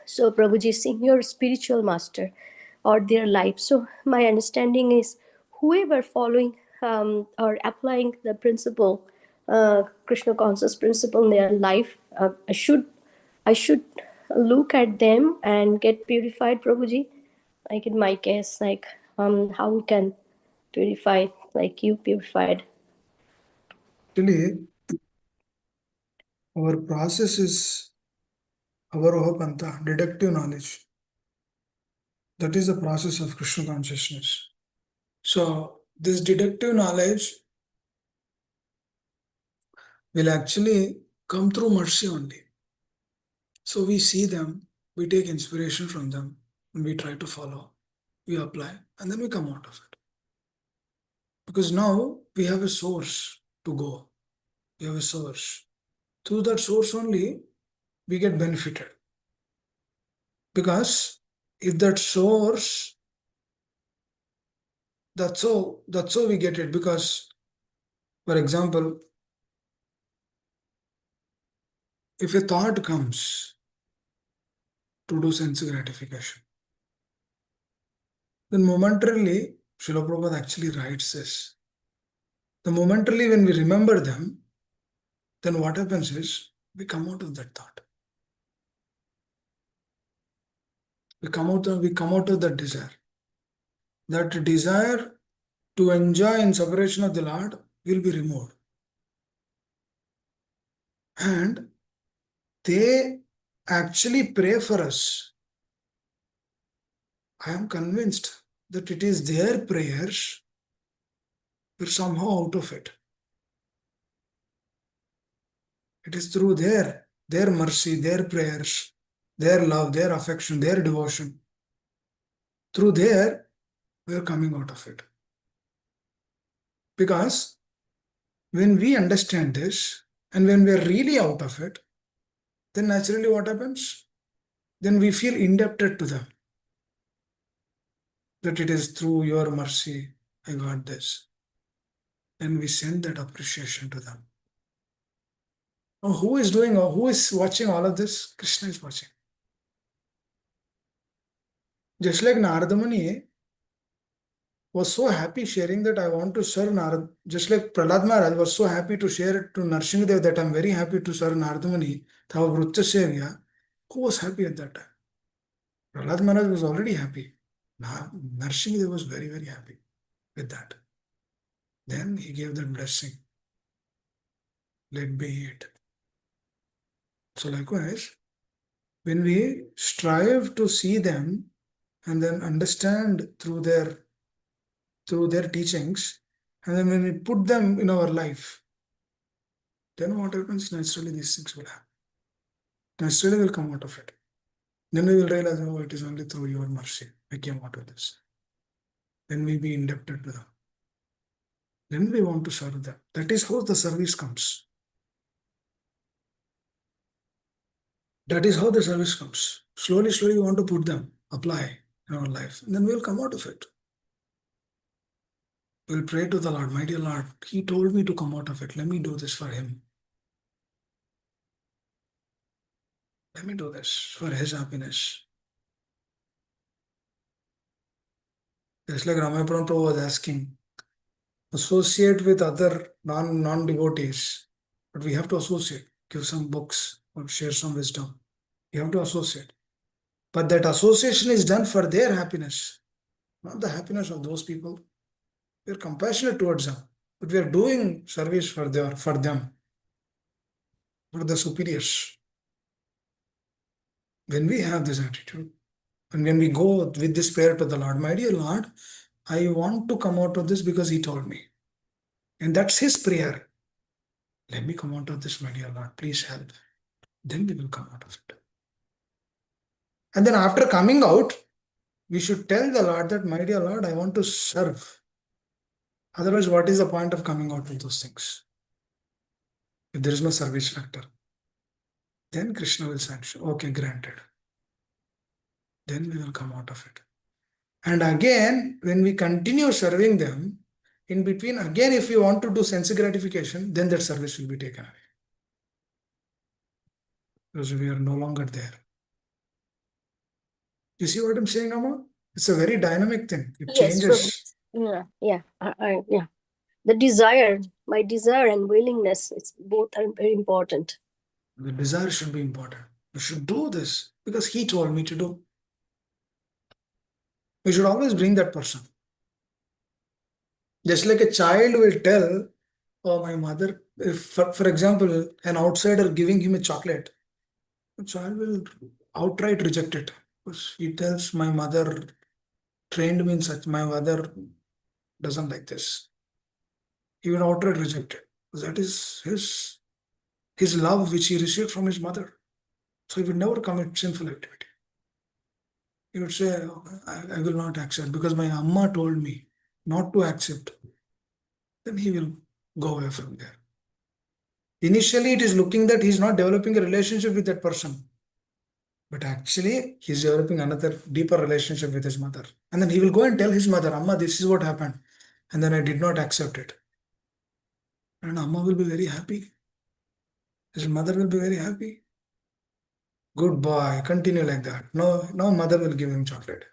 So Prabhuji, seeing your spiritual master or their life. So my understanding is whoever following or applying the principle, Krishna conscious principle in their life, I should look at them and get purified, Prabhuji. Like in my case, like how we can purify, like you purified. Actually, our process is Avaroha Panta, deductive knowledge. That is the process of Krishna consciousness. So this deductive knowledge will actually come through mercy only. So we see them, we take inspiration from them, and we try to follow, we apply, and then we come out of it. Because now we have a source to go. We have a source. Through that source only, we get benefited. Because if that source, that's how we get it. Because, for example, if a thought comes to do sense gratification, then momentarily, Srila Prabhupada actually writes this. The momentarily when we remember them, then what happens is we come out of that thought. We come out of that desire. That desire to enjoy in separation of the Lord will be removed. And they actually pray for us. I am convinced that it is their prayers we're somehow out of it. It is through their mercy, their prayers, their love, their affection, their devotion. Through there, we are coming out of it. Because when we understand this and when we are really out of it, then naturally what happens? Then we feel indebted to them. That it is through your mercy I got this. Then we send that appreciation to them. Now, who is watching all of this? Krishna is watching. Just like Narada Muni was so happy sharing that I want to serve Narada, just like Prahlad Maharaj was so happy to share it to Nrsimhadev that I'm very happy to serve Narada Muni, Thava Vrutta Sevya. Who was happy at that time? Prahlad Maharaj was already happy. Nrsimhadev was very, very happy with that. Then he gave that blessing. Let be it. So likewise, when we strive to see them and then understand through their teachings, and then when we put them in our life, then what happens? Naturally, these things will happen. Naturally, we'll come out of it. Then we will realize, oh, it is only through your mercy I came out of this. Then we be indebted to them. Then we want to serve them. That is how the service comes. That is how the service comes. Slowly, slowly, we want to put them, apply in our life, and then we'll come out of it. We'll pray to the Lord, my dear Lord, He told me to come out of it. Let me do this for Him. Let me do this for His happiness. Just like Ramapuram Prabhu was asking, associate with other non-devotees, but we have to associate, give some books or share some wisdom. You have to associate. But that association is done for their happiness, not the happiness of those people. We are compassionate towards them, but we are doing service for them, for the superiors. When we have this attitude, and when we go with this prayer to the Lord, my dear Lord, I want to come out of this because He told me. And that's His prayer. Let me come out of this, my dear Lord. Please help. Then we will come out of it. And then after coming out, we should tell the Lord that, my dear Lord, I want to serve. Otherwise, what is the point of coming out with those things? If there is no service factor, then Krishna will sanction. Okay, granted. Then we will come out of it. And again, when we continue serving them, in between, again, if we want to do sense gratification, then that service will be taken away. Because we are no longer there. You see what I'm saying, Amma? It's a very dynamic thing. It changes. Yeah. Yeah. The desire, my desire and willingness, it's both are very important. The desire should be important. We should do this because He told me to do. We should always bring that person. Just like a child will tell, oh, my mother, if, for example, an outsider giving him a chocolate, the child will outright reject it. Because he tells, my mother trained me in such, my mother doesn't like this. He will outright reject it. That is his love which he received from his mother. So he would never commit sinful activity. He would say, I will not accept because my Amma told me not to accept. Then he will go away from there. Initially, it is looking that he is not developing a relationship with that person. But actually, he is developing another deeper relationship with his mother. And then he will go and tell his mother, Amma, this is what happened. And then I did not accept it. And Amma will be very happy. His mother will be very happy. Good boy, continue like that. No, mother will give him chocolate.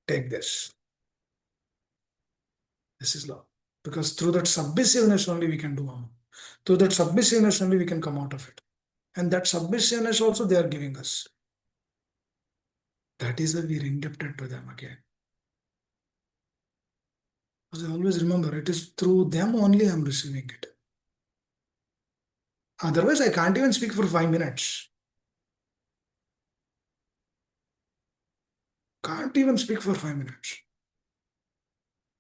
Take this. This is love. Because through that submissiveness only we can do harm. Through that submissiveness only we can come out of it. And that submissiveness also they are giving us. That is why we are indebted to them again. Because I always remember, it is through them only I am receiving it. Otherwise, I can't even speak for 5 minutes. Can't even speak for 5 minutes.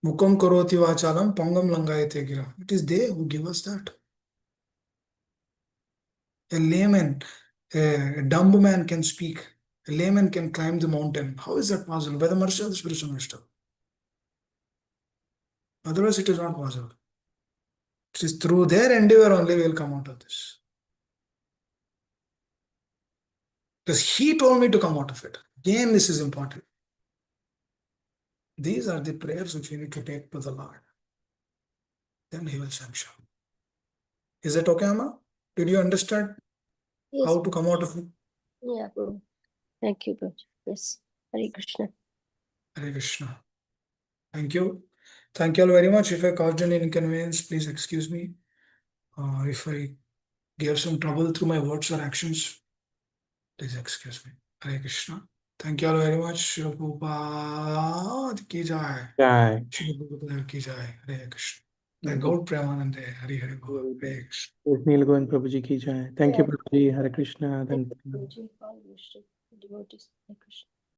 Mukam karoti vachalam pongam langayate gira. It is they who give us that. A layman, a dumb man can speak. A layman can climb the mountain. How is that possible? By the mercy of the spiritual master. Otherwise, it is not possible. It is through their endeavor only we will come out of this. Because he told me to come out of it. Again, this is important. These are the prayers which we need to take to the Lord. Then he will sanction. Is that okay, Amma? Did you understand Yes. how to come out of it? Yeah, Prabhu. Thank you, Prabhu. Yes. Hare Krishna. Hare Krishna. Thank you. Thank you all very much. If I caused any inconvenience, please excuse me. If I gave some trouble through my words or actions, please excuse me. Hare Krishna. Thank you all very much. Shri Prabhupada ki jai. Jai. Shri Prabhupada ki jai. Hare Krishna. The Gaud Premanande. Hare Hare Bol. Hare Krishna. Yes, Neela Govind Prabhuji ki jai. Thank you, Prabhuji. Hare Krishna. Thank you, Prabhuji. All wishes, devotees. Hare Krishna.